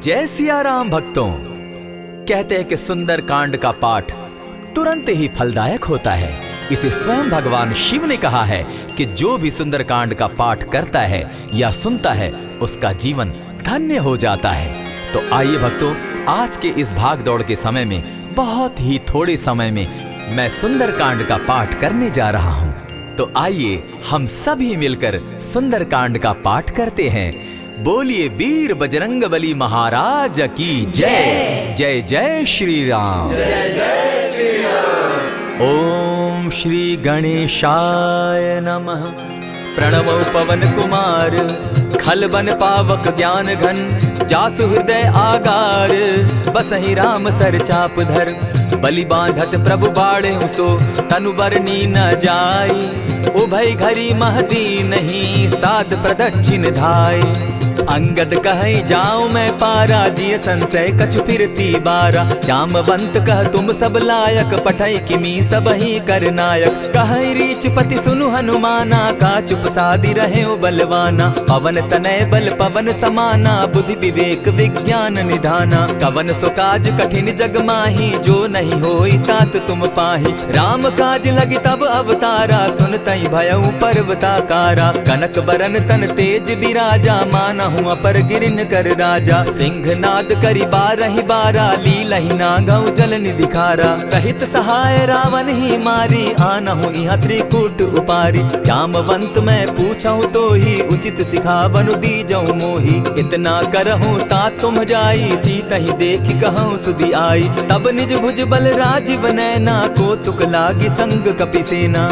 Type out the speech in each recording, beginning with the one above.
जय सिया राम भक्तों। कहते हैं कि सुंदर कांड का पाठ तुरंत ही फलदायक होता है। इसे स्वयं भगवान शिव ने कहा है कि जो भी सुंदर कांड का पाठ करता है या सुनता है उसका जीवन धन्य हो जाता है। तो आइए भक्तों, आज के इस भाग दौड़ के समय में बहुत ही थोड़े समय में मैं सुंदर कांड का पाठ करने जा रहा हूँ। तो आइए हम सभी मिलकर सुंदर कांड का पाठ करते हैं। बोलिए वीर बजरंगबली महाराज की जय। जय जय श्री राम। जय जय श्री राम। ओम श्री गणेशाय नमः। प्रणमो पवन कुमार खलबन पावक ज्ञान घन। जासु हृदय आगार बसहि राम सर चाप धर। बलि बांधत प्रभु बाढ़े सो तनु बरनी न जाई। उभय घरी महती नहीं साध प्रदक्षिण धाई। अंगद कहे जाऊं मैं पारा जिय संशय कछु फिरती बारा। जामवंत कह तुम सब लायक पठै किमी सब ही कर नायक। कहे रीच पति सुनु हनुमाना का चुप सादी रहे बलवाना। पवन तनय बल पवन समाना बुद्धि विवेक विज्ञान निधाना। कवन सो काज कठिन जग माही जो नहीं होई तात तुम पाही। राम काज लगी तब अवतारा सुन तई भयउ पर्वताकारा। कनक बरन तन तेज बिराजा माना पर गिरिन कर राजा। सिंह नाद करी बारहि बारा लीलहि नागौ जल निधि खारा। सहित सहाय रावण ही मारी आनहु इहाँ त्रिकूट उपारी। जामवंत मैं पूछऊं तो ही उचित सिखावनु दीजऊं मोही। इतना करहूं ता तुम जाई सीता ही देखी कहूं सुधि आई। तब निज भुज बल राजीव नैना को तुक लागी संग कपिसेना।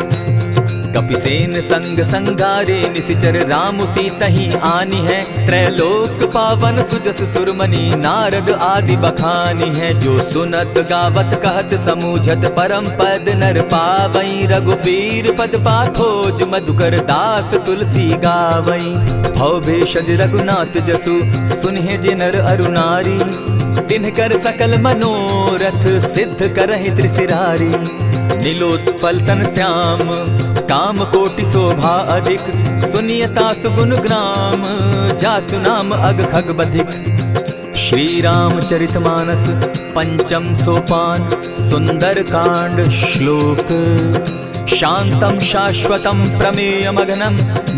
कपिसेन संग संगारे निशिचर राम सीता ही आनी है। त्रैलोक पावन सुजस सुरमणि नारद आदि बखानी है। जो सुनत गावत कहत समूझत परम पद नर पावई। रघुबीर पद पाखोज मधुकर दास तुलसी गावई। भव भेषज रघुनाथ जसु सुनहि जे नर अरु नारी। तिनकर सकल मनोरथ सिद्ध करहि त्रिशिरारी। नीलोत्पल तन श्याम काम कोटि शोभा अधिक। सुनियता सुगुण ग्राम जासु नाम अग खग बधिक। श्री रामचरित मानस पंचम सोपान सुंदर कांड श्लोक। शांतम शाश्वतम प्रमेयमघनम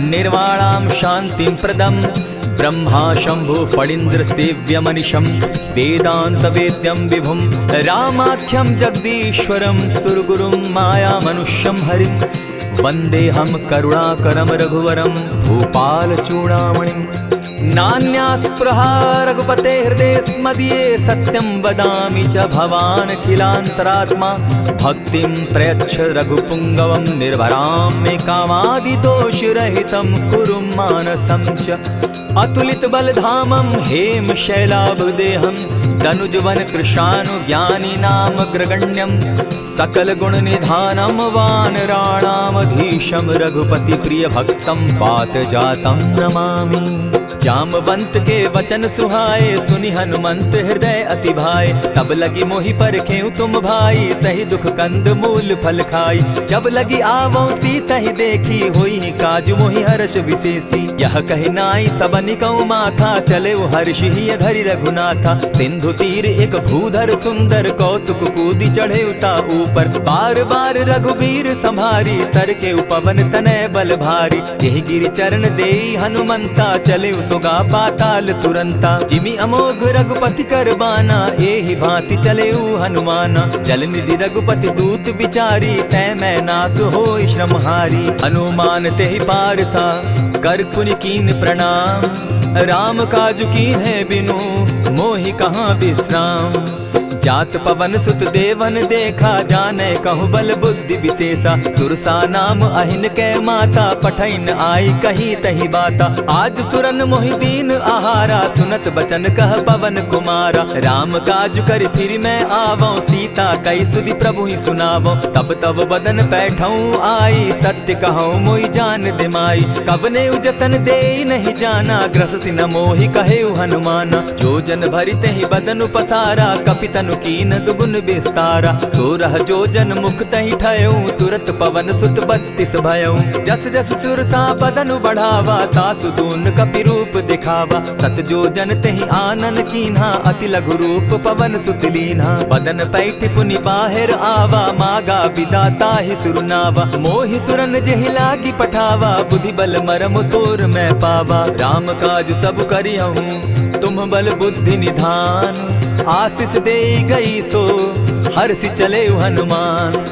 निर्वाणाम शांतिम प्रदम। ब्रह्मा शंभु फणीन्द्र सेव्य मनिशम वेदांत वेद्यम विभुम। रामाख्यम जगदीश्वरम सुरगुरुम माया मनुष्यम हरिम। वंदे हम करुणाकरम रघुवरम भूपाल चूड़ामणिम। नान्यास्पृहा रघुपते हृदय स्मदीये। सत्यं वदामि च भवान् खिलान्तरात्मा। भक्तिं प्रयच्छ रघुपुङ्गवं निर्भरां मे कामादिदोषरहितं कुरु मानसं च। अतुलित बलधामं हेम शैलाभदेहं। दनुजवन कृशानु ज्ञानी नामग्रगण्यं। सकल गुण निधानं वानराणामधीशं। रघुपति प्रिय भक्तं पातजातं नमामि। जामवंत के वचन सुहाए सुनि हनुमंत हृदय अति भाए। तब लगी मोहि परखेउ तुम भाई सही दुख कंद मूल फल खाई। जब लगी आवो सीता ही देखी होई काज मोहि हर्ष विशेषी। यह कहि नाई सबनि कौ माथा चले हर्ष ही धरि रघुनाथा। सिंधु तीर एक भूधर सुंदर कौतुक कूदी चढ़े उता ऊपर। बार बार रघुबीर संभारी तर के पवन तनय बल भारी। यही गिरि चरण देई हनुमंता चले सोगा पाताल तुरंता। जिमि अमोघ रघुपति कर बाना एहि भांति चले हनुमाना। जल निधि रघुपति दूत विचारी तै मैं नाथ होई श्रमहारी। हनुमान तेहि पारसा कर पुनि कीन प्रणाम। राम काज कीन है बिनु मोहि कहाँ विश्राम। जात पवन सुत देवन देखा जाने कहु बल बुद्धि विशेषा। सुरसा नाम अहिन कै माता पठैन आई कही तही बाता। आज सुरन मोहि दीन आहारा सुनत बचन कह पवन कुमारा। राम काज कर फिर मैं आवो सीता कई सुधि प्रभु ही सुनावो। तब तब बदन बैठऊं आई सत्य कहूँ मोहि जान दिमाई। कबने उजतन दे नहीं जाना ग्रस सिन मोहि कहे हनुमाना। जो जन भरित ही बदन पसारा कपितन तनु कीन दुगुन विस्तारा। 16 जोजन मुख तहि ठयऊ, तुरत पवन सुत 32 भयऊ। जस जस सुरसा बदनु बढ़ावा, तासु दून कपि रूप दिखावा। 7 जोजन तेहि आनन कीन्हा, अति लघु रूप पवन सुत लीन्हा। बदन पैठ पुनि बाहिर आवा, मागा विदाता ही सुरनावा। मोहि सुरन जेहि लागी पठावा, बुद्धि बल मरम तोर मैं पावा। राम काज सब करियहूँ, तुम बल बुद्धि निधान। आशीष दे गई सो हर्षि चले हनुमान।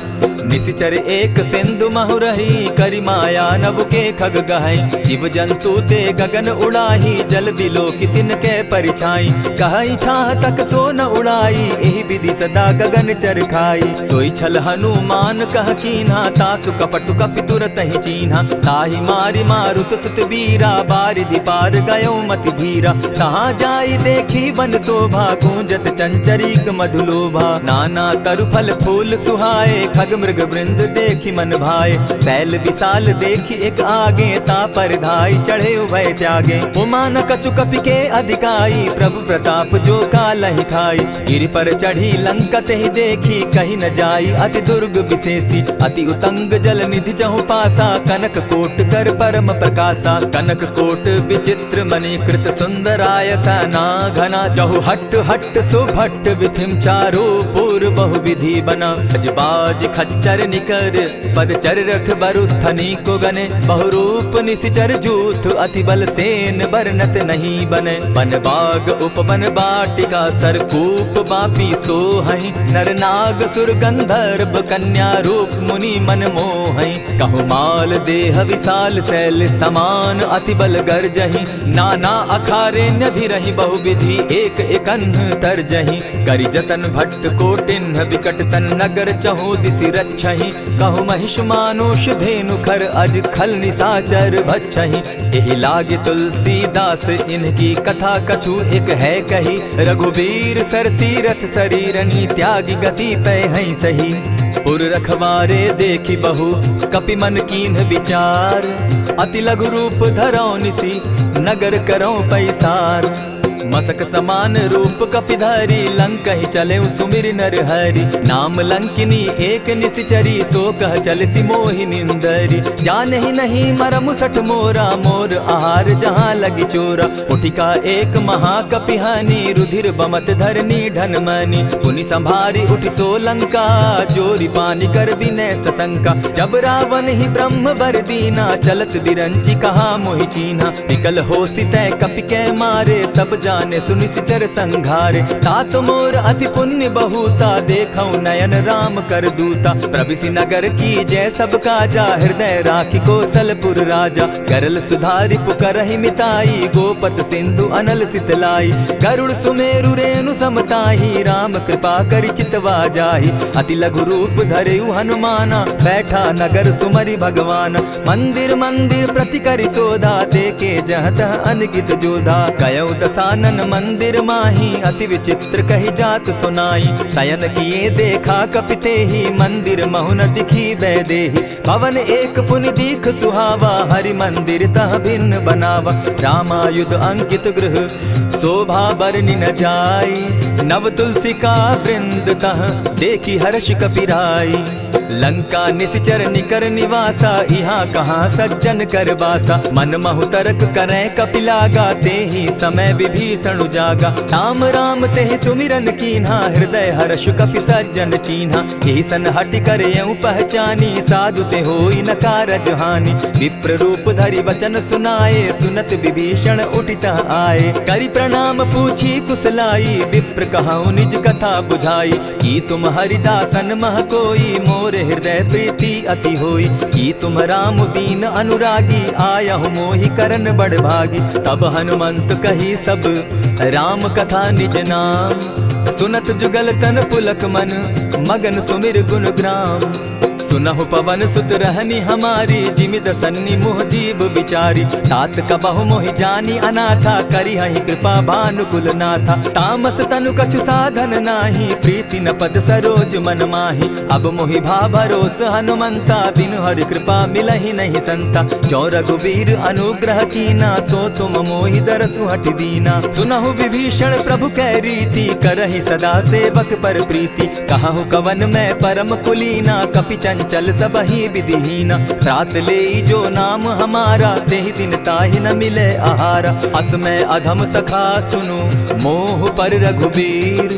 निशिचर एक सिंधु महु रही, करि माया नभ के खग गहई। जीव जंतु ते गगन उड़ाही, जल बिलो की तिनके परिछाई। कहई छाह तक सो न उड़ाई, एहि विधि सदा गगन चर खाई। सोई छल हनुमान कह कीन्हा, तासु कपटु कपि तुरत ही चीन्हा। ताहि मारि मारुत सुत वीरा, बारिधि पार गयो मति धीरा। तहाँ जाई देखी वन शोभा, गूंजत चंचरीक मधुलोभा। नाना तरु फल फूल सुहाए, खग मृग वृंद देखी मन भाए। सैल विशाल देखी एक आगे, ता पर धाई चढ़े उभय त्यागे। उमा न कछु कपि के अधिकाई, प्रभु प्रताप जो कालहि खाई। गिरि पर चढ़ी लंका तेहि देखी, कहीं न जाई अति दुर्ग विशेषी। अति उतंग जल निधि जहु पासा, कनक कोट कर परम प्रकाशा। कनक कोट विचित्र मणि कृत सुंदरायता ना घना। जहु हट हट सुभट विधिम चारो पूर बहु विधि बना। अजबाज खच्चर निकर पदचर रथ बरुथनी को गने। बहुरूप निशिचर जूथ अति बल सेन बरनत नहीं बने। बन बाग उपवन बाटिका सरकूप बापी सोहई। नर नाग सुर गंधर्व कन्या रूप मुनि मन मोहई। कहु माल देह विशाल शैल समान, अति बल गर्जही। नाना अखारे नधिरहि बहुविधि, एक एकन्ह तरजही। करि जतन भट्ट कोटिन्ह विकट तन नगर चहु दिसि रक्षहि। कहु महिष मानुष धेनु खर, अज खल निशाचर भक्षहि। एहि लागे तुलसीदास इनकी कथा कछु एक है कही। रघुबीर सर तीरथ शरीरनी, त्यागी गति पै हई सही। पुर रखवारे देखी बहु कपि मन कीन्ह विचार। अति लघु रूप धरौ निसी, नगर करौ पैसार। मसक समान रूप कपिधारी, लंकहि चले सुमिर नर हरि। नाम लंकिनी एक निशिचरी, सो कह चल सी मोहि निंदरी। जानहि नहीं मरम सठ मोरा, मोर आहार जहाँ लगी चोरा। उठिका एक महाकपिहानी, रुधिर बमत धरनी ढनमनी। पुनि संभारी उठि सो लंका, जोरी पानी कर बिनै सशंका। जब रावण ही ब्रह्म बर दीना, चलत बिरंची कहा मोहि चीन्हा। निकल होसी तै कपि कै मारे, तब जाने सुनिशिचर संघारे। तात मोर अति पुण्य बहुता, देखौ नयन राम कर दूता। प्रविशि नगर की जय सब काजा, हृदय राखी कौशलपुर राजा। करल सुधारि पुकरहि मिताई, गोपत सिंधु अनल सितलाई। गरुड़ सुमेरु रेणु समताही, राम कृपा करि चितवा जाहि। अति लघु रूप धरेउ हनुमाना, बैठा नगर सुमरि भगवान। मंदिर मंदिर प्रति करि सोधा, देखे जहत अनगित जोधा। कयौ दसानन मंदिर माही, अति विचित्र कही जात सुनाई। शयन किए देखा कपिते ही, मंदिर महु न दिखी वैदेही। पवन एक पुनि दीख सुहावा, हरि मंदिर तह भिन्न बनावा। रामायुध अंकित गृह शोभा बरनि न जाई। नव तुलसी का वृंद तह देखी हर्ष कपिराई। लंका निशिचर निकर निवासा, यहाँ कहाँ सज्जन कर बासा। मन महु तरक करै कपिलागा, तेहि समय विभीषण जागा। राम राम तेहि सुमिरन कीन्हा, हृदय हर्ष कपि सज्जन चीन्हा। एहि सन हटि कर यूं पहचानी, साधु ते होई न कारज हानि। विप्र रूप धरि वचन सुनाए, सुनत विभीषण उठितः आए। करि प्रणाम पूछी कुशलाई, विप्र कहऊँ निज कथा बुझाई। की तुम हरिदासन मह कोई, मोर हृदय प्रीति अति होई। की तुम राम दीन अनुरागी, आयहु मोहि करन बड़ भागी। तब हनुमंत कही सब राम कथा निज नाम। सुनत जुगल तन पुलक मन, मगन सुमिर गुण ग्राम। सुनहु पवन सुत रहनी हमारी, जिमि दसन्नी मुह जीव बिचारी। तात कबहु मोहि जानी अनाथा, करी हहि कृपा भानुकुल नाथा। तामस तनु कछु साधन नाही, प्रीति न पद सरोज मन माही। अब मोहि भा भरोस हनुमंता, बिनु हरि कृपा मिलहि नहीं संता। जो रघुबीर अनुग्रह कीना, सो तुम मोहि दरसु हठि दीना। सुनहु विभीषण प्रभु कै रीति, करहि सदा सेवक पर प्रीति। कहु कवन मैं परम कुलीना, कपि चंचल सबहि विधिहीना। रात लेई जो नाम हमारा, तेहि दिन ताहि न मिले आहारा। अस मैं अधम सखा सुनु, मोह पर रघुबीर।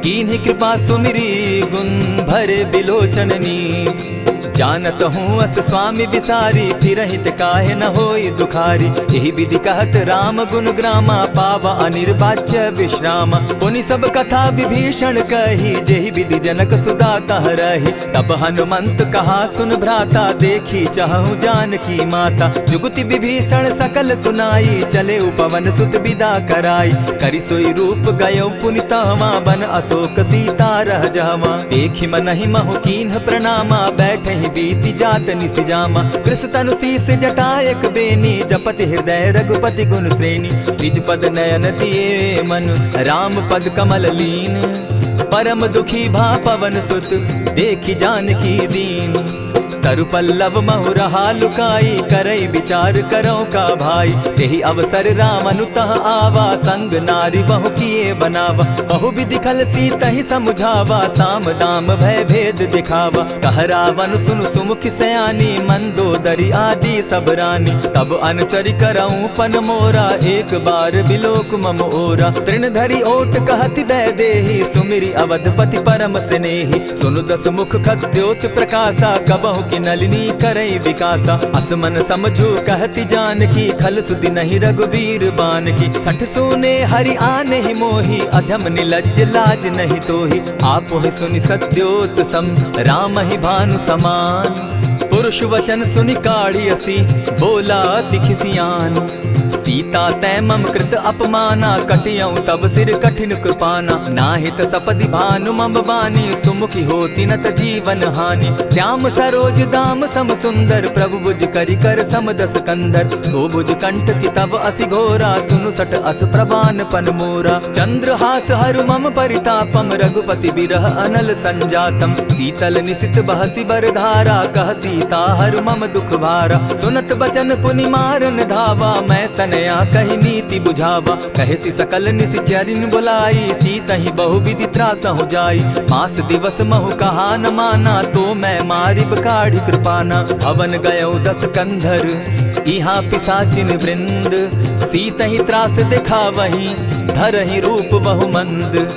कीन्हि कृपा सुमिरी, गुण भरे बिलोचन नीर। जानत हूँ अस स्वामी बिसारी, फिरहित काहे न होई दुखारी। यही विधि कहत राम गुण ग्रामा, पावा अनिर्वाच्य विश्रामा। पुनि सब कथा विभीषण कही, जेहि विधि जनक सुता तह रही। तब हनुमंत कहा सुन भ्राता, देखी चाहूँ जानकी माता। जुगति विभीषण सकल सुनाई, चले पवन सुत विदा कराई। करि सोई रूप गयो पुनि तहवा, बन अशोक सीता रह जहवा। देखी मनहि महु कीन्ह प्रणामा, बैठहि बीति जात निसि जामा। कृष तनु शीस जटा एक बेनी, जपति हृदय रघुपति गुण श्रेणी। निज पद नयन दिए मन, राम पद कमल लीन। परम दुखी भा पवन सुत, देखी जानकी दीन। तरु पल्लव महु रहा लुकाई, करई विचार करो का भाई। यही अवसर राम अनुतः आवा, संग नारी बहु किए बनावा। बहु विधि खल सीतहि समुझावा, साम दाम भय भेद दिखावा। कह रावण सुनु सुमुखि सयानी, मंदोदरी आदि सब रानी। तब अनुचरि करऊं पन मोरा, एक बार बिलोक मम ओरा। तृण धरि ओट कहति दय देहि, सुमिरि अवधपति परम स्नेही। सुनु दस मुख खद्योत प्रकाशा, कबहु की नलिनी करई विकासा। असमन समझो कहति जानकी, खल सुधि नहीं रघुबीर बान की। सठ सोने हरि आने ही मोही, अधम निलज्ज लाज नहीं तोही। आपो ही सुनि सत्योत सम, राम ही भानु समान। पुरुष वचन सुनि काढ़ी असी, बोला अति खिसियान। सीता तै मम कृत अपमाना, कटियऊं तब सिर कठिन कृपाना। नाहित सपदि भानु मम बानी, सुमुखी होती न त जीवन हानि। श्याम सरोज दाम सम सुंदर, प्रभु भुज करि कर सम दस कंधर। सो भुज कंठ की तब असि घोरा, सुनु सट अस प्रवान पन मोरा। चंद्रहास हरु मम परितापम, रघुपति बिरह अनल संजातम। शीतल निशित बहसी बरधारा, कह सीता हरु मम दुख भारा। सुनत बचन पुनि मारन धावा, मैं तनया कही नीति बुझावा। कहसी सकल निशिचरिन बुलाई, सीतहि बहु विधि त्रास हो जाई। मास दिवस महु कहा न माना, तो मैं मारिब काढ़ी कृपाना। हवन गयो दस कंधर, इहाँ पिशाचिन वृंद। सीतहि त्रास दिखावहि, धरहि रूप बहु मंद।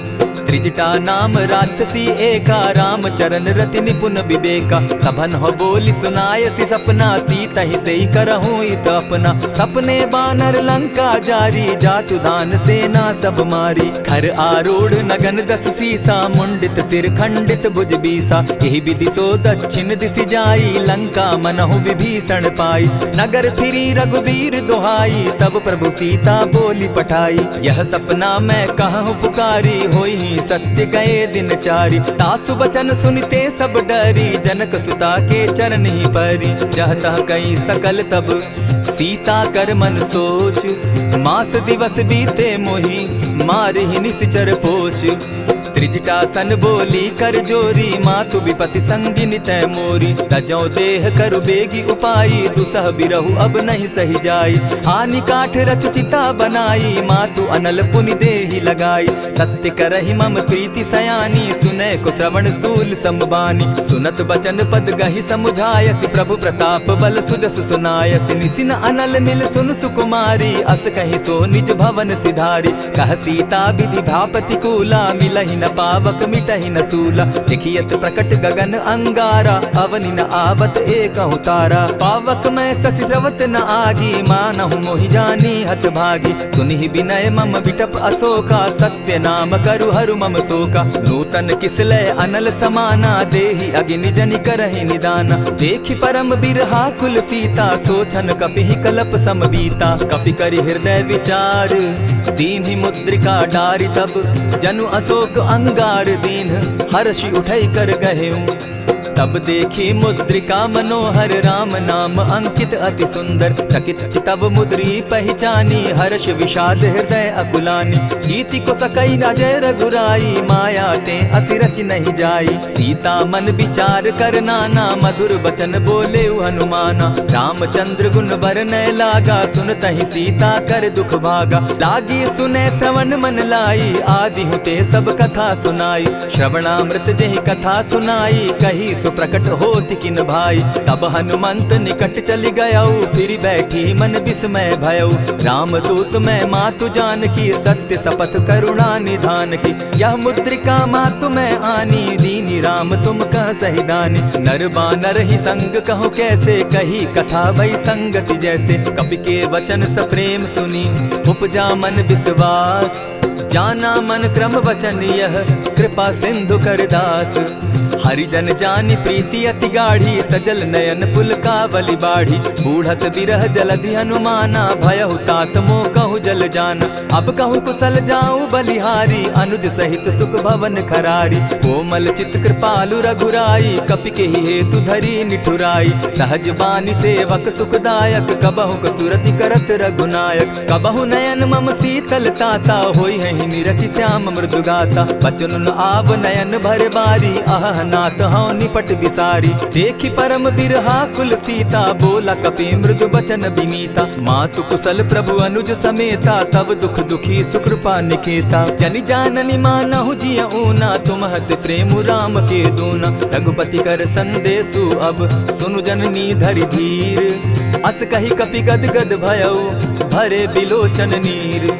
त्रिजटा नाम राक्षसी एका, राम चरण रति निपुण विवेका। सभन हो बोली सुनायसी सपना, सीतहि सेई करहूँ इत अपना। सपने बानर लंका जारी, जातु दान सेना सब मारी। खर आरूढ़ नगन दस सीसा, मुंडित सिर खंडित भुज बीसा। यही विधि सो दक्षिण दिशि जाई, लंका मनहु विभीषण पाई। नगर फिरी रघुबीर दुहाई, तब प्रभु सीता बोली पठाई। यह सपना मैं कहूँ पुकारी, होई सत्य गए दिन चारी। तासु बचन सुनते सब डरी, जनक सुता के चरण ही परी। जहता कई सकल तब सीता कर मन सोच, मास दिवस बीते मोही, मार ही निश्चर पोच। त्रिजटा सन बोली कर जोरी, मातु विपति संगिनी तै मोरी। तजौ देह करु बेगी उपाई, दुसह बिरहु अब नहीं सही जाई। हानि काठ रचु चिता बनाई, मातु अनल पुनि देहि लगाई। सत्य करहि मम प्रीति सयानी, सुनै को श्रवण सूल समबानी। सुनत बचन पद गहि समुझायसि, प्रभु प्रताप बल सुजस सुनायसि। निसिन अनल मिल सुन सुकुमारी, अस कहि सो निज भवन सिधारी। कह सीता विधि भापति कूला, मिलहि न पावक मिटहि न सूला। देखियत प्रकट गगन अंगारा, अवनि न आवत एकहु तारा। पावक मैं शशि स्रवत न आगी, मानहु मोहि जानी हत भागी। सुनिहि विनय मम विटप अशोका, सत्य नाम करु हरु मम शोका। नूतन किसलय अनल समाना, देहि अगिनि जनि करहि निदाना। देखि परम बिरहा कुल सीता, सोचन कपिहि कलप सम बीता। कपि करि हृदय विचार, दीन्हि मुद्रिका डारि। तब जनु अशोक अंगार दीन, हर्षि उठै कर गहेऊ। तब देखी मुद्रिका मनोहर राम नाम अंकित अति सुंदर। चकित चितव मुद्री पहचानी हर्ष विषाद हृदय अकुलानी। जीति को सकई न जय रघुराई माया ते असि रचि नहीं जाई। सीता मन विचार कर नाना मधुर बचन बोले हनुमाना। रामचंद्र गुण बरनय लागा सुनतहि सीता कर दुख भागा। लागी सुने श्रवण मन लाई आदि हुते सब कथा सुनाई। श्रवणामृत जेहि कथा सुनाई कही सो प्रकट होति किन भाई। तब हनुमंत निकट चली गयऊ फिर बैठी मन विस्मय भयऊ। रामदूत मैं मातु जान की सत्य शपथ करुणा निधान की। यह मुद्रिका मातु मैं आनी दीनी राम तुम कह सही दानी। नर बानर ही संग कहो कैसे कही कथा भई संगति जैसे। कपि के वचन सप्रेम सुनी उपजा मन विश्वास। जाना मन क्रम वचन यह कृपा सिंधु कर दास। हरिजन जानी प्रीति अति गाढ़ी सजल नयन पुलकावली बाढ़ी। बूढ़त बिरह जलधि हनुमाना भयहु तात मोह कहु जल जाना। अब कहूँ कुशल जाऊँ बलिहारी अनुज सहित सुख भवन खरारी। कोमल चित कृपालु रघुराई कपि के ही हेतु धरी निठुराई। सहज बानी सेवक सुखदायक कबहु कसुरति करत रघुनायक। कबहु नयन मम शीतल ताता होई है निरखि श्याम मृदु गाता। बचन आब नयन भर बारी आह नाथ हौ निपट बिसारी। देखी परम बिरहा कुल सीता बोला कपि मृदु बचन विनीता। मातु कुशल प्रभु अनुज समेता तब दुख दुखी सुकृपा निकेता। जनि जाननी मानहु जिय ऊना तुम्हत प्रेम राम के दूना। रघुपति कर संदेशु अब सुनु जननी धरि धीर। अस कही कपि गद गद भयऊ भरे बिलोचन नीर।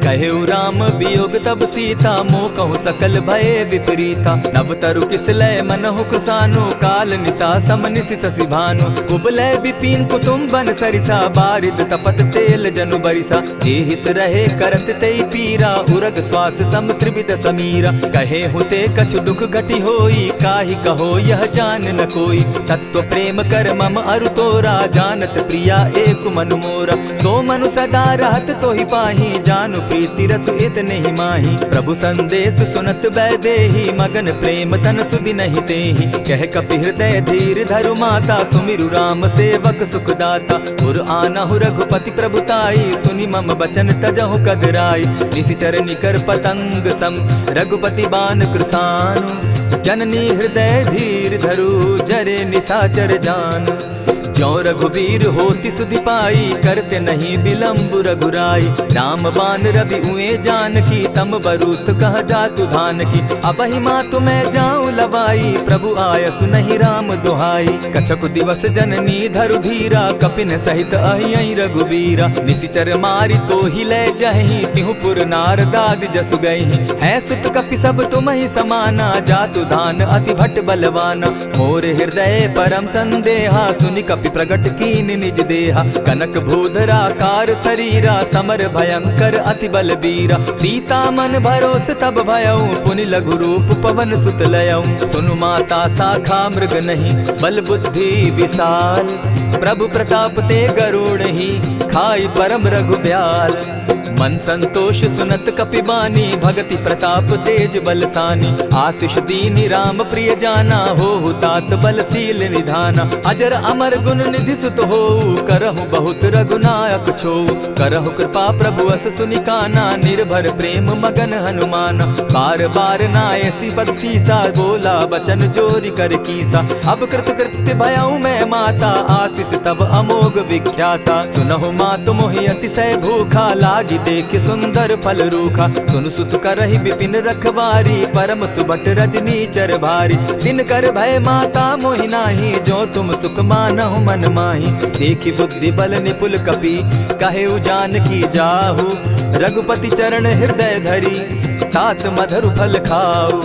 कहेउ राम वियोग तब सीता मोह कहूँ सकल भये विपरीता। नव तरु किस लय मनहु कुसानु काल निशा समनिशि शशि भानु। कुबलय विपिन कुटुम्बन सरिसा बारिद तपत तेल जनु बरिसा। जे हित रहे करत तेई पीरा उरग श्वास सम त्रिविध समीरा। कहे हुते कछु दुख घटी होई काहि कहो यह जान न कोई। तत्व प्रेम कर मम अरु तोरा जानत प्रिया एक मनु मोरा। सो मनु सदा रहत तोहि पाहि जानु प्रीति रस इतने ही माही। प्रभु संदेश सुनत बैदेही मगन प्रेम तन सुधि नहीं तेहि। कह कपि हृदय धीर धरु माता सुमिरु राम सेवक सुखदाता। उर आनहु रघुपति प्रभुताई सुनि मम बचन तजहु कदराई। निशिचर निकर पतंग सम रघुपति बान कृसानु। जननी हृदय धीर धरु जरे निशाचर जान। ज्यों रघुवीर होति सुधि पाई करते नहीं विलम्ब रघुराई। राम बान रवि उए जान की तम बरूथ कह जातु धान की। अबहि मातु मैं जाऊं लवाई प्रभु आयसु नहीं राम दुहाई। कछक दिवस जननी धरु धीरा कपिन सहित अहियहि रघुवीरा। निशिचर मारी तो ही ले जहि तिहु पुर नारदादि जसु गई। है सुत कपि सब तुम ही समाना जातु धान अति भट बलवाना। मोर हृदय परम संदेहा सुनि कपि प्रगट कीन निज देहा। कनक भूधराकार शरीरा समर भयंकर अति बलबीरा। सीता मन भरोस तब भयऊ पुनि लघु रूप पवन सुत लयऊ। सुनु माता शाखा मृग नहीं बल बुद्धि विशाल। प्रभु प्रताप ते गरुड़ ही खाई परम रघुब्याल। मन संतोष सुनत कपिबानी भगति प्रताप तेज बलसानी। आशीष दीनी राम प्रिय जाना हो तात बलशील निधाना। अजर अमर गुण निधि सुत हो करहु बहुत रघुनायक छो। करहु कृपा प्रभु अस सुनिकाना निर्भर प्रेम मगन हनुमाना। बार बार नायसी पद सीसा बोला बचन जोरी कर कीसा। अब कृत कृत्य भयऊ मैं माता आशीष तब अमोघ विख्याता। सुनहु मातु मोहि अतिशय भूखा लागी देख सुंदर फल रूखा। सुन सुत करहि विपिन रखवारी परम सुबट रजनी चर भारी। दिन कर भय माता मोहि नाही जो तुम सुख मानहु मन माही। देखि बुद्धि बल निपुल कपि कहेउ जानकी जाहु। रघुपति चरण हृदय धरी तात मधुर फल खाऊ।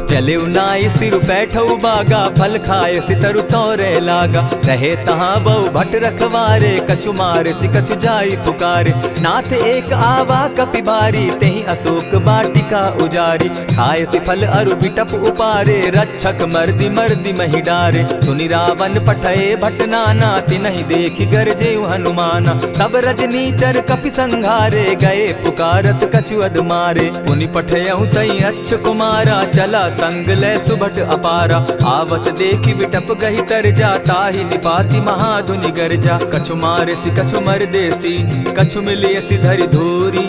चले नाई सिर बैठऊ बागा फल खाए सितरु तोरे लागा। रहे तहाँ बहु भट रखवारे कछु मारे सि कछु जाई पुकारे। नाथ एक आवा कपि बारी तेहि अशोक बाटिका उजारी। खाए सि फल अरु बिटप उपारे रक्षक मर्दि मर्दि महि डारे। सुनि रावण पठए भट नाना तिनहि देखि गरजेउ हनुमाना। तब रजनी चर कपि संघारे गए पुकारत कछु अध मारे। पुनि पठयउ तई अच्छ कुमारा चला संग लय सुभट अपारा। आवत देखी विटप गही तर जा, ताहि निपाति महाधुनि गर्जा। कछु मारेसी कछु मर देसी, कछु मिलियसी धरि धूरी।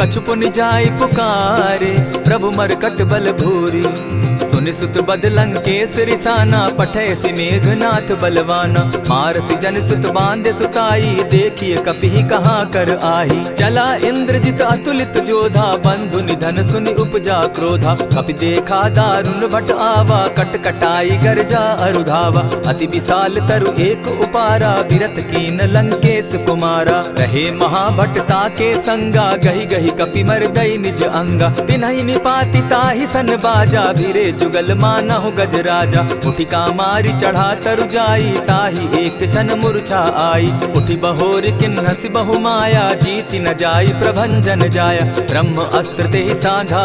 कछु पुनि जाय पुकारे, प्रभु मरकट बल भूरी। सुनि सुत बद लंकेश रिसाना, पठयसि मेघनाथ बलवाना। मारसि जन सुत बांधे सुताई, देखिए कपि कहाँ कर आही। चला इंद्रजित अतुलित जोधा, बंधु निधन सुनि उपजा क्रोधा। कपि देखा दारुण भट आवा, कट कटाई गर्जा अरुधावा। अति विशाल तरु एक उपारा, विरत कीन लंकेश कुमारा। रहे महाभट ताके संगा, गही गही कपि मर गई निज अंगा। तिन्हि निपाति ताहि सन बाजा, भीरे जुगल मानहु गजराजा। उठिका मारी चढ़ा तरु जाई, ताहि एक जन मूर्छा आई। उठि बहोर किन्हसि बहु माया, जीति न जाई प्रभंजन जाया। ब्रह्म अस्त्र तेहि साधा,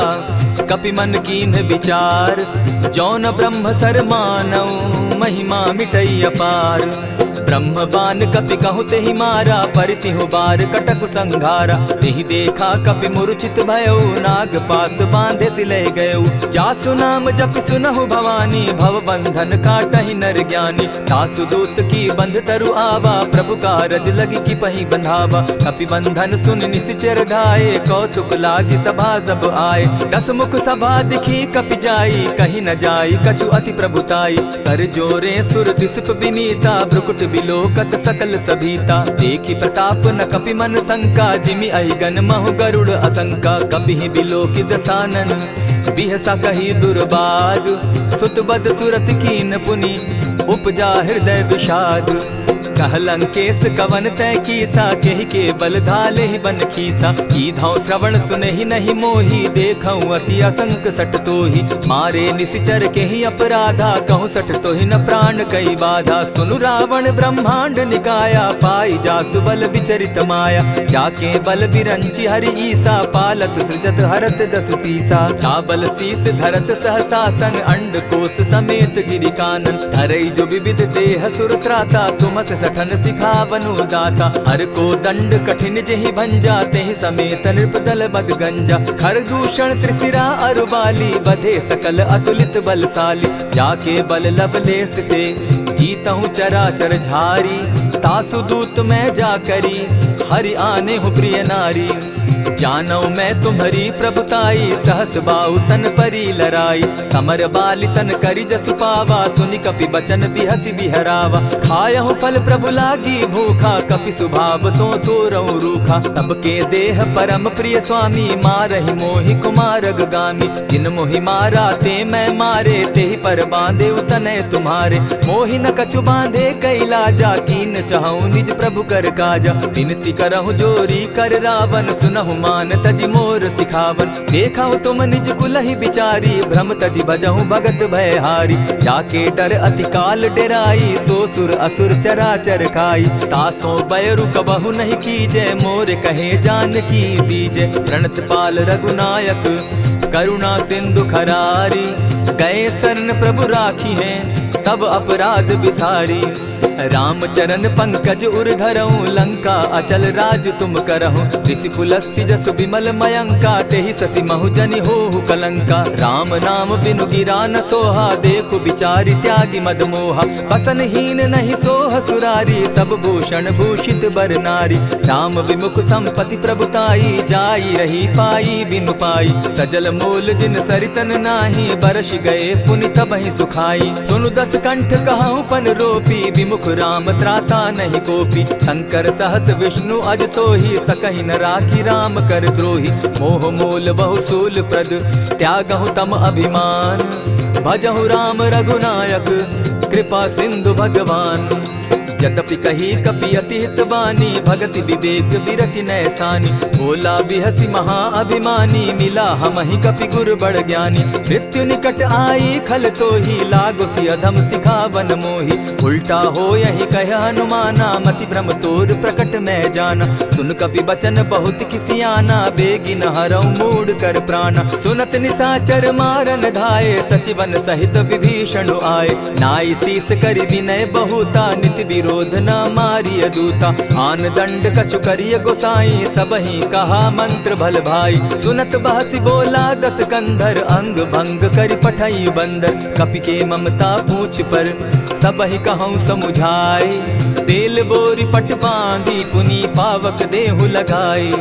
कपि मन कीन्ह विचार। जौन ब्रह्म सर मानऊ, महिमा मिटई अपार। ब्रह्म बान कपि कहु तेहि मारा, परितिहु बार कटकु संघारा। तेहि देखा कपि मूर्छित भयउ, नाग पास बांधे सिलय गयउ। जासु नाम जपि सुनहु भवानी, भव बंधन काटहि नर ज्ञानी। तासु दूत की बंध तरु आवा, प्रभु कारज लगी की पहि बंधावा। कपि बंधन सुन निसिचर धाये, कौतुक लागी सभा सब आए। दस मुख सभा दिखी कपि जाई, कहीं न जाई कछु अति प्रभुताई। कर जोरे सुर दिसप विनीता, भ्रुकुट बिलोकत सकल सभीता। देखी प्रताप न कपि मन शंका, जिमि अहिगन महु गरुड़ असंका। कपि बिलोकि दसानन, बिहसा कही दुर्बाद। सुत बद सुरत कीन पुनि, उपजा हृदय विषाद। कह लंकेश कवन तय कीसा, केहि के बल धाले ही बन खीसा। कीधौ श्रवण सुनहि नहीं मोही, देखऊं अति असंक सट तोही। मारे निसिचर केहि अपराधा, कहूँ सट तोहि न प्राण कई बाधा। सुनु रावण ब्रह्मांड निकाया, पाई जासु बल विचरित माया। जाके बल बिरंचि हरि ईसा, पालत सृजत हरत दस सीसा। चाबल शीस धरत सहसासन, अंड कोश समेत गिरि कानन। धरई जो विविध देह सुर त्राता, तुमस सठन सिखावनु दाता। हर को दंड कठिन जेहि भंजा, तेहि समेत नृपदल बद गंजा। खर दूषण त्रिशिरा अरुबाली, बधे सकल अतुलित बलशाली। जाके बल लवलेस ते, जीतहु चराचर झारी। तासु दूत मैं जा करी, हरि आने हूँ प्रिय नारी। जानौ मैं तुम्हारी प्रभुताई, सहस बाहु सन परी लराई। समर बाली सन करि जसु पावा, सुनि कपि बचन बिहसि बिहरावा। खायहु फल प्रभु लागी भूखा, कपि सुभाव तो तोरहु रूखा। सबके देह परम प्रिय स्वामी, मारहि मोहि कुमारग गामी। जिन मोहि मारा ते मैं मारे, तेहि पर बांधे उतने तुम्हारे। मोहि न कछु बांधे कैलाजा, कीन चाहूं निज प्रभु कर काजा। विनती करहु जोरी कर रावण, सुनहु मान तजि मोर सिखावन। देखहु तुम निज कुलहि बिचारी, भ्रम तजि भजहु भगत भयहारी। जाके डर अति काल डेराई, सो सुर असुर चराचर खाई। तासों बैरु कबहु नहीं कीजे, मोर कहे जानकी दीजे। प्रणत पाल रघुनायक, करुणा सिंधु खरारी। गए शरण प्रभु राखी हैं, तब अपराध बिसारी। राम चरण पंकज उर धरऊं, लंका अचल राज तुम करहूं। ऋषि पुलस्ति जस विमल मयंका, तेहि ससि महु जनि होहु कलंका। राम नाम बिनु गिरा न सोहा, देखु बिचारी त्यागी मद मोहा। बसनहीन नहीं सोह सुरारी, सब भूषण भूषित बर नारी। राम विमुख संपति प्रभुताई, जाई रही पाई बिनु पाई। सजल मोल जिन सरितन नाही, बरस गए पुनि तबहि सुखाई। सुनु दस कंठ कहूँ पन रोपी, विमुख राम त्राता नहीं कोपी। शंकर सहस विष्णु अज तोहि, सकहि न राखी राम कर द्रोही। मोह मूल बहु सूल प्रद, त्यागहु तम अभिमान। भजहु राम रघुनायक, कृपा सिंधु भगवान। यद्यपि कही कपि अति हितवानी, भगति विवेक विरति नैसानी। बोला बिहसि महा अभिमानी, मिला हमहि कपि गुर बड़ ज्ञानी। मृत्यु निकट आई खल तोहि, लागो सि अधम सिखावन मोहि। उल्टा हो यही कह हनुमाना, मति भ्रम तोर प्रकट मैं जाना। सुन कपि बचन बहुत किसियाना, बेगी न हरऊ मूड कर प्राणा। सुनत निसाचर मारन धाये, सचिवन सहित विभीषण आए। नाई शीस करि विनय बहुता, नित विरोध क्रोध न मारिय दूता। आन दंड कछु करिय गोसाई, सबहि कहा मंत्र भल भाई। सुनत बहसी बोला दस कंधर, अंग भंग करि पठई बंदर। कपि के ममता पूछ पर, सबहि कहूँ समुझाए। तेल बोरी पट बांधी, पुनि पावक देहु लगाए।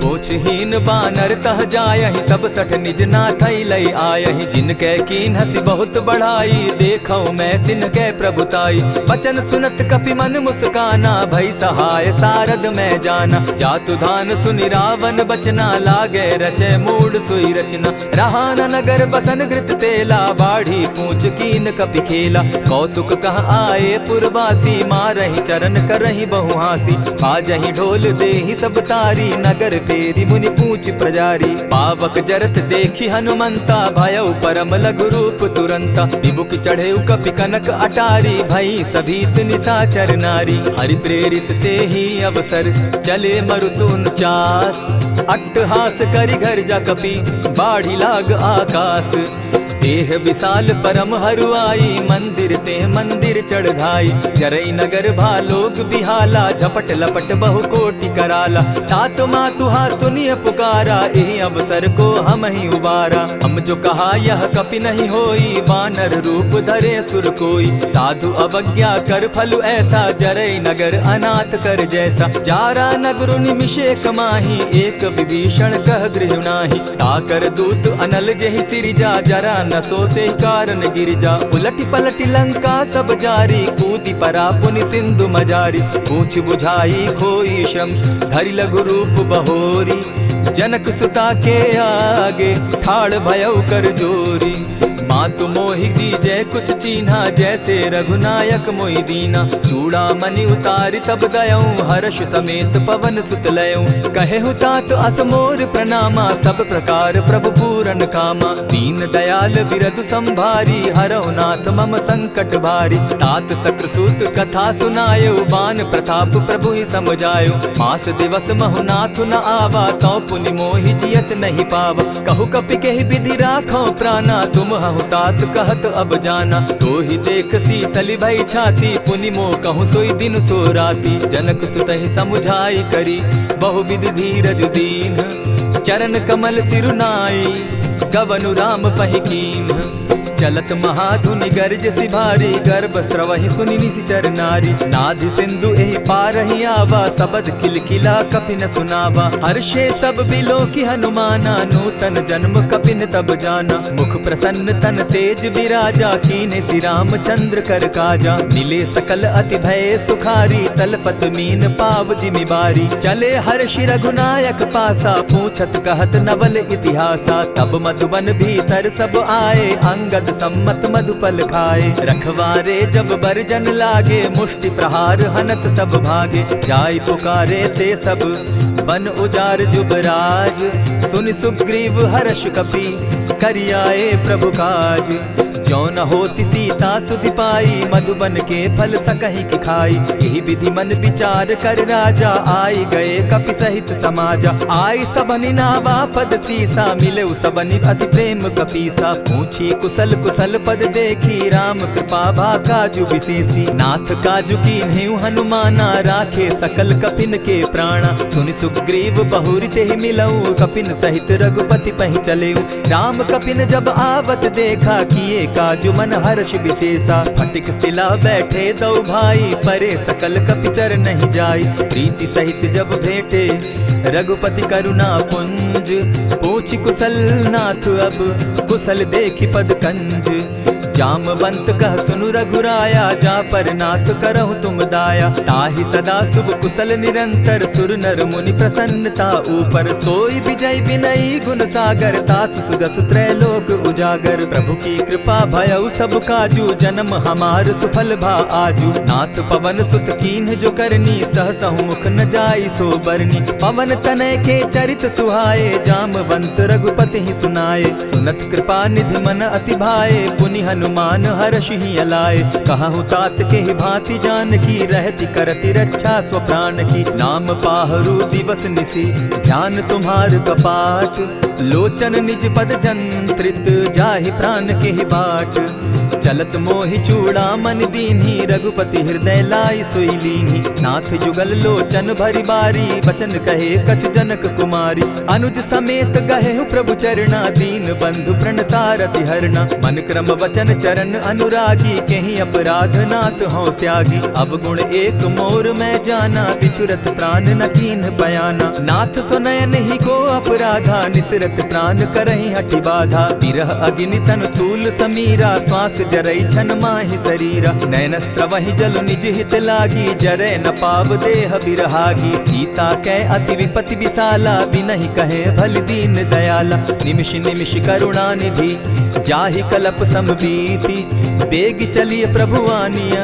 पोछहीन बानर तह जायहि, तब सठ निज नाथई लई आयहि। जिनके कीन हसी बहुत बढ़ाई, देखौ मैं तिनके प्रभुताई। बचन सुनत कपि मन मुस्काना, भई सहाय सारद में जाना। जातु धान सुनि रावण बचना, लागे रचे मूड सोई रचना। रहा न नगर बसन घृत तेला, बाढ़ी पूछ कीन कपि खेला। कौतुक कह आए पुरवासी, मारहि चरण करहि बहु हासी। बाजहि ढोल देहि सब तारी, नगर तेरी मुनि पूछ प्रजारी। पावक जरत देखी हनुमंता, भयउ परम लघु रूप तुरंता। विमुख चढ़े कपि कनक अटारी, भई सभीत निशाचर नारी। हरि प्रेरित ते ही अवसर, चले मरुतुन चास। अट्टहास करि घर जा कपि, बाढ़ी लाग आकाश। देह विशाल परम हरुआई, मंदिर ते मंदिर चढ़ाई। जरई नगर भालोग बिहाला, झपट लपट बहु कोटि कराला। तात मातुहा सुनिय पुकारा, एहि अवसर को हम ही उबारा। हम जो कहा यह कपि नहीं होई, बानर रूप धरे सुर कोई। साधु अवज्ञा कर फल ऐसा, जरई नगर अनाथ कर जैसा। जारा नगर निमिषे कमाही, एक विभीषण कह गृह नाही। ताकर दूत अनल जेहि सिरिजा, जरा न सोते कारण गिरिजा। उलटी पलटी लंका सब जारी, कूदी परा पुनि सिंधु मजारी। पूछ बुझाई खोई श्रम, धरि लघु रूप बहोरी। जनक सुता के आगे, ठाड़ भयउ कर जोरी। मातु मोहि दीजै कुछ चीन्हा, जैसे रघुनायक मोहि दीना। चूड़ामणि उतारि तब दयऊँ, हर्ष समेत पवन सुत लयऊँ। कहेहु तात असमोर प्रणामा, सब प्रकार प्रभु पूरन कामा। दीन दयाल बिरदु संभारी, हरौ नाथ मम संकट भारी। तात सक्रसूत कथा सुनायो, बान प्रताप प्रभु ही समझायो। मास दिवस महु नाथ न आवा, तौ पुनि मोहि जियत नहीं पावा। कहु कपि केहि विधि राखो प्राणा, तुम हहु तात कहत अब जाना। तो ही देख शीतली भई छाती, पुनि मो कहूँ सोई दिन सो राती। जनक सुतहि समुझाई करी, बहुविधि धीरज दीन। चरण कमल सिरुनाई, गवनु राम पहि कीन्ह। चलत महाधुनि गर्ज सिभारी, गर्भ स्रवहि सुनि निशिचर नारी। नाधि सिंधु एहि पारहि आवा, सबद किलकिला कपि न सुनावा। हर्षे सब बिलोकि हनुमाना, नूतन जन्म कपिन तब जाना। मुख प्रसन्न तन तेज विराजा, कीन्हे श्री रामचंद्र कर काजा। मिले सकल अति भय सुखारी, तलपत मीन पाव जिमि बारी। चले हर्षि रघुनायक पासा, पूछत कहत नवल इतिहासा। तब मधुबन भीतर सब आए, अंगद सम्मत मधुपल खाए। रखवारे जब बरजन लागे, मुष्टि प्रहार हनत सब भागे। जाय पुकारे ते सब, बन उजार जुबराज। सुन सुग्रीव हर्ष कपि, करियाए प्रभु काज। जो न होती सीता सुधि पाई, मधुबन के फल सकहि की खाई। यही विधि मन विचार कर राजा, आई गए कपि सहित समाजा। आई सबनि नावा पद सीसा, मिले सबनि अति प्रेम कपीसा। पूछी कुशल कुशल पद देखी, राम कृपा भा काजु विशेषी। नाथ काजु कीन्हेउ हनुमाना, राखे सकल कपिन के प्राणा। सुनि सुग्रीव बहुरि तेहि मिलऊ, कपिन सहित रघुपति पहि चलेऊ। राम कपिन जब आवत देखा, किए काजु मन हर्ष विशेषा। फटिक सिला बैठे दो भाई, परे सकल कपिचर नहीं जाई। प्रीति सहित जब भेटे, रघुपति करुणा पुंज। पूछि कुशल नाथ अब, कुशल देखि पद कंज। जामवंत कह सुनु रघुराया, जा पर नाथ करहु तुम दाया। ताहि सदा शुभ कुशल निरंतर, सुर नर मुनि प्रसन्नता ऊपर। सोई विजय विनयी गुण सागर, तासु सुदसु त्रैलोक उजागर। प्रभु की कृपा भयउ सब काजू, जन्म हमार सुफल भा आजू। नाथ पवन सुत कीन्ह जो करनी, सहसहु मुख न जाई सो बरनी। पवन तनय के चरित सुहाए, जामवंत रघुपति ही सुनाए। सुनत कृपा निधि मन अति भाए, पुनि हनुमान हर्ष ही अलाए। कहु तात के ही भांति जान की, रहती करती रक्षा स्व प्राण की। नाम पाहरु दिवस निसी, ध्यान तुम्हार कपाट। लोचन निज पद जंत्रित, जाहि प्राण के ही बाट। चलत मोहि चूड़ामन दीन्ही, रघुपति हृदय लाई सोई लीन्ही। नाथ जुगल लोचन भरी बारी, बचन कहे कछ जनक कुमारी। अनुज समेत गहे प्रभु चरणा, दीन बंधु प्रणतारति हरना। मन क्रम वचन चरण अनुरागी, कहीं अपराध नाथ हो त्यागी। अब गुण एक मोर में जाना, बिचुरत प्राण न कीन्ह बयाना। नाथ सुनयन ही को अपराधा, निसरत प्राण करहि हटि बाधा। विरह अग्नि तन तूल समीरा, श्वास जरई छन माहि शरीरा। नयन स्त्रवहि जल निज हित लागी, जरै न पाव देह बिरहागी। सीता कै अति विपति विशाला, बिनहि कहे भल दीन दयाला। निमिष निमिष करुणा निधि, जाहि कलप समबीति। बेग चलिए प्रभु आनिया,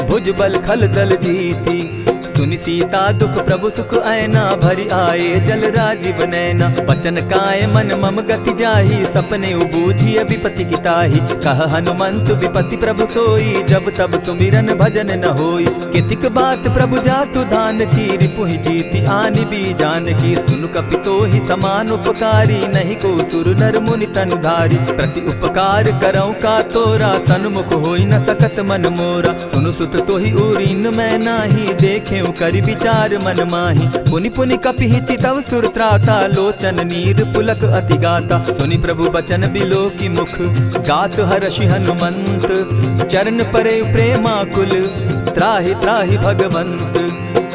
भुज बल खल दल जीती। सुनि सीता दुख प्रभु सुख ऐना, भरी आए जल राजीव नैना। वचन काय मन मम गति जाहि, सपने बूझिय विपति किताहि। कह हनुमंत विपति प्रभु सोई, जब तब सुमिरन भजन न होई। कितिक बात प्रभु जातु धान की, रिपुहि जीति आनि भी जान की। सुनु कपितो ही समान उपकारी, नहीं को सुर नर मुनि तनु धारी। प्रति उपकार करौ का तोरा, सन्मुख होई न सकत मन मोरा। सुनु सुत तोहि उरीन मैं नाही, देखे करि विचार मन माही। पुनि पुनि कपिहि चितव सुर त्राता, लोचन नीर पुलक अति गाता। सुनि प्रभु बचन बिलो की मुख, गात हर्षि हनुमंत। चरण परे प्रेमाकुल, त्राहि त्राहि भगवंत।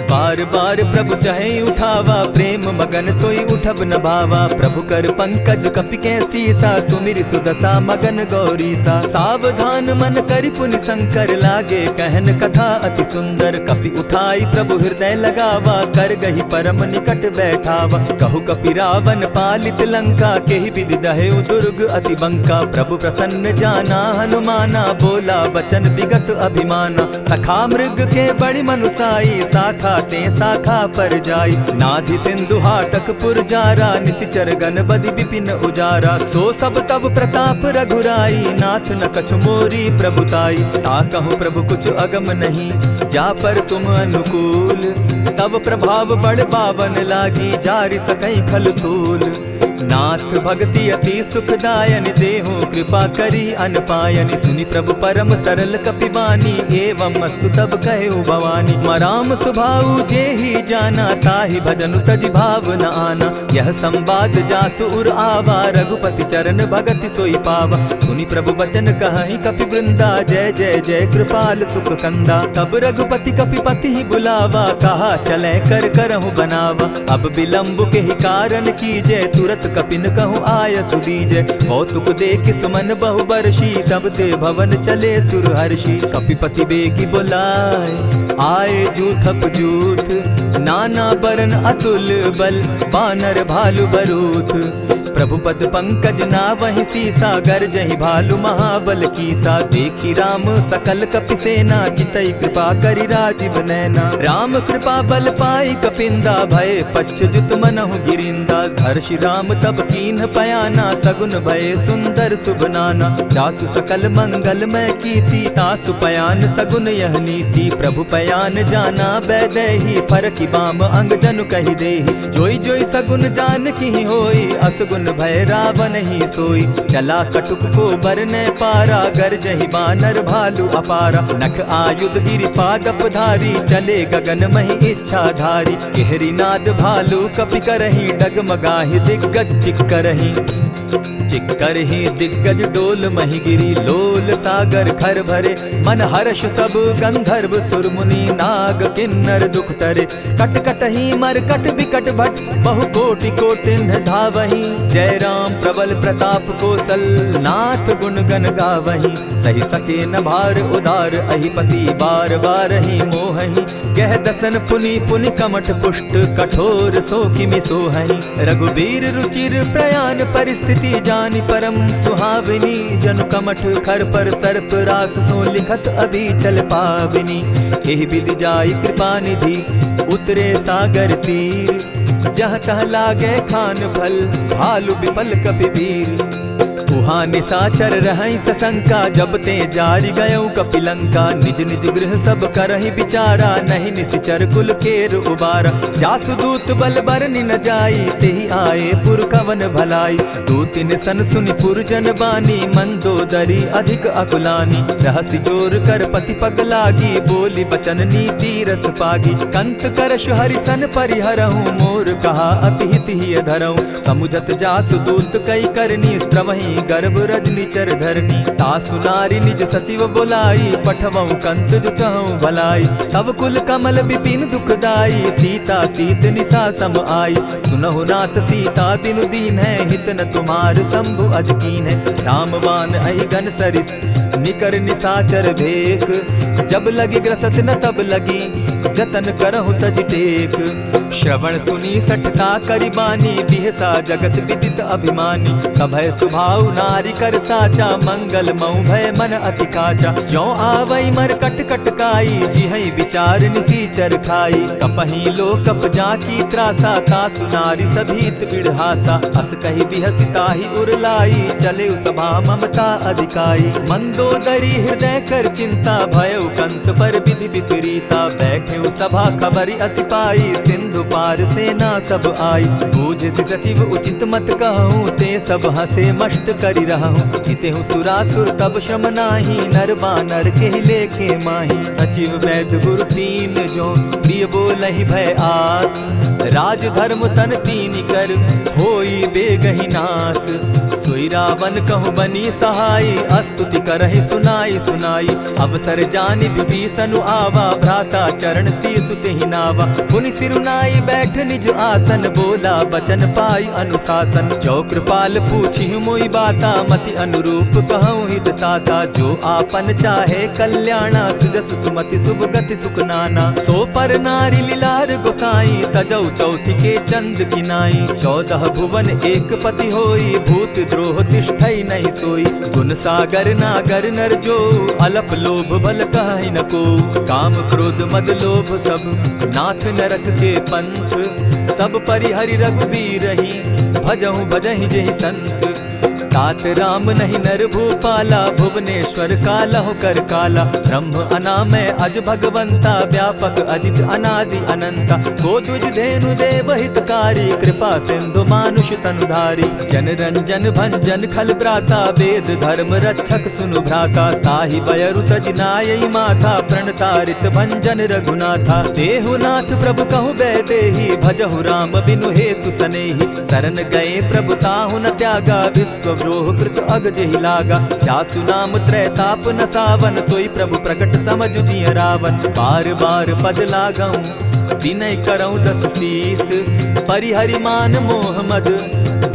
बार बार प्रभु चहे उठावा, प्रेम मगन तोई उठब न भावा। प्रभु कर पंकज कपि के सीसा, सुमिर सुदशा मगन गौरीसा। सावधान मन करि पुनि शंकर, लागे कहन कथा अति सुंदर। कपि उठाई प्रभु हृदय लगावा, कर गही परम निकट बैठावा। कहु कपि रावण पालित लंका, केहि विधि दहेउ दुर्ग अति बंका। प्रभु प्रसन्न जाना हनुमाना, बोला बचन विगत अभिमाना। सखा मृग के बड़ी मनुसाई, साखा ते शाखा पर जाई। नाधि सिंधु हाटक पुरजारा, निशिचर गण बदि विपिन उजारा। सो सब तब प्रताप रघुराई, नाथ न कछु मोरी प्रभुताई। ता कहूँ प्रभु कुछ अगम नहीं, जा पर तुम अनुकूल। तब प्रभाव बड़ पावन लागी, जारि सकई खल तूल। नाथ भक्ति अति सुखदायन, देहु कृपा करी अनपायनि। सुनि प्रभु परम सरल कपिबानी, एवं मस्तु तब कहे भवानी। मराम सुभाऊ जेहि जाना, ताहि भजनु तजि भाव न आना। यह संवाद जासु उर आवा, रघुपति चरण भगति सोई पावा। सुनि प्रभु बचन कहहि कपि वृंदा, जय जय जय कृपाल सुख कंदा। तब रघुपति कपिपति ही बुलावा, कहा चले कर करहु बनावा। अब विलंब के ही कारण कीजय, तुरत कपिन कहूँ आय सुदीजय। कौतुक देख सुमन बहु बरसी, तब ते भवन चले सुर हर्षि। कपिपति बेगी बुलाए, आए जूथप जूथ। नाना बरन अतुल बल, बानर भालु बरूथ। प्रभु पद पंकज नावहि सीसा, गर्जहि भालु महाबल कीसा। देखी राम सकल कपि सेना, चितई कृपा करि राजीव नैना। राम कृपा बल पाई कपिंदा, भय पच्युत मनहु गिरिंदा। हर्षि राम तब कीन्ह पयाना, सगुन भय सुंदर शुभ नाना। जासु सकल मंगल मैं कीति, तासु पयान सगुन यह नीति। प्रभु पयान जाना बैदेही, फरकि बाम अंग जनु कहि देहि। जोई जोई सगुन जान की होई, असगुन भय रावण ही सोई। चला कटुक को बरने पारा, गरजहि बानर भालु अपारा। नख आयुध गिरि पादप धारी, चले गगन महि इच्छा धारी। केहरी नाद भालु कपि करहि, डगमगाहि दिग्गज चिक्करहि। चिक्करहि दिग्गज डोल महि गिरी, लोल सागर खर भरे। मन हर्ष सब गंधर्व सुर मुनि, नाग किन्नर दुख तरे। कट कटहि मरकट बिकट भट, बहु कोटि कोटिन धावहि। जय राम प्रबल प्रताप कौशल, नाथ गुण गण गावहि। सही सके न भार उदार, अहिपति बार बार ही मोहहि। कह दसन पुनि पुनि कमठ पुष्ट, कठोर सो किमि सोहहि। रघुबीर रुचिर प्रयाण परिस्थिति, जानि परम सुहाविनी। जनु कमठ खर पर सर्प रास, सो लिखत अभी चल पाविनी। एहि विधि जाई कृपा निधि, उतरे सागर तीर। जह तह लागे खान फल, भालु विपल कपि वीर। उहाँ निशाचर रहई सशंका, जब ते जारी गयऊ कपिलंका। निज निज गृह सब करहि विचारा, नहीं निशिचर कुल केर उबारा। जासुदूत बल बरनि न जाई, तेहि आए पुर कवन भलाई। दूतिन सन सुनि पुरजन बानी, मंदोदरी अधिक अकुलानी। रहसि जोर कर पति पग लागी, बोली बचन नीति रस पागी। कंत करश हरिसन परिहरहूँ, मोर कहा अति हित ही धरऊँ। समुझत जासुदूत कई करनी, स्त्रवहि गर्भ रजनी चर धरनी। तासु नारी निज सचिव बोलाई, पठवऊँ कंत जो चहूँ भलाई। तब कुल कमल विपिन दुखदाई, सीता सीत निशा सम आई। सुनहु नाथ सीता दिनु दीन है, हित न तुम्हार शंभु अज कीन है। रामबान अहिगन सरिस निकर निशाचर भेक, जब लगी ग्रसत न तब लगी, जतन करहु तज टेक। श्रवण सुनी सठता करिबानी, बिहसा जगत विदित अभिमानी। सभय सुभाव नारी कर साचा, मंगल मऊ भय मन अति काचा। जो आवई मर कट कटकाई, जिहई विचार निसीचर खाई। कपही लो कप जाकी त्रासा, तासु नारी सभीत बिढ़ासा। अस कही बिहसिताही उरलाई, चले सभा ममता अधिकाई। मंदोदरी हृदय कर चिंता, भयउ कंत पर विधि विपरीता। बैठे सभा खबरी असिपाई, सिंधु पार सेना सब आई। बूझसि सचिव उचित मत कहूँ, ते सब हसे मष्ट करि रहूँ। हितेहु सुरासुर तब श्रम नाही, नर बानर के लेखे माही। सचिव वैद्य गुरु तीन जो, प्रिय बोलहि भय आस। राज धर्म तन तीन कर, होई बेगहि नास। सोई रावण कहु बनी सहाई, अस्तुति करहि सुनाई सुनाई। अवसर जानि विभीषण आवा, भ्राता चरण शीसु तेहि नावा। मुनि सिरुनाई बैठ निज आसन, बोला बचन पाई अनुशासन। जो कृपाल पूछि मोई बाता, मति अनुरूप कहूँ हित ताता। जो आपन चाहे कल्याणा, सुजस सुमति शुभ गति सुख नाना। सो पर नारी लीलार गोसाई, तजौ चौथि के चंद किनाई। 14 भुवन एक पति होई, भूत द्रोह तिष्ठई नहीं सोई। गुण सागर नागर नर जो, अलप लोभ भल कहि न को। काम क्रोध मद लोभ सब, नाथ नरक के पंथ। सब परिहरि रघुबीरहि, भजहु भजहि जेहि संत। तात राम नहीं नर भूपाला, भुवनेश्वर कालहु कर काला। ब्रह्म अनामय अज भगवंता, व्यापक अजित अनादि अनंता। को तुझ धेनु देव हितकारी, कृपा सिंधु मानुष तनुधारी। जन रंजन भंजन खल भ्राता, वेद धर्म रक्षक सुनु भ्राता। ताहि बयरु तज नायई माथा, प्रणतारित भंजन रघुनाथा। देहु नाथ प्रभु कहु बैदेही, भजहु राम बिनु हेतु सनेही। शरण गए प्रभु ताहु न त्यागा, विश्व द्रोह कृत अग जेहि लागा। जासु नाम त्रैताप न सावन, सोई प्रभु प्रकट समझ जिय रावण। बार बार पद लागऊं, विनय करऊं 10 शीस। परिहरि मान मोह मद,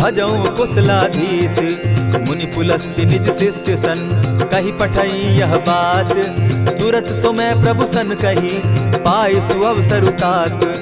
भजऊं कुशलाधीश। मुनि पुलस्त्य निज शिष्य सन, कही पठई यह बात। तुरत सो मैं प्रभु सन कही, पाय सुअवसर तात।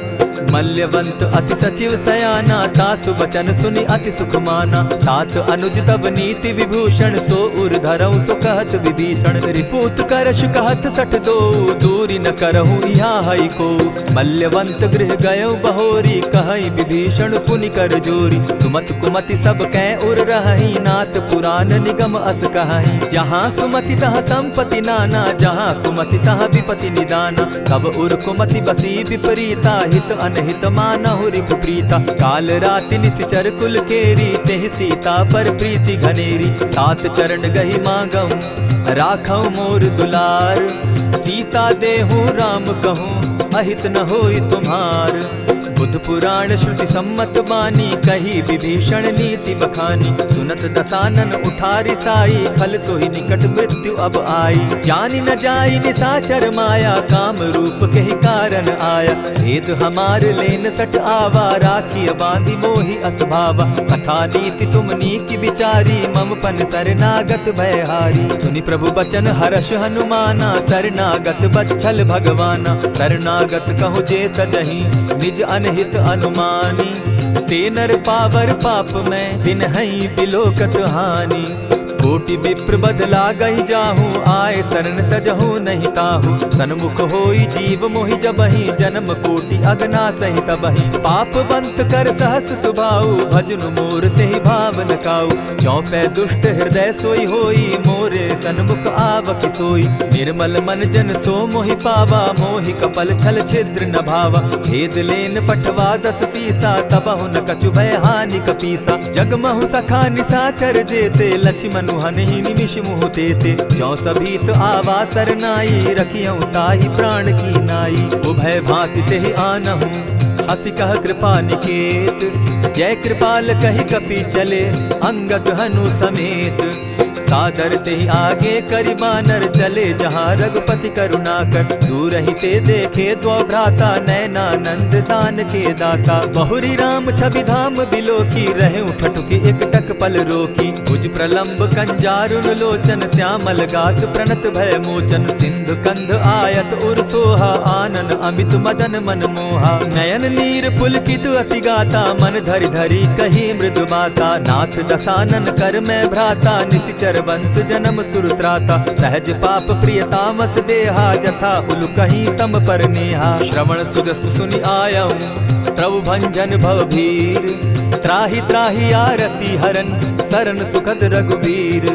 मल्यवंत अति सचिव सयाना, तासु बचन सुनि अति सुख माना। तात अनुज तब नीति विभूषण, सो उर धरऊं सो कहत विभीषण। रिपुत करश कहत सठ दो, दूरी न करहूँ यहाँ हई को। मल्यवंत गृह गयो बहोरी, कहई विभीषण पुनि कर जोरी। सुमत कुमति सब कै उर रहई, नाथ पुराण निगम अस कहई। जहाँ सुमति तहाँ संपत्ति नाना, जहाँ कुमति तहाँ विपति निदाना। तब उर कुमति बसी विपरीता, हित अनहित मानहु रिपु प्रीता। काल राति निशिचर कुल केरी, तेहि सीता पर प्रीति घनेरी। तात चरण गहि मांगऊं, राखऊं मोर दुलार। सीता देहूँ राम कहूँ, अहित न होई तुम्हार। बुध पुराण श्रुति सम्मत बानी, कही विभीषण नीति बखानी। सुनत दसानन उठारी साई, खल तो ही निकट मृत्यु अब आई। जानी न जाई निशाचर माया, काम रूप के ही कारण आया। भेद हमार लेन सट आवा, राखी बांधी मोहि असभावा। सखा नीति तुम नीति विचारी, मम पन शरणागत भयहारी। सुनि प्रभु बचन हर्ष हनुमाना, शरणागत बच्छल भगवाना। शरणागत कहु जे तजहि, निज अनहित अनुमानी। ते नर पावर पाप में, दिन हई बिलोकत हानि। कोटि विप्र बदला गई जाहूँ, आए शरण तजहू नहीं ताहू। सन्मुख होई जीव मोहि जबहि, जन्म कोटि अगना सही तबहि। पापवंत कर सहस सुभाऊ, भजनु मोर तेहि भावन काऊ। ज्यों पै दुष्ट हृदय सोई होई, मोरे सन्मुख आवक सोई। निर्मल मन जन सो मोहि पावा, मोहि कपल छल छिद्र न भावा। भेद लेन पठवा दस सीसा, तबहु न कछु भय हानि कपीसा। जगमहु सखा निसाचर जेते, लक्ष्मण हनहि निमिष मुह तेते। ज्यों सभीत आवा सरनाई, रखियौ ताहि प्राण की नाई। उभय भांति तेहि आनहु, हसी कह कृपा निकेत। जय कृपाल कहि कपि चले, अंगद हनु समेत। सादर तेहि आगे करि बानर, चले जहाँ रघुपति करुणाकर। दूर ही ते देखे द्वौ भ्राता, नयनानंद दान के दाता। बहुरी राम छवि धाम बिलोकी, रहे उठटुकी एकटक पल रोकी। भुज प्रलंब कंजारुन लोचन, श्यामल गात प्रणत भय मोचन। सिंधु कंध आयत उर सोहा, आनन अमित मदन मन मोहा। नयन नीर पुलकित अति गाता, मन धरि धरि कही मृदु बाता। नाथ दसानन कर मैं भ्राता, निशिचर वंश जन्म सुरत्राता। सहज पाप प्रियतामस देहा, जथा उलु कहीं तम पर नेहा। श्रवण सुजस सुनि आयऊं, प्रभु भंजन भव भीर। त्राहि त्राहि आरती हरन, सरन सुखद रघुबीर।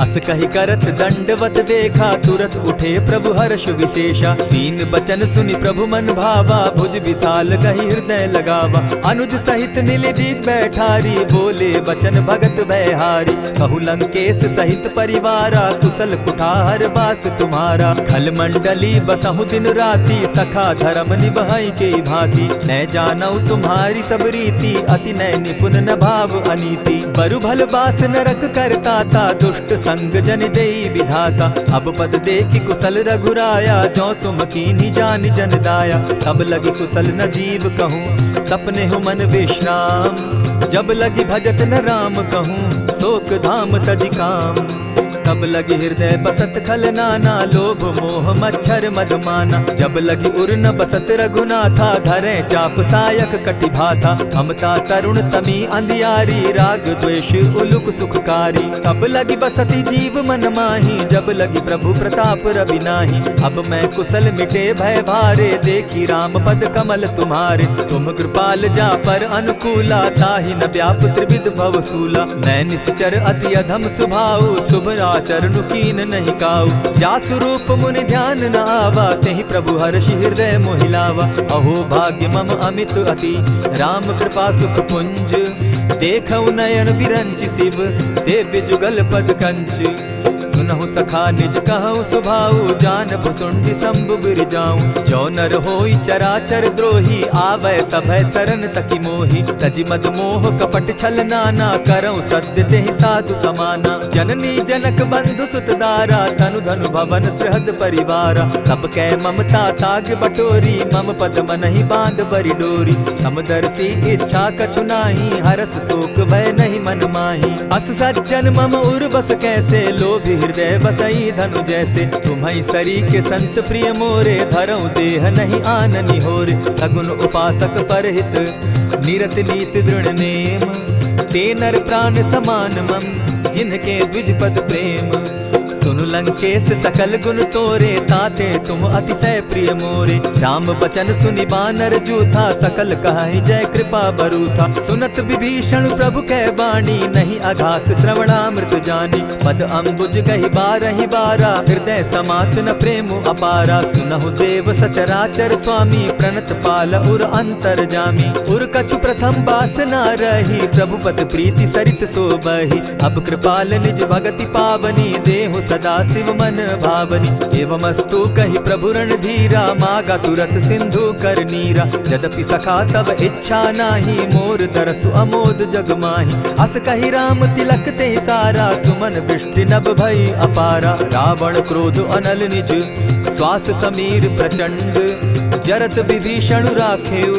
अस कहि करत दंडवत देखा, तुरत उठे प्रभु हर्ष विशेषा। तीन बचन सुनि प्रभु मन भावा, भुज विशाल कहि हृदय लगावा। अनुज सहित नीलदीप बैठारी, बोले बचन भगत भयहारी। कहु लंकेश सहित परिवारा, कुशल कुठार बास तुम्हारा। खल मंडली बसहु दिन राति, सखा धर्म निभाई के भांति। न जानऊ तुम्हारी सब रीति, अति नय निपुण न भाव अनीति। बरु भल बास नरक करताता, दुष्ट संग जन देई विधाता। अब पद देखि कुशल रघुराया, जो तुम कीन्ही जानि जन दाया। तब लगी कुशल न जीव कहूँ, सपने हो मन विश्राम। जब लगी भजत न राम कहूँ, शोक धाम तजि काम। तब लगी हृदय बसत खल नाना, लोभ मोह मच्छर मदमाना। जब लगी उर न बसत रघुनाथा, धरे चाप सायक कटि भाथा। ममता तरुण तमी अंधियारी, राग द्वेष उलुक सुखकारी। तब लगी बसती जीव मन माही, जब लगी प्रभु प्रताप रवि नाही। अब मैं कुशल मिटे भय भारे, देखी राम पद कमल तुम्हारे। तुम कृपाल जा पर अनुकूला, ताहि न व्याप त्रिविध भव सूला। मैं निश्चर अति अधम स्वभाव, शुभ चरण कीन नहीं काऊ। जासु रूप मुनि ध्यान न आवा, तेहि प्रभु हर्षि हृदय मोहिलावा। अहो भाग्य मम अमित अति, राम कृपा सुख पुंज। देखऊ नयन विरंचि शिव, सेव्य जुगल पद कंच। सुनहु सखा निज कहु सुभाऊ, जानब सुंडि शंभु गिर जाऊं। जो नर होई चराचर द्रोही, आवै सभय शरण तकि मोहि। तजि मद मोह कपट छल नाना, करऊं सत्य तेहि साधु समाना। जननी जनक बंधु सुत दारा, तनु धनु भवन सृहद परिवारा। सब कै ममता ताग बटोरी, मम पद मनहि बांध बरि डोरी। समदर्शी इच्छा कछु नाही, हरस शोक भय नहीं मन माही। अस सज्जन मम उर बस कैसे, लोभी हृदय बसई धनु जैसे। तुम्हि सरी के संत प्रिय मोरे, धरऊं देह नहीं आननि होरे। सगुन उपासक परहित, निरत नीति दृढ़ नेम। ते नर प्राण समान मम, जिनके द्विज पद प्रेम। सुनु लंकेश सकल गुण तोरे, ताते तुम अतिशय प्रिय मोरे। राम बचन सुनि बानर जूथा, सकल कहाहि जय कृपा बरूथा। सुनत विभीषण प्रभु कै बाणी, नहीं अघात श्रवणामृत जानी। पद अम्बुज गहि बारहि बारा, हृदय समात न प्रेम अपारा। सुनहु देव सचराचर स्वामी, प्रणत पाल उर अंतर जामी। उर कछु प्रथम बास न रही, प्रभु पद प्रीति सरित सोबहि। अब कृपाल निज भगति पावनी, देहु सदा शिव मन भावनी। एवमस्तु कहि प्रभु रणधीरा, मागा तुरत सिंधु कर नीरा। यद्यपि सखा तब इच्छा नाही, मोर तरसु अमोद जग माही। अस कहि राम तिलक ते सारा, सुमन वृष्टि नभ भई अपारा। रावण क्रोध अनल निज, श्वास समीर प्रचंड। जरत विभीषण राखेउ,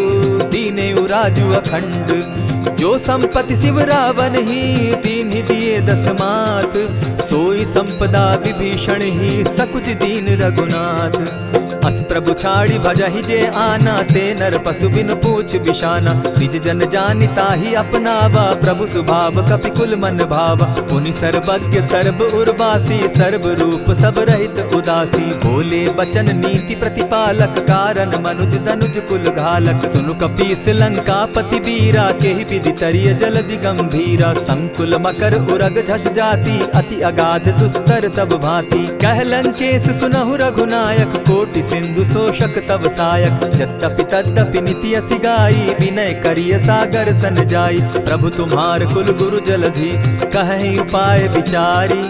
दीनेउ राजु अखंड। जो संपत्ति शिव रावण ही, दीन्हि दिए दस मात। सोई संपदा विभीषण ही, सकुच दीन रघुनाथ। अस प्रभु छाड़ी भजहि जे आना, ते नर पशु बिन पूछ बिशाना। निज जन जानिता ही अपनावा, प्रभु स्वभाव कपि कुल मन भावा। पुनि सर्वज्ञ सर्व उर्वासी, सर्व रूप सब रहित उदासी। बोले बचन नीति प्रतिपालक, कारण मनुज दनुज कुल घालक। सुनु कपीस लंकापति वीरा, केहि विधि तरिय जलधि गंभीरा। संकुल मकर उरग झष जाति, अति अगाध दुस्तर सब भांति। कह लंकेश सुनहु रघुनायक, कोटि सिंधु शोषक तव सायक। यद्यपि तद्यपि निति असि गाई, विनय करिय सागर सन जाई। प्रभु तुम्हार कुल गुरु जलधि, कहि उपाय विचारी।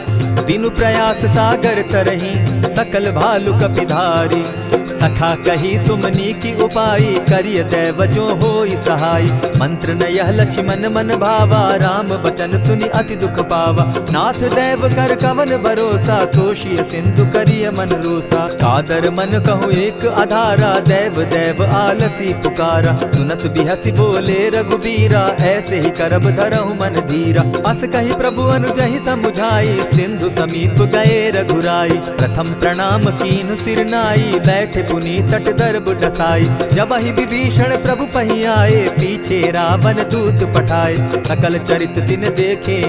बिनु प्रयास सागर तरहि, सकल भालु कपिधारी। सखा कही तुमनी की उपाई, करिय दैव जो होई सहाई। मंत्र न यह लक्ष्मण मन भावा, राम बचन सुनि अति दुख पावा। नाथ दैव कर कवन भरोसा, सोषिय सिंधु करिय मन रोसा। कादर मन कहूँ एक आधारा, दैव दैव आलसी पुकारा। सुनत बिहसी बोले रघुबीरा, ऐसे ही करब धरहु मन धीरा। अस कही प्रभु अनुजहि समुझाई, सिंधु समीप गए रघुराई। प्रथम प्रणाम कीन सिर नाई, बैठे पुनि तट दर्ब डसाई। जब ही विभीषण प्रभु पही आए, पीछे रावण दूत पठाए। सकल चरित तिन देखे,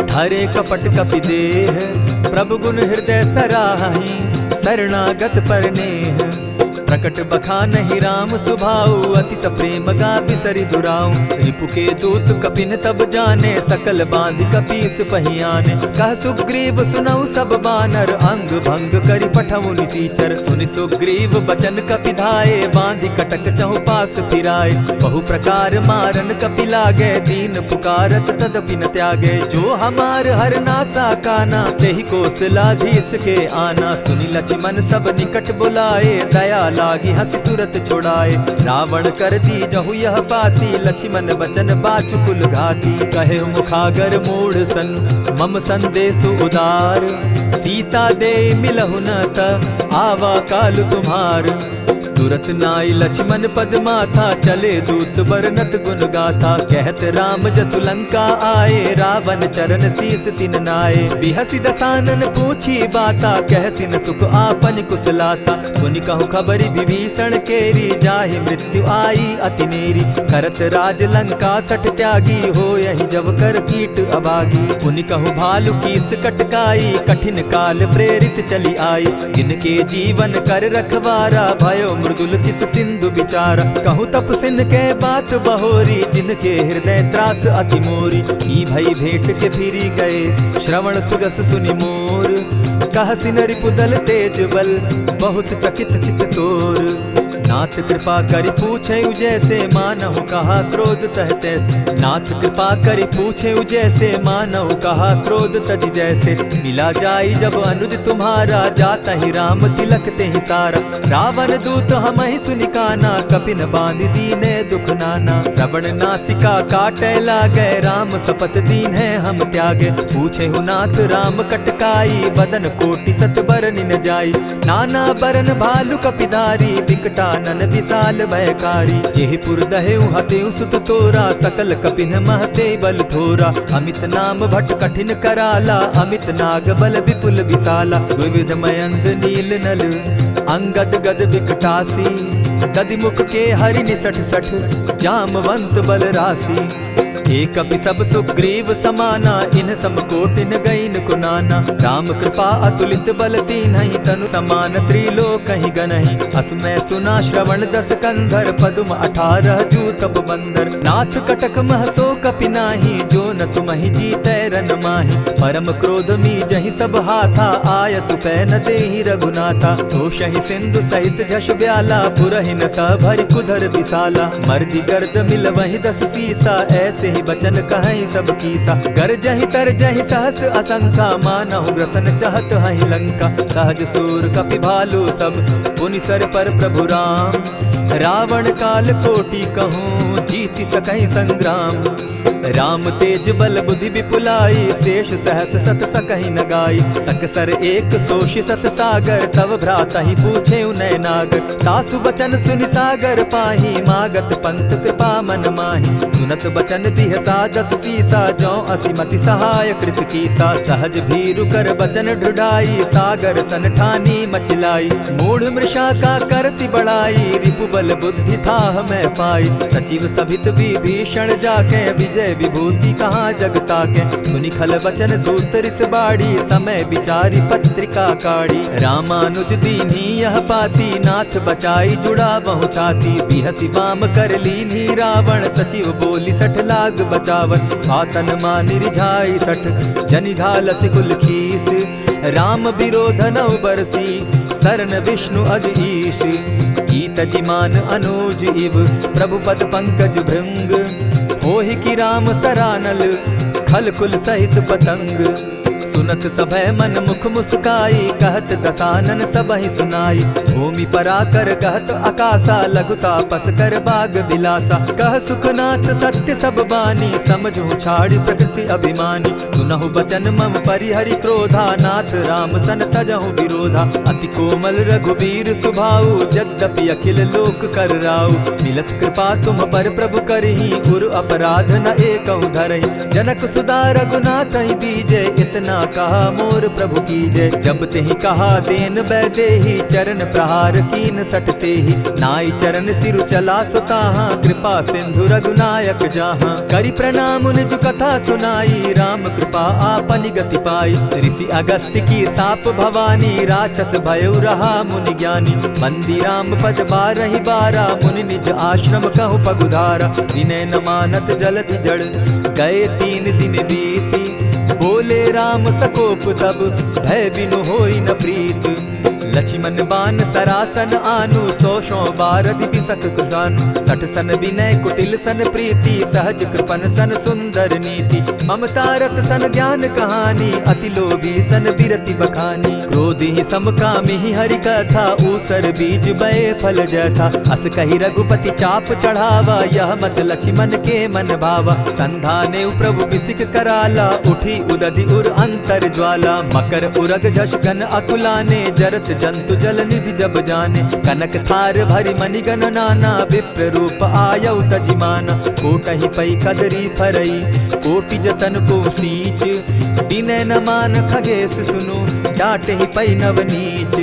धरे कपट कपि देह। प्रभु गुण हृदय सराहि, शरणागत पर नेह। प्रकट बखानहि राम सुभाऊ, अति प्रेम गा बिसरि दुराऊ। रिपु के दूत कपिन तब जाने, सकल बांधि कपीस पहियाने। कह सुग्रीव सुनऊ सब बानर, अंग भंग करि पठऊ निसीचर। सुनि सुग्रीव बचन कपि धाये, बांधि कटक चहु पास फिराए। बहु प्रकार मारन कपि लागे, दीन पुकारत तदपि न त्यागे। जो हमार हर नासा काना, तेहि कौशलाधीश के आना। सुनि लक्ष्मण सब निकट बुलाए, दया लागी हंस तुरत छुड़ाए। रावण कर दी जहु यह बाती, लक्ष्मण बचन बाचु कुल घाती। कहे मुखागर मूढ़ सन, मम संदेश उदार। सीता दे मिलहु न त, आवा काल तुम्हार। तुरत नाई लक्ष्मण पद माथा, चले दूत बरनत गुण गाथा। कहत राम जसु लंका आए, रावण चरण शीस तिन नाए। बिहसी दसानन पूछी बाता, कहसिन सुख आपन कुशलाता। सुनि कहु खबरि विभीषण केरी, जाहि मृत्यु आई अति नेरी। करत राज लंका सठ त्यागी, हो यही जब कर कीट अभागी। पुनि कहु भालु कीस कटकाई, कठिन काल प्रेरित चली आई। जिनके जीवन कर रखवारा, भयो मृदुल चित सिंधु विचारा। कहु तप सिन के बात बहोरी, जिनके हृदय त्रास अति मोरी। ई भई भेंट के फिरी गए, श्रवण सुजस सुनि मोर। कह सिन रिपुदल तेज बल, बहुत चकित चित तोर। नाथ कृपा करि पूछे जैसे, मानहु कहा क्रोध तह तैसे। नाथ कृपा करि पूछे जैसे, मानहु कहा क्रोध तज जैसे। मिला जाई जब अनुज तुम्हारा, जाता ही राम तिलक ते ही सारा। रावण दूत हम ही सुनि काना, कपिन बांधि दीने दुख नाना। श्रवण नासिका काटे लागे, राम सपत दीन है हम त्यागे। पूछे हु नाथ राम कटकाई, बदन कोटि सत बरन न जाई। नाना बरन भालु कपिधारी, बिकटा नन विशाल भयकारी। जेहिपुर दहेउ हतेउ सुत तोरा, सकल कपिन महते बल थोरा। अमित नाम भट कठिन कराला, अमित नाग बल विपुल विशाला। विविध मयंद नील नल, अंगद गद बिकटासी। गदि मुख के हरि निसठ सठ, जामवंत बल राशि। एक कपि सब सुग्रीव समाना, इन सम कोटिन गईन कुनाना। राम कृपा अतुलित बल दीन्हि, तनु समान त्रिलोक ही गनहि। असमय सुना श्रवण दस कंधर, पदुम 18 जूतब बंदर। नाथ कटक महसो कपि नाही, जो न तुमहि जीतै रन माहि। परम क्रोध मी जहि सब हाथा, आयस पै न देहि रघुनाथा। सोषहि सिंधु सहित झष ब्याला, पुरहिन त भरि कुधर विशाला। मर्दि गर्द मिल वहि 10 सीसा, ऐसे ही बचन कहीं सब कीसा। गरजहि तरजहि सहस असंखा, मानहु ग्रसन चाहत हहि लंका। सहज सूर कपि भालु सब, पुनि सर पर प्रभु राम। रावण काल कोटि कहूँ जीति सकहि संग्राम। राम तेज बल बुद्धि विपुलाई शेष सहस सत सकहि न गाई। सकसर एक सोषि सत सागर तव भ्राता ही पूछे उनय नागर। तासु बचन सुनि सागर पाही मागत पंत कृपा मन माही। सुनत बचन दिह साजस सीसा जौ असिमति सहाय कृत कीसा। सहज भीरु कर बचन ढुढ़ाई सागर सन ठानी मचिलाई। मूढ़ मृषा का करसि बढ़ाई रिपु बल बुद्धि थाह मैं पाई। सचिव सभित विभीषण जाके विजय विभूति कहाँ जगता के। सुनि खल बचन दूत रिस बाड़ी समय विचारी पत्रिका काढ़ी। रामानुज दीन्ही यह पाती नाथ बचाई जुड़ा बहु छाती। बिहसी बाम कर लीन्ही रावण सचिव बोली सठ लाग बचावन। आतन मानि रिझाई सठ जनि घालसि कुल खीस। राम विरोध नौ बरसी सरन विष्णु अज ईश। गीत जिमान अनुज इव प्रभु पद पंकज भृंग। होहि कि राम सरानल खल कुल सहित पतंग। सुनत सभय मन मुख मुस्काई कहत दसानन सबहि सुनाई। भूमि पराकर कहत आकाशा लघुता पस कर बाग बिलासा। कह सुखनाथ सत्य सब बानी समझू छाड़ प्रकृति अभिमानी। सुनहु बचन मम परिहरि क्रोधा नाथ राम सन तजहु विरोधा। अति कोमल रघुबीर सुभाऊ यद्यपि अखिल लोक कर राऊ। मिलत कृपा तुम पर प्रभु करही गुरु अपराध न एकहु धरहि। जनक सुदा रघुनाथ ही दीजे इतना कहा मोर प्रभु की जय। जब तेहि कहा देन बैदेही चरण प्रहार कीन सटते ही। नाई चरण सिरु चला सुताहा कृपा सिंधु रघुनायक जहाँ। करि प्रणाम निज कथा सुनाई राम कृपा आपनि गति पाई। ऋषि अगस्त्य की साप भवानी राक्षस भयउ रहा मुनि ज्ञानी। बंदी राम पद बारहि बारा मुनि निज आश्रम कहु पगुधारा। विनय न मानत जलधि जड़ गए 3 दिन बीती। बोले राम सकोप तब भय बिनु होई न प्रीत। लक्ष्मण बान सरासन आनु 100 बारदि बिसक कुजानु। 60 सन विनय कुटिल सन प्रीति सहज कृपन सन सुंदर नीति। ममता रत सन ज्ञान कहानी अति लोभी सन बिरति बखानी। क्रोधी समकामी हरि कथा ऊसर बीज बये फल जथा। अस कही रघुपति चाप चढ़ावा यह मत लक्ष्मण के मन भावा। संधाने प्रभु बिसिक कराला उठी उदधि उर अंतर ज्वाला। मकर उरग झष गन अकुलाने जरत जंतु जल निधि जब जाने। कनक थार भरी मणिगन नाना विप्र रूप आयौ तजिमाना। कोटहि पै कदरी फरई कोटि जतन को सींच। विनय न मान खगेश सुनु डांटे ही पै नव नीच।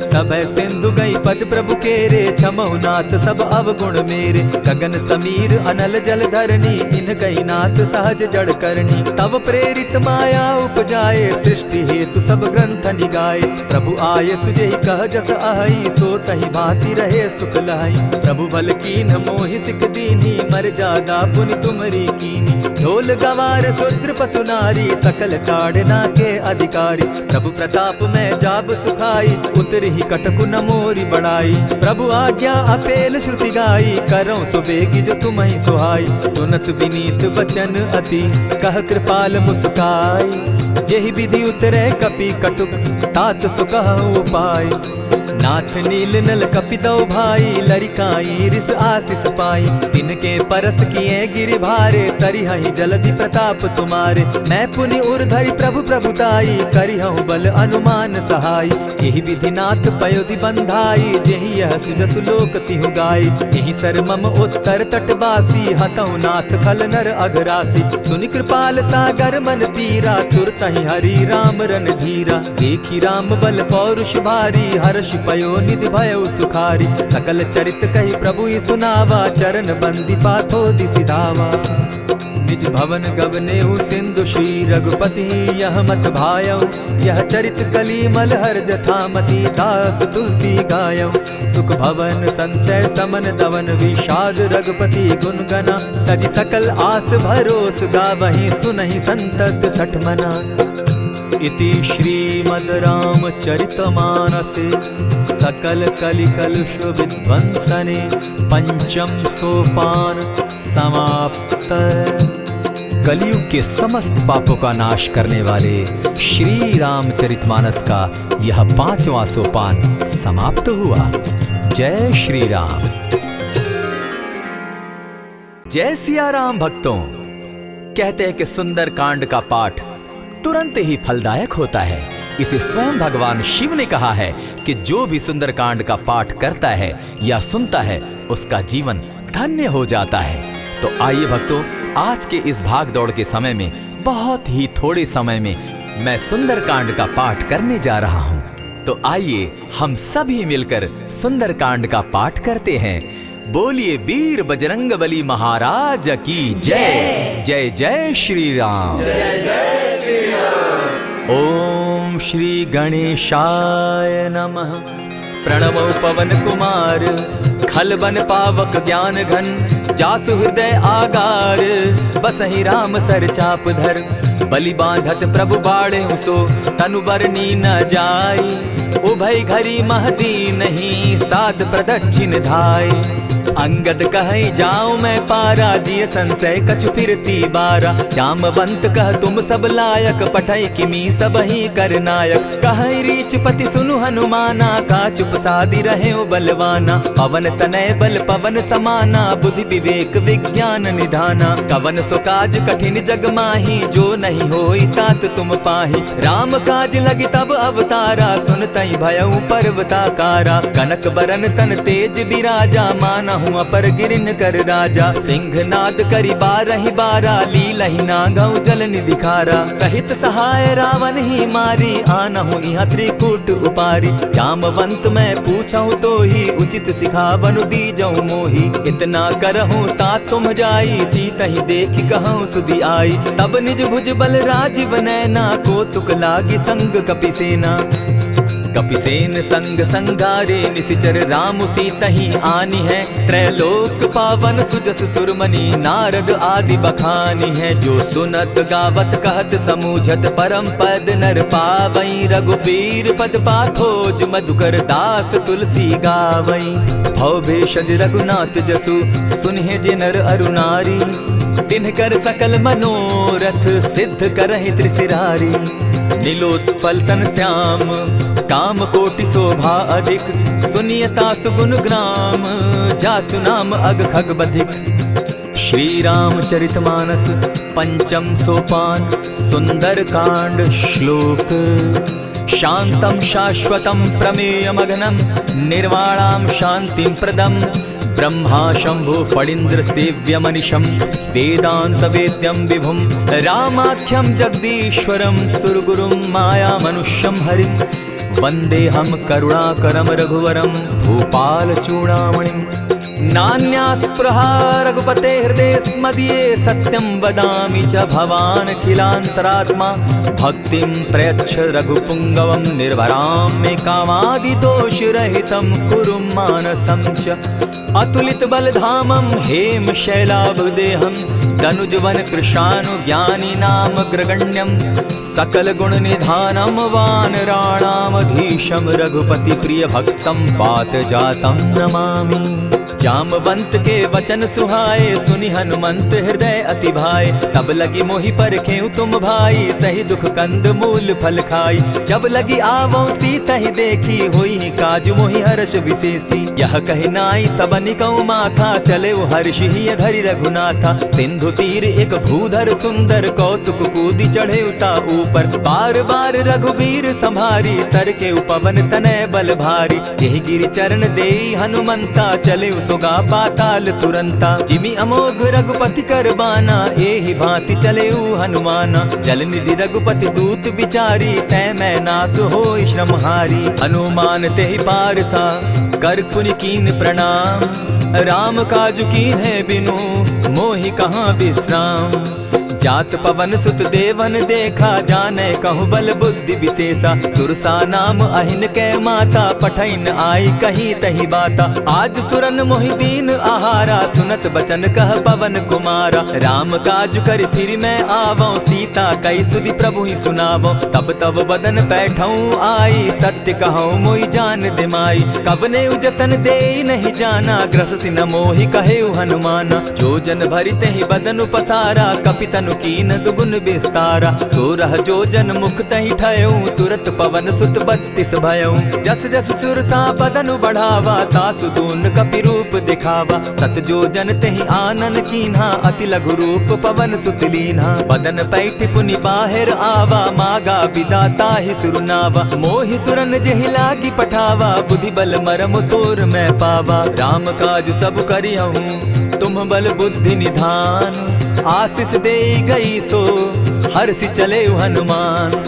सब सिंधु गई पद प्रभु केरे छमहु नाथ सब अवगुण मेरे। गगन समीर अनल जल धरणी इन गई नाथ सहज जड़ करणी। तब प्रेरित माया उपजाए सृष्टि हेतु सब ग्रंथ निगाए। प्रभु आय सुजेहि कह जस अहई सो तहि भांति रहे सुख लहई। प्रभु बल कीन मोहि सिक दीनी मर जादा पुनि तुमरी कीनी। ढोल गवार शूद्र पशु नारी सकल ताड़ना के अधिकारी। प्रभु प्रताप में जाब सुखाई उतर ही कटकु न मोरी बढ़ाई। प्रभु आज्ञा अपेल श्रुति गाई करौ सुबेगी जो तुम्हि सुहाई। सुनत विनीत बचन अति कह कृपाल मुस्काई। जेहि विधि उतरे कपि कटुक तात सुकहु उपाय। नाथ नील नल कपितौ भाई लरिकाई रिस आशीष पाई। तिनके परस किए गिरि भारे तरिहहि जलधि प्रताप तुम्हारे। मैं पुनि उर्धरि प्रभु प्रभुताई करिहु बल अनुमान सहाय। यही विधि नाथ पयोधि बंधाई जेहि यह सुजसु लोक तिहु गाई। यही सर मम उत्तर तटवासी हतहु नाथ खल नर अघरासी। सुनि कृपाल सागर मन पीरा तुरतहि हरि राम रन धीरा। देखी राम बल पौरुष भारी हर्ष पयो निधि भयो सुखारी। सकल चरित कही प्रभु ही सुनावा चरण बंदी पाथो दिसि धावा। निज भवन गवनेहु सिंधु श्री रघुपति यह मत भायौ। यह चरित कली मल हर जथामति दास तुलसी गायौ। सुख भवन संशय समन दवन विषाद रघुपति गुण गना। तजि सकल आस भरोस गावहि सुनहि संतत सठ मना। इति श्रीमद् रामचरितमानसे सकल कलि कलुष विध्वंसने पंचम सोपान समाप्त। कलयुग के समस्त पापों का नाश करने वाले श्री रामचरितमानस का यह 5वां सोपान समाप्त हुआ। जय श्री राम। जय सिया राम भक्तों। कहते हैं कि सुंदर कांड का पाठ तुरंत ही फलदायक होता है। इसे स्वयं भगवान शिव ने कहा है कि जो भी सुंदर कांड का पाठ करता है या सुनता है उसका जीवन धन्य हो जाता है। तो आइए भक्तों, आज के इस भाग दौड़ के समय में बहुत ही थोड़े समय में मैं सुंदर कांड का पाठ करने जा रहा हूँ। तो आइए हम सभी मिलकर सुंदर कांड का पाठ करते हैं। बोलिए वीर बजरंगबली महाराज की जय। जय जय श्री राम। जय जय श्री राम। ओम श्री गणेशाय नमः। प्रणमो पवन कुमार, खल बन पावक ज्ञान घन, जासु हृदय आगार, बसहि राम सर चाप धर, बलि बांधत प्रभु बाढ़े सो, तनु बरनी न जाई, उभय घरी महती नहीं, साध प्रदक्षिण धाय। अंगद कहे जाऊं मैं पारा, जिय संशय कछु फिरती बारा, जामवंत कह तुम सब लायक, पठै किमी सब ही कर नायक। कहे रीच पति सुनु हनुमाना, का चुप सादी रहे बलवाना, पवन तनय बल पवन समाना, बुद्धि विवेक विज्ञान निधाना, कवन सो काज कठिन जग माही, जो नहीं होई तात तुम पाही। राम काज लगी तब अवतारा, सुनतई भयउ पर्वताकारा, कनक बरन तन तेज बिराजा, माना अपर गिरिन कर राजा। सिंहनाद करि बारहि बारा, लीलहि नागौ जल निधि खारा, सहित सहाय रावण ही मारी, आनहु इहाँ त्रिकूट उपारी। जामवंत मैं पूछऊं तो ही, उचित सिखावनु दीजऊं मोही, इतना करहूं ता तुम जाई, सीतहि देखि कहूं सुधि आई। तब निज भुज बल राजीव नैना, को तुक लागी संग कपिसेना, कपिसेन संग संगारे, निशिचर राम सीतहि आनी है, त्रैलोक पावन सुजस सुरमणि, नारद आदि बखानी है। जो सुनत गावत कहत समूझत, परम पद नर पावई, रघुबीर पद पाथोज, मधुकर दास तुलसी गावई। भव भेषज रघुनाथ जसु, सुनहि जे नर अरु नारी, तिनकर सकल मनोरथ, सिद्ध करहि त्रिशिरारी। नीलोत्पल तन श्याम, काम कोटि शोभा अधिक, सुनियता सुगुण ग्राम, जासु नाम अग खग बधिक। श्री रामचरितमानस पंचम सोपान, सुंदर कांड श्लोक। शांतम शाश्वतम प्रमेयमगनम, निर्वाणाम शांतिं प्रदम, ब्रह्मा शंभु फणीन्द्र सेव्य मनिशम, वेदांत वेद्यम विभुम, रामाख्यम जगदीश्वरम, सुरगुरुम माया मनुष्यम हरिम, वंदेहम करुणाकरम रघुवरम, भूपाल चूड़ामणिम। नान्यास्पृहा रघुपते हृदय स्मदीये, सत्यं वदामि च भवानखिलान्तरात्मा, भक्तिं प्रयच्छ रघुपुङ्गवं, निर्भरां मे कामादिदोषरहितं, कुरु मानसं च अतुलित बलधामं, हेम शैलाभदेहं, तनुजवन कृशानुज्ञानी नाम ग्रगण्यं, सकल गुण निधानं, वानराणामधीशं, रघुपति प्रिय भक्तं, पात जातं नमामि। जामवंत के वचन सुहाए, सुनि हनुमंत हृदय अति भाए, तब लगी मोहि परखेउ तुम भाई, सही दुख कंद मूल फल खाई। जब लगी आवो सीतहि देखी, होई काज मोहि हर्ष विशेषी, यह कहि नाई सबनि कौ माथा, चले हर्ष ही धरि रघुनाथा। सिंधु तीर एक भूधर सुंदर, कौतुक कूदी चढ़े उता ऊपर, बार बार रघुबीर संभारी, तर के पवन तनय बल भारी। यही गिरि चरण देई हनुमंता, चले सोगा पाताल तुरंता, जिमि अमोघ रघुपति कर बाना, एहि भांति चले हनुमाना। जल निधि रघुपति दूत बिचारी, तै मैं नाथ होई श्रमहारी। हनुमान तेहि पारसा, कर पुनि कीन प्रणाम, राम काज कीन है बिनु, मोहि कहाँ विश्राम। जात पवन सुत देवन देखा, जाने कहूँ बल बुद्धि विशेषा, सुरसा नाम अहिन कै माता, पठैन आई कहीं तही बाता। आज सुरन मोहि दीन आहारा, सुनत बचन कह पवन कुमारा। राम काज कर फिर मैं आवऊं, सीता कई सुधि प्रभु ही सुनावो। तब तब बदन बैठऊं आई, सत्य कहूँ मोहि जान दिमाई। कबने जतन दे नहीं जाना, ग्रस सिन मोहि कहे हनुमाना। जो जन भरित ही बदन पसारा, कपितनु कहु कीन दुगुन विस्तारा। 16 जोजन मुख तहि ठयऊ तुरत पवन सुत 32 भयऊ। जस जस सुरसा बदनु बढ़ावा तासु दून कपि रूप दिखावा। 7 जोजन तेहि आनन कीन्हा अति लघु रूप पवन सुत लीन्हा। बदन पैठ पुनि बाहिर आवा मागा विदा ताहि सुरनावा। मोहि सुरन जेहि लागी पठावा बुद्धि बल मरम तोर मैं पावा। राम काज सब करियहूँ तुम बल बुद्धि निधान। आशीष दे गई सो हर्षि चले हनुमान।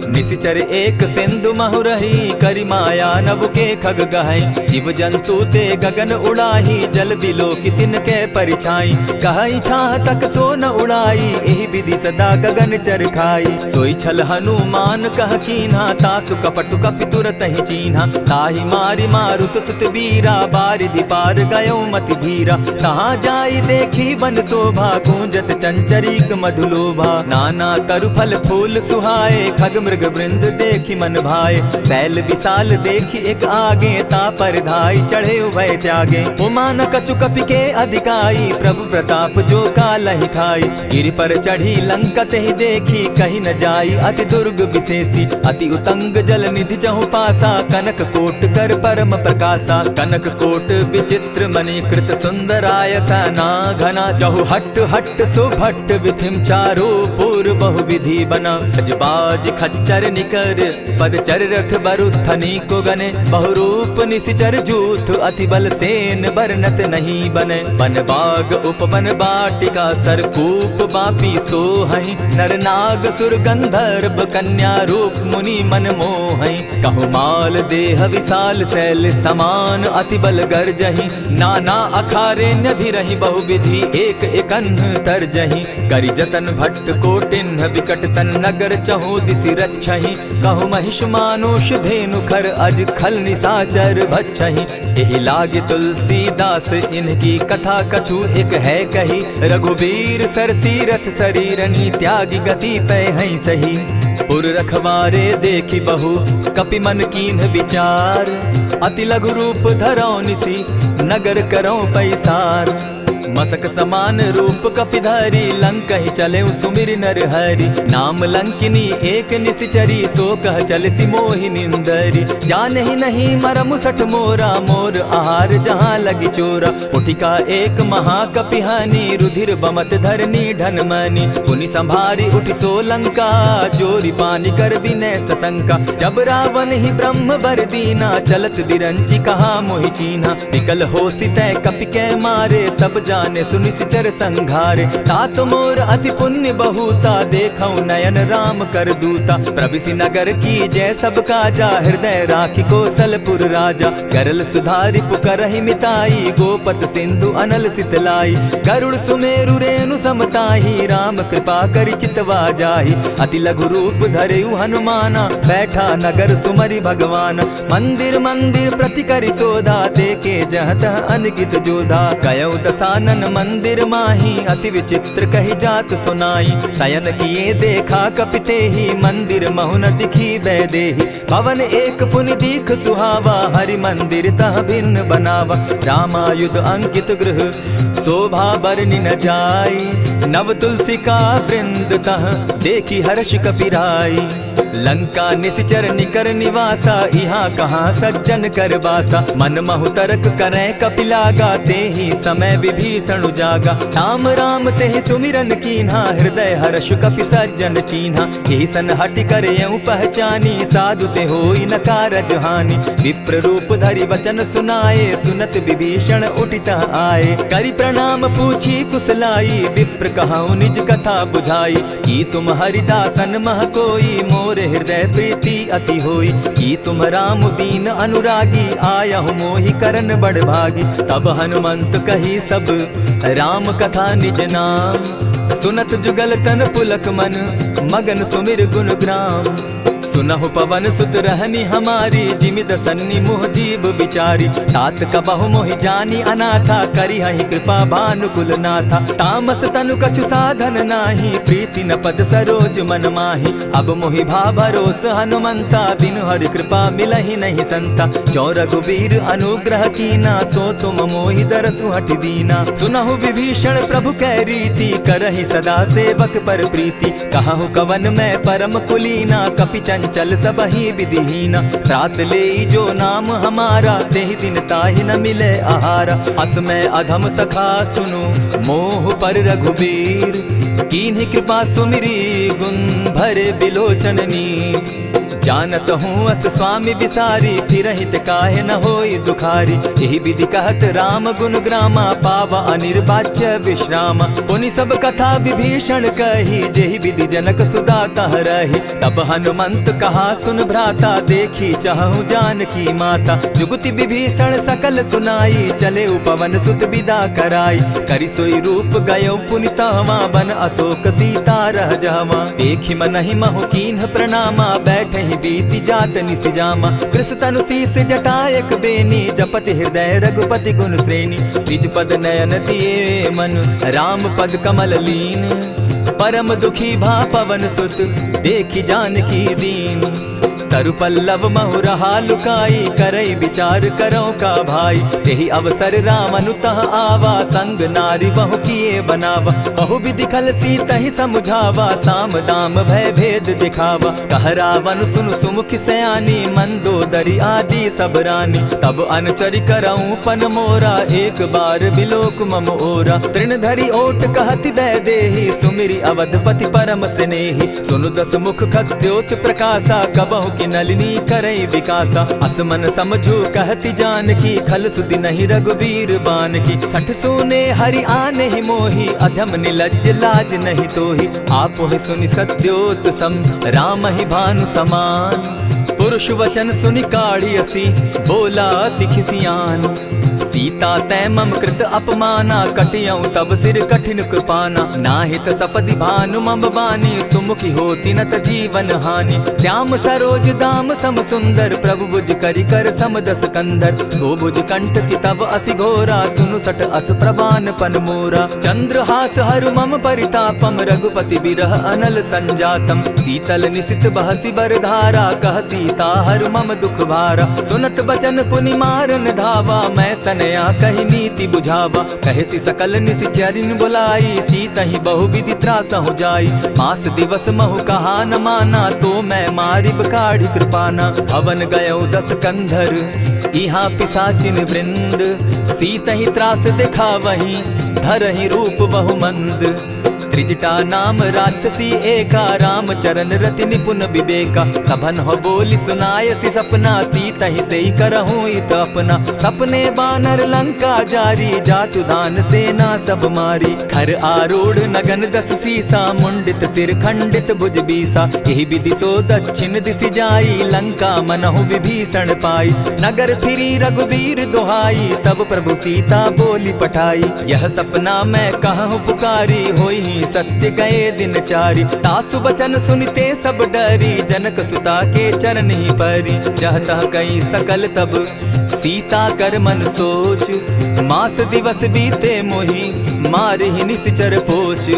निशिचर एक सिंधु महु रही करि माया नभ के खग गहई। जीव जंतु ते गगन उड़ाही जल बिलो की तिनके परिछाई। कहई छाह तक सो न उड़ाई एहि विधि सदा गगन चर खाई। सोई छल हनुमान कह कीन्हा तासु कपटु कपि तुरत ही चीन्हा। ताहि मारि मारुत सुत वीरा बारिधि पार गयो मति धीरा। तहाँ जाई देखी वन शोभा गूंजत चंचरीक मधुलोभा। नाना तरु फल फूल सुहाए खग मृग वृंद देखी मन भाए। सैल विशाल देखी एक आगे ता पर धाई चढ़े उभय त्यागे। उमान कछु कपि के अधिकाई प्रभु प्रताप जो कालहि खाई। गिरि पर चढ़ी लंका तेहि देखी कहीं न जाई अति दुर्ग विशेषी। अति उतंग जल निधि जहु पासा कनक कोट कर परम प्रकाशा। कनक कोट विचित्र मणिकृत सुंदरायता ना घना। जहु हट हट सुभट विधिम चारो पूर्व बहु विधि बना। अजबाज खच्चर निकर पदचर रथ बरुथनी को गने। बहुरूप निशिचर जूथ अति बल सेन बरनत नहीं बने। बन बाग उपवन बाटिका सरकूप बापी सोहई। नर नाग सुर गंधर्व कन्या रूप मुनि मन मोहई। कहु माल देह विशाल शैल समान अति बल गर्जही। नाना अखारे न्यधिरहि बहुविधि एक एकन्ह तरजही। करि जतन भट्ट कोटिन्ह विकट तन नगर चहु दिसि रक्षहि। कहु महिष मानुष धेनु खर अज खल निशाचर भक्षहि। एहि लागे तुलसीदास इनकी कथा कछु एक है कही। रघुबीर सर तीरथ शरीरनी त्यागी गति पै हई सही। पुर रखवारे देखी बहु कपि मन कीन्ह विचार। अति लघु रूप धरौ निसी नगर करौ पैसार। मसक समान रूप कपिधारी लंकहि चले सुमिर नर हरि। नाम लंकिनी एक निशिचरी सो कह चल सी मोहि निंदरी। जानहि नहीं मरम सठ मोरा मोर आहार जहाँ लगी चोरा। उठिका एक महाकपिहानी रुधिर बमत धरनी ढन मनी। पुनि संभारी उठि सो लंका जोरी पानी कर विनय सशंका। जब रावण ही ब्रह्म बर दीना चलत बिरंची कहा मोहि चीन्हा। निकल हो सितै कपि के मारे तब जाने सुनिशिचर संघारे। तात मोर अति पुण्य बहुता देखौ नयन राम कर दूता। प्रविशि नगर की जय सब काजा हृदय राखी कौशलपुर राजा। करल सुधारि पुकरहि मिताई गोपत सिंधु अनल सितलाई। गरुड़ सुमेरु रेणु समताही राम कृपा करि चितवा जाहि। अति लघु रूप धरेउ हनुमाना बैठा नगर सुमरि भगवान। मंदिर मंदिर प्रति करि सोधा देखे जहत अनगित जोधा। गयौ दसानन मंदिर माही अति विचित्र कही जात सुनाई। शयन किए देखा कपिते ही मंदिर महु न दिखी बैदेही। भवन एक पुनि दीख सुहावा हरि मंदिर तह भिन्न बनावा। रामायुध अंकित गृह शोभा बरनि न जाई। नव तुलसी का वृंद तह देखी हर्ष कपिराई। लंका निशिचर निकर निवासा यहाँ कहाँ सज्जन कर बासा। मन महु तरक करै कपिलागा तेहि समय विभीषण जागा। राम राम तेहि सुमिरन कीन्हा हृदय हर्ष कपि सज्जन चीन्हा। एहि सन हटि करयउ पहचानी साधु ते होई न कारज हानि। विप्र रूप धरि वचन सुनाए सुनत विभीषण उठित आए। करि प्रणाम पूछी कुशलाई विप्र कहौ निज कथा बुझाई। की तुम हरिदासन मह कोई मोर हृदय प्रीति अति होई। की तुम राम दीन अनुरागी आयहु मोहि करन बड़ भागी। तब हनुमंत कही सब राम कथा निज नाम। सुनत जुगल तन पुलक मन मगन सुमिर गुण ग्राम। सुनहु पवन सुत रहनी हमारी, जिमि दसन्नी मुह जीव बिचारी। तात कबहु मोहि जानी अनाथा, करी हहि कृपा भानुकुल नाथा। तामस तनु कछु साधन नाही, प्रीति न पद सरोज मन माही। अब मोहि भा भरोस हनुमंता, बिनु हरि कृपा मिलहि नहीं संता। जो रघुबीर अनुग्रह कीना, सो तुम मोहि दरसु हठि दीना। सुनहु विभीषण प्रभु कै रीति, करहि सदा सेवक पर प्रीति। कहु कवन मैं परम कुलीना, कपि चंचल सबहि विधिहीना। रात लेई जो नाम हमारा, तेहि दिन ताहि न मिले आहारा। अस मैं अधम सखा सुनु, मोह पर रघुबीर। कीन्हि कृपा सुमिरी, गुण भरे बिलोचन नीर। जानत हूँ अस स्वामी बिसारी, फिर हित काहे न होई दुखारी। यही विधि कहत राम गुण ग्रामा, पावा अनिर्वाच्य विश्राम। पुनि सब कथा विभीषण कही, जेहि विधि जनक सुदा कह रही। तब हनुमंत कहा सुन भ्राता, देखी चाहूँ जानकी माता। जुगति विभीषण सकल सुनाई, चले पवन सुत विदा कराई। करि सोई रूप गयो पुनि तहवा, बन अशोक सीता रह जावा। देखी मनहि महु कीन्ह प्रणामा, बैठहि बीति जात निसिजामा। कृष तनु शीस जटायक बेनी, जपति हृदय रघुपति गुण श्रेणी। निज पद नयन दिए मन, राम पद कमल लीन। परम दुखी भा पवन सुत, देखी जानकी दीन। तरु पल्लव महु रहा लुकाई, करई विचार करो का भाई। यही अवसर राम अनुतः आवा, संग नारी बहु किए बनावा। बहु विधि खल सीतहि समुझावा, साम दाम भय भेद दिखावा। कह रावण सुन सुमुख सयानी, मंदोदरी आदि सब रानी। तब अनुचरि करऊं पन मोरा, एक बार बिलोक मम ओरा। तृण धरि ओट कहति दय देहि, सुमिरि अवधपति परम स्नेही। सुनु दस मुख खद्योत प्रकाशा, कबहु की नलिनी करई विकासा। असमन समझू कहती जानकी, खल सुधि नहीं रघुबीर बान की। सठ सोने हरि आने ही मोही, अधम निलज्ज लाज नहीं तोही। आप ही सुनि सत्योत सम, राम ही भानु समान। पुरुष वचन सुनि काढ़ी असी, बोला अति खिसियान। सीता तै मम कृत अपमाना, कटियऊं तब सिर कठिन कृपाना। नाहित सपदि भानु मम बानी, सुमुखी होती नत जीवन हानि। श्याम सरोज दाम सम सुंदर, प्रभु बुझ करि कर सम दस कंदर। सो बुझ कंठ की तब असि घोरा, सुनु सट अस प्रभान पन मोरा। चंद्रहास हरु मम परितापम, रघुपति बिरह अनल संजातम। शीतल निशित बहसी बरधारा, कह सीता हरु मम दुख भारा। सुनत बचन पुनि मारन धावा, मैं तनया कही नीति बुझावा। कहे सी सकल निश्चरिन बुलाई, सीतहि बहु विधि त्रास हो जाई। मास दिवस महु कहा न माना, तो मैं मारिब काढ़ी कृपाना। भवन गयो दस कंधर, इहाँ पिशाचिन वृंद। सीतहि त्रास दिखावहि, धरहि रूप बहु मंद। त्रिजटा नाम राक्षसी एका, राम चरण रति निपुण विवेका। सभन हो बोली सुनायसी सपना, सीतहि सेई करहूँ इत अपना। सपने बानर लंका जारी, जातु दान सेना सब मारी। खर आरूढ़ नगन दस सीसा, मुंडित सिर खंडित भुज बीसा। यही विधि सो दक्षिण दिशि जाई, लंका मनहु विभीषण पाई। नगर फिरी रघुबीर दुहाई, तब प्रभु सीता बोली पठाई। यह सपना मैं कहूँ पुकारी, होई सत्य गए दिन चारी। तासु बचन सुनते सब डरी, जनक सुता के चरण ही परी। जह तह कई सकल तब, सीता कर मन सोच। मास दिवस बीते मोही, मारे ही निश्चर पोच।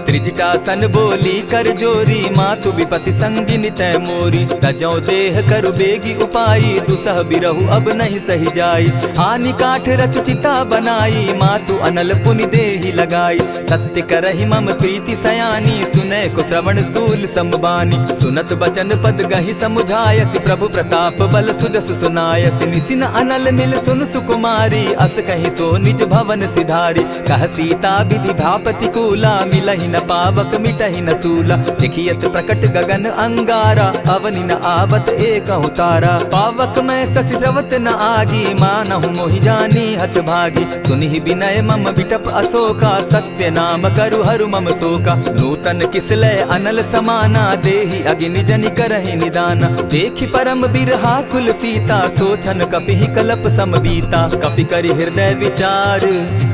त्रिजटा सन बोली कर जोरी, मातु विपति संगिनी तै मोरी। तजौ देह करु बेगी उपाई, दुसह बिरहु अब नहीं सही जाई। हानि काठ रच चिता बनाई, मातु अनल पुनि देहि लगाई। सत्य करहि मम प्रीति सयानी, सुनै को श्रवण सूल समबानी। सुनत बचन पद गहि समुझायसि, प्रभु प्रताप बल सुजस सुनायसि। निसिन अनल मिल सुन सुकुमारी, अस कहि सो निज भवन सिधारी। कह सीता विधि भापति कूला, मिलहि न पावक मिटहि न सूला। लिखियत प्रकट गगन अंगारा, अवनि न आवत एकहु तारा। पावक मैं शशि स्रवत न आगी, मानहु मोहि जानी हत भागी। सुनिहि विनय मम बिटप अशोका, सत्य नाम करु हरु मम शोका। नूतन किसलय अनल समाना, देहि अगिनि जनि करहि निदाना। देखि परम बिरहा कुल सीता, सोचन कपिहि कलप सम बीता। कपि करि हृदय विचार,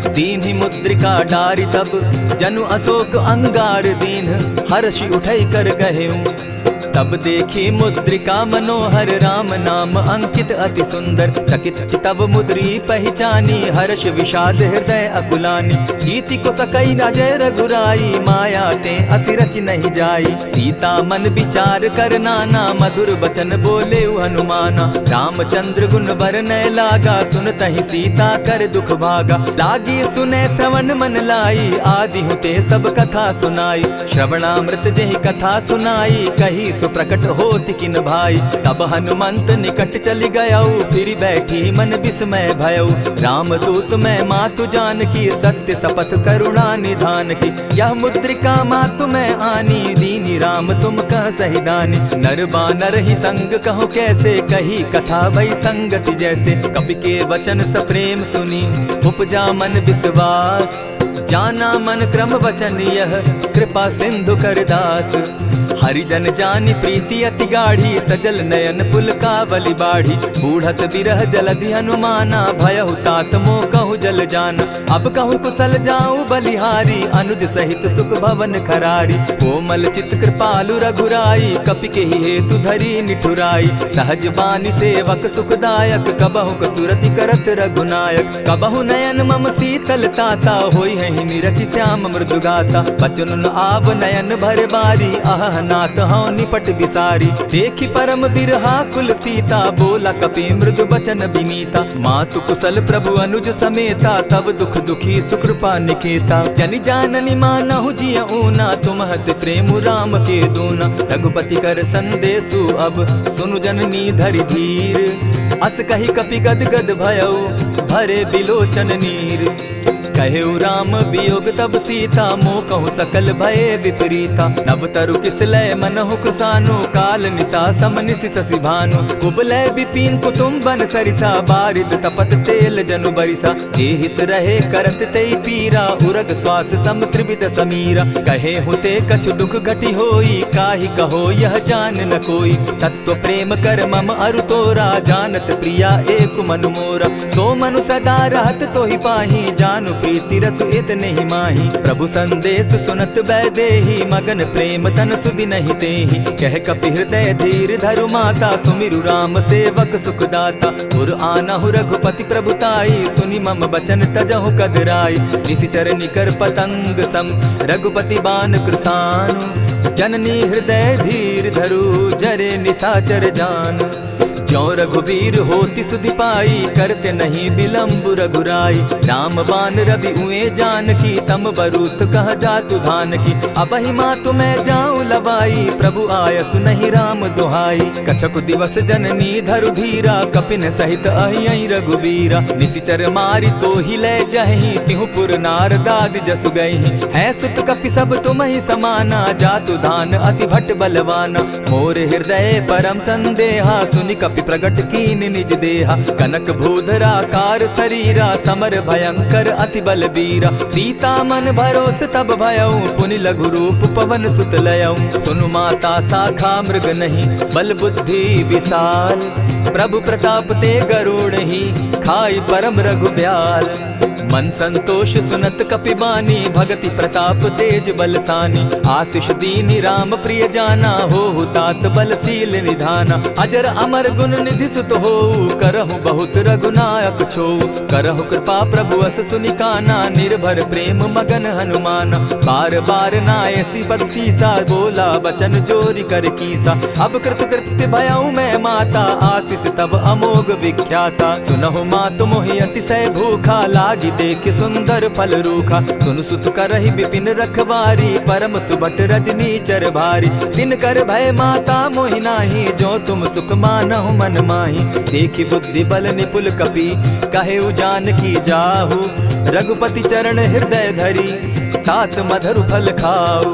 दीन्हि मुद्रिका डारि। तब जनु अशोक अंगार दीन, हर्षि उठै कर गहेऊ। तब देखी मुद्रिका मनोहर राम नाम अंकित अति सुंदर। चकित चितव मुद्री पहचानी हर्ष विषाद हृदय अकुलानी। जीति को सकई अजय रघुराई माया ते असि रच नहीं जाई। सीता मन विचार कर नाना मधुर बचन बोले हनुमाना। रामचंद्र गुण बरनय लागा सुनतहि सीता कर दुख भागा। लागी सुने श्रवण मन लाई आदि हुते सब कथा सुनाई। श्रवणामृत जेहि कथा सुनाई कही सो प्रकट होति किन भाई। तब हनुमंत निकट चली गयऊ फिर बैठी मन विस्मय भयऊ। रामदूत मैं मातु जान की सत्य शपथ करुणा निधान की। यह मुद्रिका मातु मैं आनी दीनी राम तुम कह सही दानी। नर बानर ही संग कहो कैसे कही कथा भई संगति जैसे। कपि के वचन सप्रेम सुनी उपजा मन विश्वास। जाना मन क्रम वचन यह कृपा सिंधु कर दास। हरिजन जानी प्रीति अति गाढ़ी सजल नयन पुलकावली बाढ़ी। बूढ़त बिरह जलधि हनुमाना भयहु तात मोह कहु जल जाना। अब कहु कुशल जाऊं बलिहारी अनुज सहित सुख भवन खरारी। कोमल चित कृपालु रघुराई कपि के ही हेतु धरी निठुराई। सहज बानी सेवक सुखदायक कबहु कसुरति करत रघुनायक। कबहु नयन मम शीतल ताता होई है निरखि श्याम मृदु गाता। बचन आव नयन भर बारी आह नाथ हौ निपट बिसारी। देखी परम बिरहा कुल सीता बोला कपि मृदु बचन विनीता। मातु कुशल प्रभु अनुज समेता तब दुख दुखी सुकृपा निकेता। जनि जाननी मानहु जिय ऊना तुम्हत प्रेम राम के दूना। रघुपति कर संदेशु अब सुनु जननी धरि धीर। अस कही कपि गद गद भयऊ भरे बिलोचन नीर। कहेउ राम वियोग तब सीता मोह कहूँ सकल भये विपरीता। नव तरु किसलय मनहु कुसानु काल निशा समनिशि शशि भानु। कुबलय विपिन कुटुम्बन सरिसा बारिद तपत तेल जनु बरिसा। जे हित रहे करत तेई पीरा उरग श्वास सम त्रिविध समीरा। कहे हुते कछु दुख घटी होई काहि कहो यह जान न कोई। तत्व प्रेम कर मम अरु तोरा जानत प्रिया एक मनु मोरा। सो मनु सदा रहत तोहि पाही जानु प्रीति रसु इतने ही माही। प्रभु संदेश सुनत बैदेही मगन प्रेम तन सुधि नहीं तेहि। कह कपि हृदय धीर धरु माता सुमिरु राम सेवक सुखदाता। उर आनहु रघुपति प्रभुताई सुनि मम बचन तजहु कदराई। निशिचर निकर पतंग सम रघुपति बान कृसानु। जननी हृदय धीर धरु जरे निशाचर जान। ज्यों रघुवीर होति सुधि पाई करते नहीं विलम्ब रघुराई। राम बान रवि उए जानकी तम बरूत कह जातु धान की। अबहि मातु मैं जाऊं लवाई प्रभु आयसु नहीं राम दुहाई। कछक दिवस जननी धरु धीरा कपिन सहित अहियहि रघुबीरा। निशिचर मारी तो ही ले जहि तिहु पुर नारदादि जसु गई। है सुत कपि सब तुम ही समाना जातु धान अति भट बलवाना। मोर हृदय परम संदेहा सुनि कपि प्रगट कीन निज देहा। कनक भूधराकार शरीरा समर भयंकर अति बलबीरा। सीता मन भरोस तब भयऊ पुनि लघु रूप पवन सुत लयऊ। सुनु माता शाखा मृग नहीं बल बुद्धि विशाल। प्रभु प्रताप ते गरुड़ ही खाई परम रघु ब्याल। मन संतोष सुनत कपि बानी भगति प्रताप तेज बलसानी। आशीष दीनी राम प्रिय जाना हो तात बलशील निधाना। अजर अमर गुण निधि सुत हो करहु बहुत रघुनायक छो। करहु कृपा प्रभु अस सुनि काना निर्भर प्रेम मगन हनुमाना। बार बार नायसी पद सीसा बोला बचन जोरी कर कीसा। अब कृत कृत्य भयऊ मैं माता आशीष तब अमोघ विख्याता। सुनहु मातु मोहि अतिशय भूखा लागी देख सुंदर फल रूखा। सुनु सुत करहि विपिन रखवारी परम सुबट रजनी चर भारी। दिन कर भय माता मोहि नाही जो तुम सुख मानहु मन माही। देखी बुद्धि बल निपुल कपि कहे जानकी जाहु। रघुपति चरण हृदय धरी तात मधुर फल खाऊ।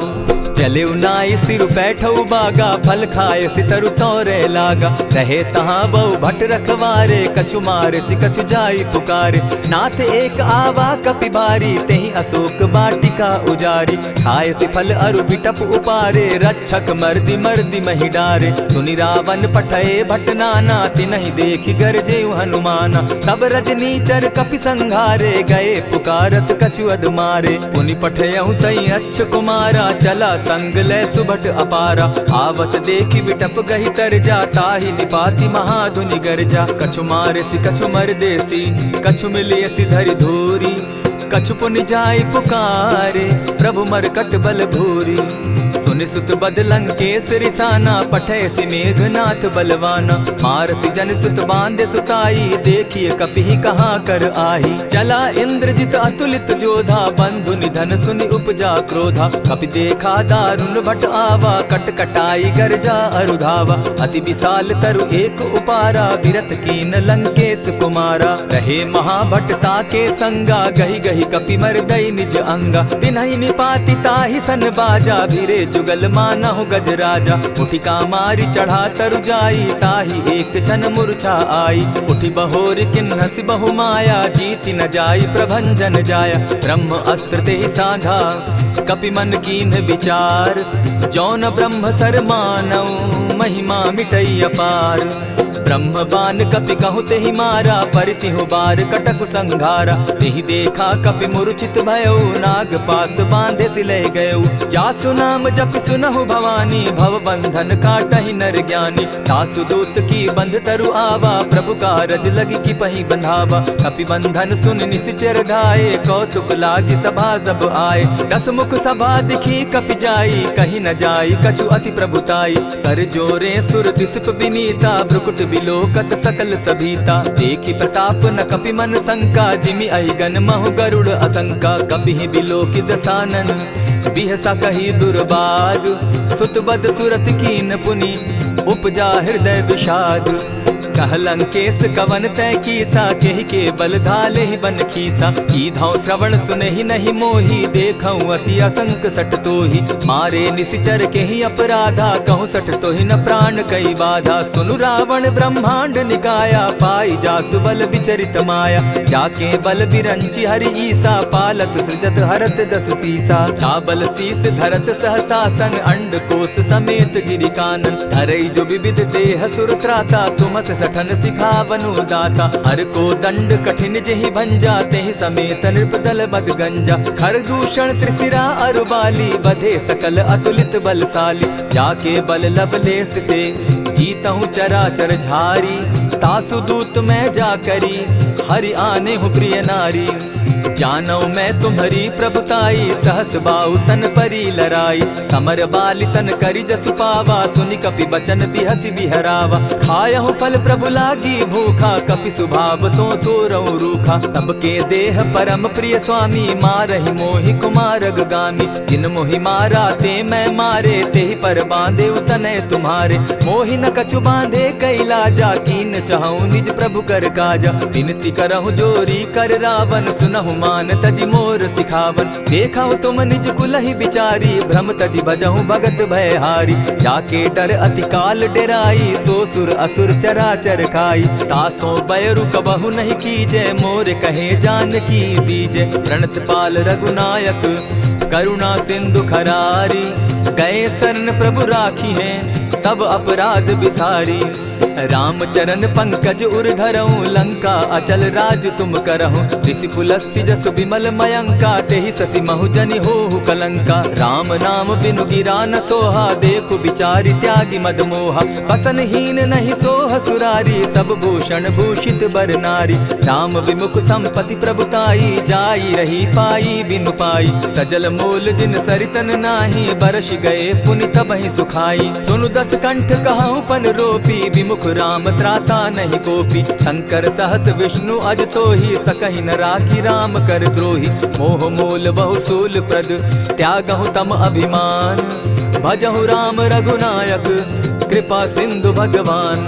चले नाई सिर बैठऊ बागा फल खाए सितरु तोरे लागा। रहे तहाँ बहु भट रखवारे कछु मारे सि कछु जाई पुकारे। नाथ एक आवा कपि बारी तेहि अशोक वाटिका उजारी। खाए सि फल अरु बिटप उपारे रक्षक मर्दि मर्दि महि डारे। सुनि रावण पठये भट नाना तिनहि देखि गरजेउ हनुमाना। तब रजनी चर कपि संघारे गए पुकारत कछु अध मारे। पुनि पठयउ तई अच्छ कुमारा चला संग ले सुभट अपारा, आवत देखी बिटप गही तर जाता ही निपाति महाधुनि गर्जा। कछु मारेसी कछु मर देसी, कछु मिलियसी धरि धूरी, कछु पुनि जाय पुकारे, प्रभु मरकट बल भूरी। सुनि सुत बद लंकेश रिसाना, पठैसी मेघनाथ बलवाना। मारसी जन सुत बांधे सुताई, देखिए कपि कहाँ कर आही। चला इंद्रजित अतुलित जोधा, बंधु निधन सुनि उपजा क्रोधा। कपि देखा दारुण भट आवा, कट कटाई गर्जा अरुधावा। अति विशाल तरु एक उपारा, विरत कीन लंकेश कुमारा। रहे महाभट ताके संगा, गही गही कपि मर्दई निज अंगा। तिन्हि निपाति ताहि सन बाजा, भीरे जुगल मानहु गजराजा। उठिका मारी चढ़ा तरु जाई, ताहि एक क्षण मूर्छा आई। उठि बहोर किन्हसि बहु माया, जीति न जाई प्रभंजन जाया। ब्रह्म अस्त्र तेहि साधा, कपि मन कीन्ह विचार। जौन ब्रह्म सर मानऊ, महिमा मिटई अपार। ब्रह्म बान कपि कहु तेहि मारा, परितिहु बार कटक संघारा। तेहि देखा कपि मूर्छित भयो, नाग पास बांधे सिले गयो। जासु नाम जपि सुनहु भवानी, भव बंधन काटहि नर ज्ञानी। तासु दूत की बंध तरु आवा, प्रभु कारज लगी की पही बंधावा। कपि बंधन सुन निश्चर धाये, कौतुक लागी सभा सब आए। दस मुख सभा दिखी कपि जाई, कहीं न जाई कछु अति प्रभुताई। कर जोरे सुर दिसप विनीता, भ्रुकुट बिलोकत सकल सभीता। देखी प्रताप न कपि मन शंका, जिमि अहिगन महु गरुड़ असंका। कपि बिलोकि दसानन, बिहसा कही दुर्बाद। सुत बद सुरत कीन पुनि, उपजा हृदय विषाद। कह लंकेश कवन तै कीसा, केहि के बल धाले ही बन खीसा। कीधौ श्रवण सुनहि नहीं मोही, देखऊं अति असंक सट तोही। मारे निशिचर केहि अपराधा, कहूँ सट तोहि न प्राण कई बाधा। सुनु रावण ब्रह्मांड निकाया, पाई जासु बल विचरित माया। जाके बल बिरंचि हरि ईसा, पालत सृजत हरत दस सीसा। चाबल शीस धरत सहसासन, अंड कोश समेत गिरि कानन। धरई जो विविध देह सुर त्राता, तुमस सठन सिखावनु दाता। हर को दंड कठिन जेहि भंजा, तेहि समेत नृपदल बद गंजा। खरदूषण त्रिशिरा अरुबाली, बधे सकल अतुलित बलशाली। जाके बल लवलेस ते, जीतहु चराचर झारी। तासु दूत मैं जा करी, हरि आने हूँ प्रिय नारी। जानौ मैं तुम्हारी प्रभुताई, सहस बाहु सन परी लराई। समर बाली सन करि जसु पावा, सुनि कपि बचन बिहसि बिहरावा। खायहु फल प्रभु लागी भूखा, कपि सुभाव तो तोरऊ रूखा। सबके देह परम प्रिय स्वामी, मारहि मोहि कुमारग गामी। जिन मोहि मारा ते मैं मारे, तेहि पर बांधे उतने तुम्हारे। मोहि न कछु बांधे कैलाजा, कीन चाहूं निज प्रभु कर काजा। विनती करहु जोरी कर रावण, सुनहु मान तजि मोर सिखावन। देखा तुम निज कुलहि बिचारी, भ्रम तजि भजहु भगत भयहारी। जाके डर अति काल डेराई, सो सुर असुर चराचर खाई। तासो बैरु कबहु नहीं कीजे, मोर कहे जानकी दीजे। प्रणत पाल रघुनायक, करुणा सिंधु खरारी। गए शरण प्रभु राखी हैं, तब अपराध बिसारी। राम चरण पंकज उर धरऊं, लंका अचल राज तुम करहूं। ऋषि पुलस्ति जस विमल मयंका, तेहि ससि महु जनि होहु कलंका। राम नाम बिनु गिरा न सोहा, देखु बिचारी त्यागी मद मोहा। बसनहीन नहीं सोह सुरारी, सब भूषण भूषित बर नारी। राम विमुख संपति प्रभुताई, जाई रही पाई बिनु पाई। सजल मूल जिन सरितन नाही, बरस गए पुनि तबहि सुखाई। सुनु दस कंठ कहूँ पन रोपी, विमुख राम त्राता नहीं कोपी। शंकर सहस विष्णु अज तो ही, सकहि न राखी राम कर द्रोही। मोह मूल बहु सूल प्रद, त्यागहु तम अभिमान। भजहु राम रघुनायक, कृपा सिंधु भगवान।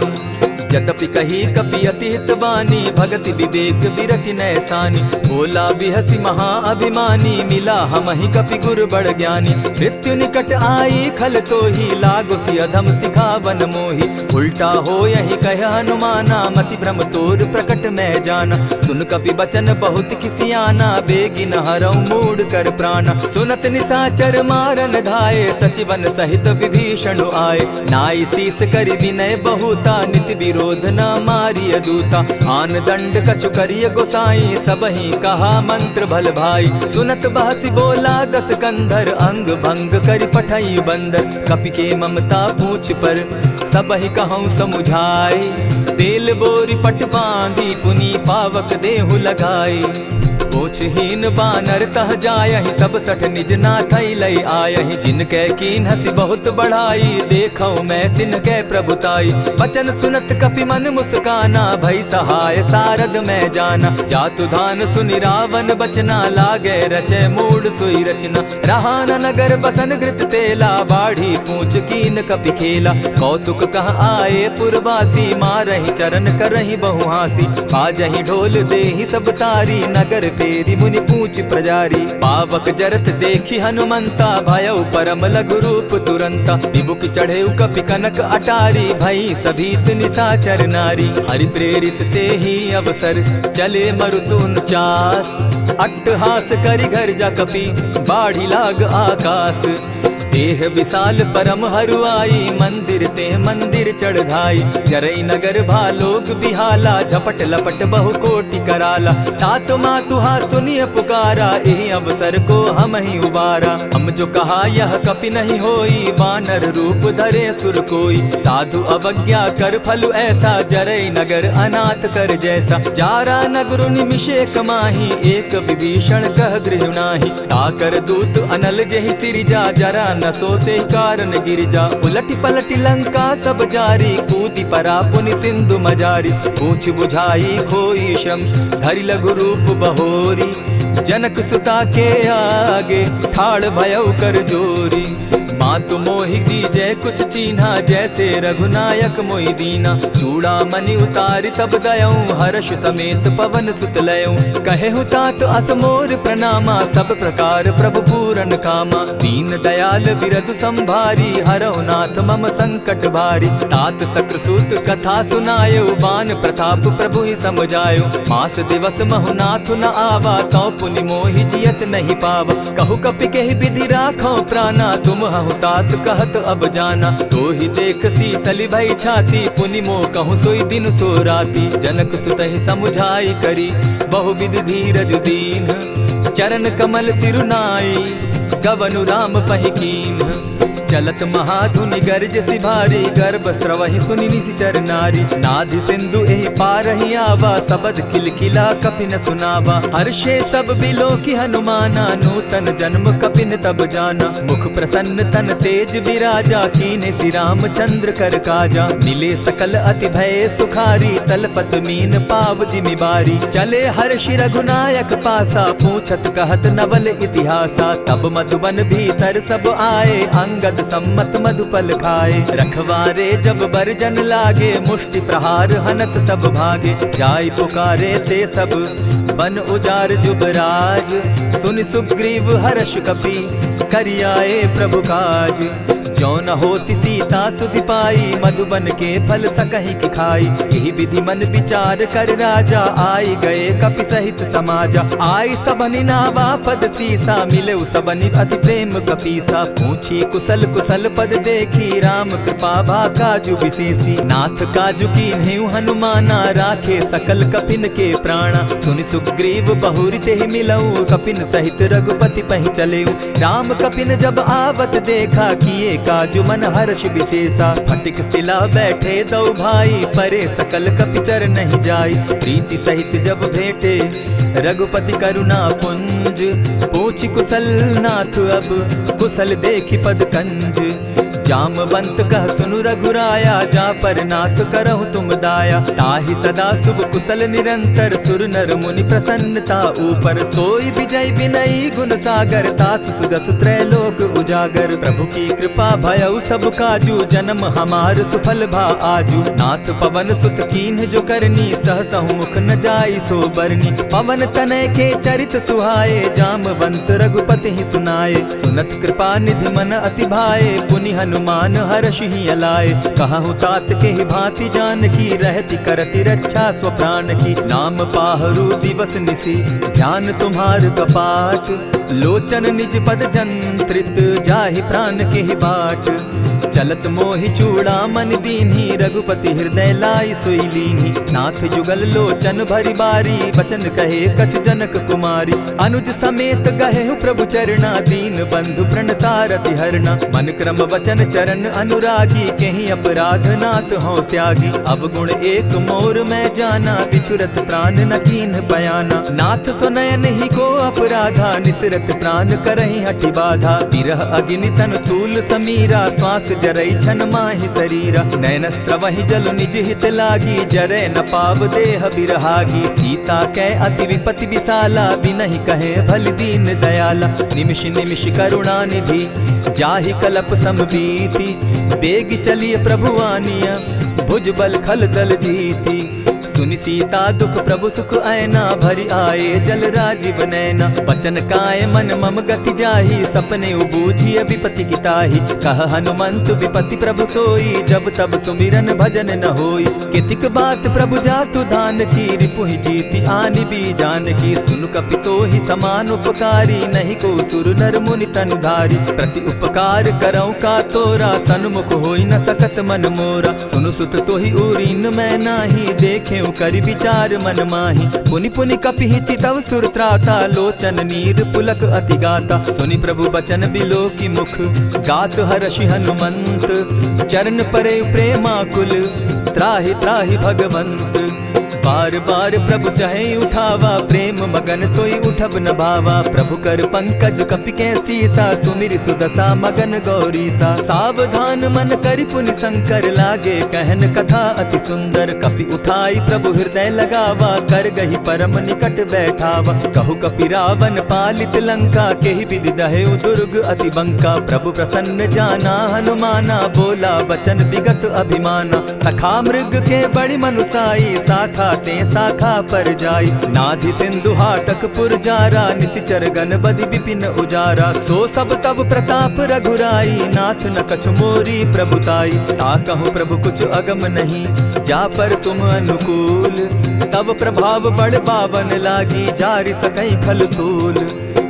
जतपि कही कपि अति हित बानी, भगति विवेक विरति नैसानी। बोला बिहसि महा अभिमानी, मिला हमहि कपि गुर बड़ ज्ञानी। मृत्यु निकट आई खल तोही, लागो सि अधम सिखावन मोही। उल्टा हो यही कह हनुमाना, मति भ्रम तोर प्रकट मैं जाना। सुन कपि बचन बहुत किसियाना, बेगी न हरऊ मूढ़ कर प्राणा। सुनत निशाचर मारन धाये, सचिवन सहित विभीषण आए। नाई शीस करि विनय बहुता, नित क्रोध न मारिय दूता। आन दंड कछु करिय गोसाई, सबहि कहा मंत्र भल भाई। सुनत बहसी बोला दस कंधर, अंग भंग करि पठई बंदर। कपि के ममता पूछ पर, सबहि कहूँ समुझाई। तेल बोरी पट बांधी, पुनि पावक देहु लगाई। पोछहीन बानर तह जायहि, तब सठ निज नाथई लई आयहि। जिनकै कीन हसी बहुत बढ़ाई, देखौ मैं तिनकै प्रभुताई। वचन सुनत कपि मन मुस्काना, भई सहाय सारद मैं जाना। जातु धान सुनि रावण बचना, लागे रचे मूड सोई रचना। रहा न नगर बसन घृत तेला, बाढ़ी पूछ कीन कपि खेला। कौतुक कह आए पुरवासी, मारहि चरण करहि बहु हासी। बाजहि ढोल देहि सब तारी, नगर फेरी मुनि पूछ प्रजारी। पावक जरत देखी हनुमंता, भयउ परम लघु रूप तुरंता। विमुख चढ़े कपि कनक अटारी, भई सभीत निशाचर नारी। हरि प्रेरित ते ही अवसर, चले मरुत 49। अट्टहास करि घर जा कपि, बाढ़ी लाग आकाश। देह विशाल परम हरुआई, मंदिर ते मंदिर चढ़ाई। जरई नगर भालोग बिहाला, झपट लपट बहु कोटि कराला। तात मातुहा सुनिय पुकारा, एहि अवसर को हम ही उबारा। हम जो कहा यह कपि नहीं होई, बानर रूप धरे सुर कोई। साधु अवज्ञा कर फल ऐसा, जरई नगर अनाथ कर जैसा। जारा नगरु निमिषे कमाही, एक विभीषण कह गृह नाही। ताकर दूत अनल जेहि सिरिजा, जरा न सोते कारण गिरिजा। उलटी पलटी लंका सब जारी, कूदी परा पुनि सिंधु मजारी। पूछ बुझाई खोई श्रम, धरि लघु रूप बहोरी। जनक सुता के आगे, ठाड़ भयउ कर जोरी। मातु मोहि दीजै कुछ चीन्हा, जैसे रघुनायक मोहि दीना। चूड़ा मणि उतारि तब दयऊं, हर्ष समेत पवन सुत लयऊं। कहेहु तात असमोर प्रणामा, सब प्रकार प्रभु पूरन कामा। दीन दयाल बिरदु संभारी, हरौ नाथ मम संकट भारी। तात सक्रसूत कथा सुनायो, बान प्रताप प्रभु ही समझायो। मास दिवस महु नाथ न आवा, तौ पुनि मोहि जियत नहीं पावा। कहु कपि केहि विधि राखो प्राणा, तुम हहु तात कहत अब जाना। तो ही देख शीतल भई छाती, पुनि मोह कहूँ सोई दिन सो राती। जनक सुतहि समुझाई करी, बहु विधि धीरज दीन। चरण कमल सिरुनाई, गवनु राम पहि कीन्ह। चलत महाधुनि गर्ज सिभारी, गर्भ स्रवहि सुनि निशिचर नारी। नाधि सिंधु एहि पारहि आवा, सबद किलकिला कपि न सुनावा। हर्षे सब बिलो की हनुमाना, नूतन जन्म कपि न तब जाना। मुख प्रसन्न तन तेज विराजा, कीन्हे श्री रामचंद्र कर काजा। मिले सकल अति भय सुखारी, तलपत मीन पाव जिमि बारी। चले हर्षि रघुनायक पासा, पूछत कहत नवल इतिहासा। तब मधुबन भीतर सब आए, अंगद सम्मत मधुपल खाए। रखवारे जब बरजन लागे, मुष्टि प्रहार हनत सब भागे। जाय पुकारे ते सब, बन उजार जुबराज। सुनि सुग्रीव हर्ष कपि, करियाए प्रभु काज। जो न होती सीता सुधि पाई, मधुबन के फल सकहि की खाई। यही विधि मन विचार कर राजा, आई गए कपि सहित समाजा। आई सबनि नावा पद सीसा, मिले सबनि अति प्रेम कपीसा। पूछी कुशल कुशल पद देखी, राम कृपा भा काजु विशेषी। नाथ काजु कीन्हेउ हनुमाना, राखे सकल कपिन के प्राणा। सुनि सुग्रीव बहुरि तेहि मिलऊ, कपिन सहित रघुपति पहि चलेऊ। राम कपिन जब आवत देखा, किए काजु मन हर्ष विशेषा। फटिक सिला बैठे दो भाई, परे सकल कपिचर नहीं जाई। प्रीति सहित जब भेटे, रघुपति करुणा पुंज। पूछि कुशल नाथ अब, कुशल देखि पद कंज। जामवंत कह सुनु रघुराया, जा पर नाथ करहु तुम दाया। ताहि सदा शुभ कुशल निरंतर, सुर नर मुनि प्रसन्नता ऊपर। सोई विजय विनयी गुण सागर, तास सुदस त्रैलोक उजागर। प्रभु की कृपा भयउ सब काजू, जन्म हमार सुफल भा आजू। नाथ पवन सुत कीन्ह जो करनी, सहसहु मुख न जाई सो बरनी। पवन तनय के चरित सुहाए, जामवंत रघुपति ही सुनाए। सुनत कृपा निधि मन अति भाए, पुनि हनुमान हर्ष ही अलाए। कहूँ तात के ही भांति जान की, रहती करती रक्षा स्व प्राण की। नाम पाहरु दिवस निसी, ध्यान तुम्हार कपाट। लोचन निज पद जंत्रित, जाहि प्राण के ही बाट। चलत मोहि चूड़ामन दीन्ही, रघुपति हृदय लाई सोई लीन्ही। नाथ जुगल लोचन भरी बारी, बचन कहे कछ जनक कुमारी। अनुज समेत गहे प्रभु चरणा, दीन बंधु प्रणतारति हरना। मन क्रम वचन चरण अनुरागी, कहीं अपराध नाथ हो त्यागी। अवगुण एक मोर में जाना, बिछुरत प्राण न कीन्ह बयाना। नाथ सुनयन ही को अपराधा, निसरत प्राण करहि हठि बाधा। विरह अग्नि तन तूल समीरा, श्वास जरई छन माहि शरीरा। नयन स्त्रवहि जल निज हित लागी, जरै न पाव देह बिरहागी। सीता कै अति विपति विशाला, बिनहि कहे भल दीन दयाला। निमिष निमिष करुणा निधि, जाहि कलप समबीति। बेग चलिए प्रभु आनिया, भुज बल खल दल जीती। सुनि सीता दुख प्रभु सुख ऐना, भरि आए जल राजीव नैना। बचन काय मन मम गति जाहि, सपने उबूझिय विपति किताहि। कह हनुमंत विपति प्रभु सोई, जब तब सुमिरन भजन न होई। कितिक बात प्रभु जातु धान की, रिपुहि जीति आनि भी जानकी। सुनु कपितोहि समान उपकारी, नहीं को सुर नर मुनि तन धारी। प्रति उपकार करौ का तोरा, सन्मुख होई न सकत मन मोरा। सुनु सुत तोहि उरीन मैं नाही, देखे करि विचार मन माही। पुनि पुनि कपिहि चितव सुर त्राता, लोचन नीर पुलक अति गाता। सुनि प्रभु बचन बिलो की मुख, गात हर्षि हनुमंत। चरण परे प्रेमाकुल, त्राहि त्राहि भगवंत। बार बार प्रभु चहे उठावा, प्रेम मगन तोई उठब न भावा। प्रभु कर पंकज कपि के सीसा, सुमिर सुदशा मगन गौरीसा। सावधान मन करि पुनि शंकर, लागे कहन कथा अति सुंदर। कपि उठाई प्रभु हृदय लगावा, कर गही परम निकट बैठावा। कहु कपि रावण पालित लंका, केहि विधि दहेउ दुर्ग अति बंका। प्रभु प्रसन्न जाना हनुमाना, बोला बचन विगत अभिमाना। सखा मृग के बड़ी मनुसाई, शाखा ते शाखा पर जाई। नाधि सिंधु हाटक पुर जारा, निशिचर गण बदि विपिन उजारा। सो सब तब प्रताप रघुराई, नाथ न कछु मोरी प्रभुताई। ताकहु प्रभु कुछ अगम नहीं, जा पर तुम अनुकूल। तब प्रभाव बड़ बावन लागी, जारि सकई खल तूल।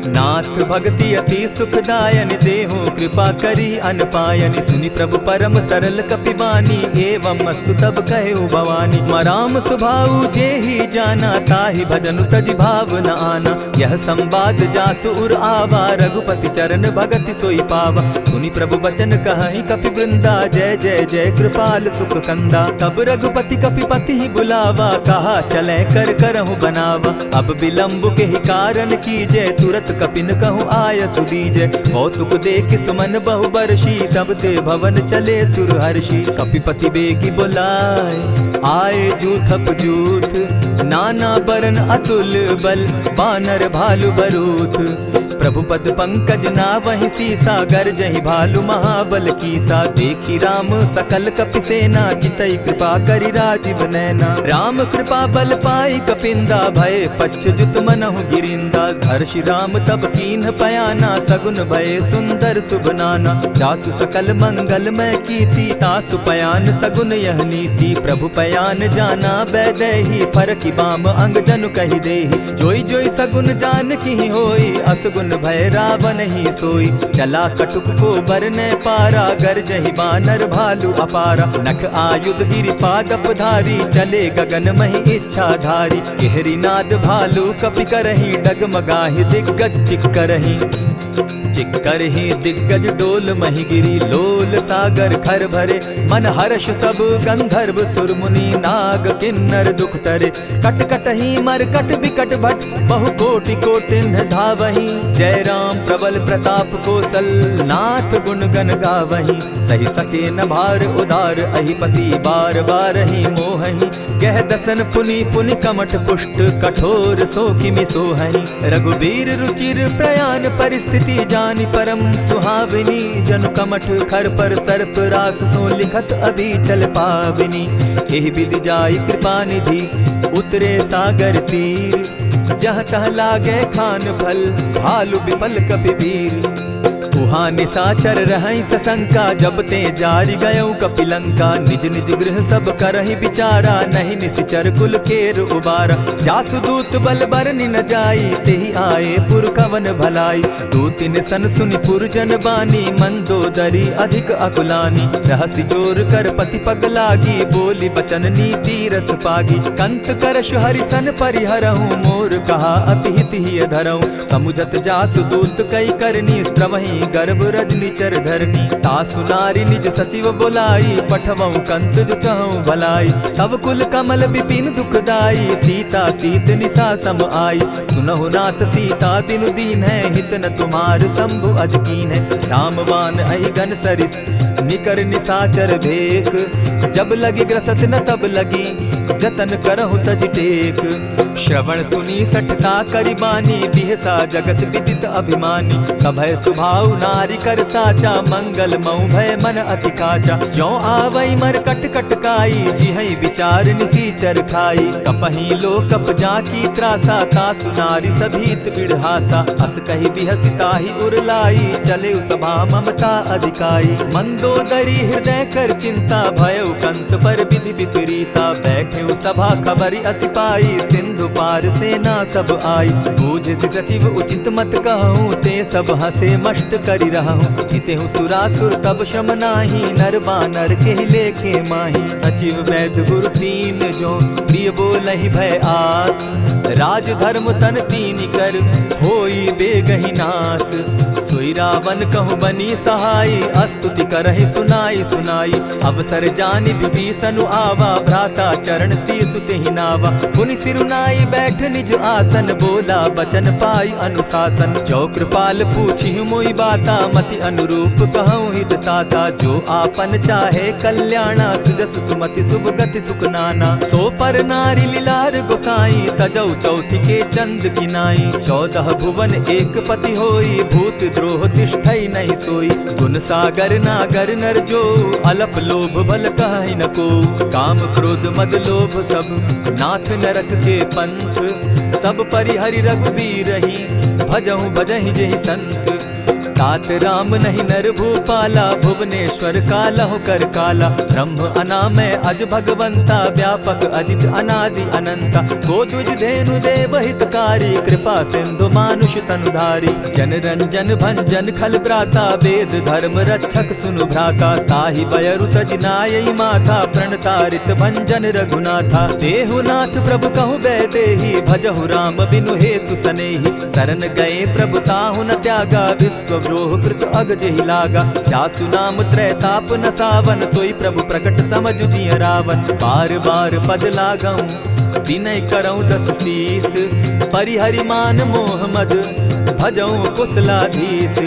नाथ भक्ति अति सुखदायन, देहु कृपा करी अनपायनि। सुनि प्रभु परम सरल कपिबानी, एवं मस्तु तब कहेउ भवानी। मराम सुभाऊ जेहि जाना, ताहि भजनु तजि भाव न आना। यह संवाद जासु उर आवा, रघुपति चरण भगति सोई पावा। सुनि प्रभु बचन कहहि कपि वृंदा, जय जय जय कृपाल सुख कंदा। तब रघुपति कपिपति ही बुलावा, कहा चले कर करहु बनावा। अब विलंब के ही कारण कीजय, तुरत कपिन कहूँ आय सुदीजय। कौतुक देख सुमन बहु बरसी, तब ते भवन चले सुर हर्षि। कपिपति बेगी बुलाए, आए जूथप जूथ। नाना बरन अतुल बल, बानर भालु बरूथ। प्रभु पद पंकज नावहि सीसा, गरजहि भालु महाबल कीसा। देखी राम सकल कपि सेना, जितई कृपा करि राजीव नैना। राम कृपा बल पाई कपिंदा, भय पच्युत मनहु गिरिंदा। हर्षि राम तब कीन्ह पयाना, सगुन भय सुंदर शुभ नाना। जासु सकल मंगल में कीर्ति, तासु पयान सगुन यह नीति। प्रभु पयान जाना बैदेही, फरकि बाम अंग जनु कहि देहि। जोई जोई सगुन जान की होई, असगुन भय रावण ही सोई। चला कटुक को बरने पारा, गरजहि बानर भालु अपारा। नख आयुध गिरि पादप धारी, चले गगन महि इच्छा धारी। केहरी नाद भालु कपि करहि, डगमगाहि दिग्गज चिक्करहि। चिक्करहि दिग्गज डोल महि गिरी, लोल सागर खर भरे। मन हर्ष सब गंधर्व सुर मुनि, नाग किन्नर दुख तरे। कट कटहि मरकट बिकट भट, बहु कोटि कोटिन्ह धावहि। जय राम प्रबल प्रताप कौशल, नाथ गुण गण गावहि। सही सके न भार उदार, अहिपति बार बार ही मोहहि। गह दसन पुनि पुनि कमठ पुष्ट, कठोर सो किमि सोहहि। रघुबीर रुचिर प्रयाण परिस्थिति, जानि परम सुहाविनी। जनु कमठ खर पर सर्प रास, सो लिखत अभी चल पाविनी। एहि विधि जाई कृपा निधि, उतरे सागर तीर। जहाँ तह लागे खान फल, भालु विफल कपि वीर। उहाँ निशाचर रहई सशंका, जब ते जारी गयऊ कपिलंका। निज निज गृह सब करहि विचारा, नहीं निशिचर कुल केर उबारा। जासु दूत बल बरनि न जाई, तेहि आए पुर कवन भलाई। दूतिन सन सुनि पुरजन बानी, मंदोदरी अधिक अकुलानी। रहसि जोर कर पति पग लागी, बोली बचन नीति रस पागी। कंत करश हरिसन परिहरहूँ, मोर कहा अति हित ही धरऊँ। समुझत जासु दूत कई करनी, स्त्रवहीं गर्भ रजनी चर धरनी। तासु नारी निज सचिव बोलाई, पठवऊँ कंत जो चहूँ भलाई। तब कुल कमल विपिन दुखदाई, सीता सीत निशा सम आई। सुनहु नाथ सीता बिनु दीन है, हित न तुम्हार शंभु अजकीन है। रामवान अहिगन सरिस निकर निशाचर भेक, जब लगी ग्रसत न तब लगी, जतन करहु तज टेक। श्रवण सुनी सठता करिबानी, बिहसा जगत विदित अभिमानी। सभय सुभाव नारी कर साचा, मंगल मऊ भय मन अति काचा। ज्यों आवई मर कट कट काई, जिहई विचार निसीचर खाई। कपही लो कप जाकी त्रासा, तासु नारी सभीत बिढ़ासा। अस कही बिहसिता ही उरलाई, चले सभा ममता अधिकाई। मंदोदरी हृदय कर चिंता, भयउ कंत पर विधि विपरीता। बैठे सभा खबरी असी पाई, सिंधु पार सेना सब आई। बूझसि सचिव उचित मत कहूँ, ते सब हसे मष्ट करि रहूँ। हितेहु सुरासुर तब शम नाही, नर बानर के लेखे माही। सचिव वैद्य गुरु तीन जो, प्रिय बोलहि भय आस। राज धर्म तन तीन कर, होई बेगहि नास। सोई रावण कहु बनी सहाई, अस्तुति करहि सुनाई सुनाई। अवसर जानि विभीषण आवा, भ्राता चरण शीसु तेहि नावा। पुनि सिरुनाई बैठ निज आसन, बोला बचन पाई अनुशासन। जो कृपाल पूछि मोई बाता, मति अनुरूप कहूँ हित ताता। जो आपन चाहे कल्याणा, सुजस सुमति शुभ गति सुख नाना। सो पर नारी लीलार गोसाई, तजौ चौथी के चंद किनाई। 14 भुवन एक पति होई, भूत द्रोह तिष्ठई नहीं सोई। गुण सागर नागर नर जो, अलप लोभ बल कहि न को। काम क्रोध मद लोभ सब, नाथ नरक के पंथ। सब परिहरि रघुबीरहि, भजहु भजहि जेहि संत। तात राम नहीं नर भूपाला, भुवनेश्वर कालहु कर काला। ब्रह्म अनामय अज भगवंता, व्यापक अजित अनादि अनंता। गोदुज धेनु देव हितकारी, कृपा सिंधु मानुष तनुधारी। जन रंजन भंजन खल भ्राता, वेद धर्म रक्षक सुनु भ्राता। ताहि बयरु तज नायई माथा, प्रणतारित भंजन रघुनाथा। देहुनाथ प्रभु कहु बैदेहि, भजहु राम बिनु हेतु सनेहि। शरण गए प्रभु ताहु न त्यागा, विश्व द्रोह कृत अग जेहि लागा। जासु नाम त्रैताप न सावन, सोई प्रभु प्रकट समझु जिय रावण। बार बार पद लागऊं, विनय करऊं 10 शीस। परिहरि मान मोह मद, भजऊं कुशलाधीश।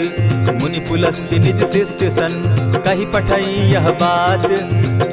मुनि पुलस्ति निज शिष्य सन, कही पठई यह बात।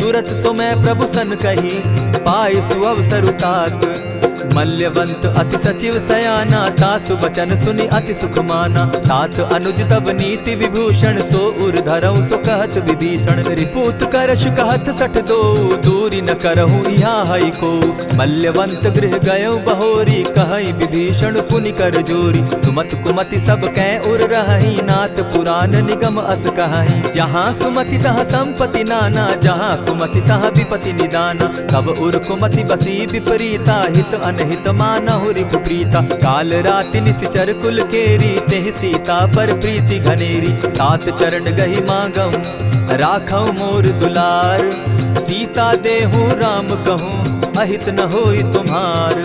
तुरत सो मैं प्रभु सन कही, पाए सुअवसर तात। मल्यवंत अति सचिव सयाना, तासु बचन सुनि अति सुख माना। तात अनुज तब नीति विभूषण, सो उर धरऊं सो कहत विभीषण। रिपुत करश कहत सठ दो, दूरी न करहूँ यहाँ हई को। मल्यवंत गृह गयऊ बहोरी, कहई विभीषण पुनि कर जोरी। सुमत कुमति सब कै उर रहई, नाथ पुराण निगम अस कहई। जहाँ सुमति तहाँ संपत्ति नाना, जहाँ कुमति तहाँ विपति निदाना। तब उर कुमति बसी विपरीता, हित अनहित मानहु रिपु प्रीता। काल राति निशिचर कुल केरी, तेहि सीता पर प्रीति घनेरी। तात चरण गहि मांगऊं, राखऊं मोर दुलार। सीता देहूँ राम कहूँ, अहित न होई तुम्हार।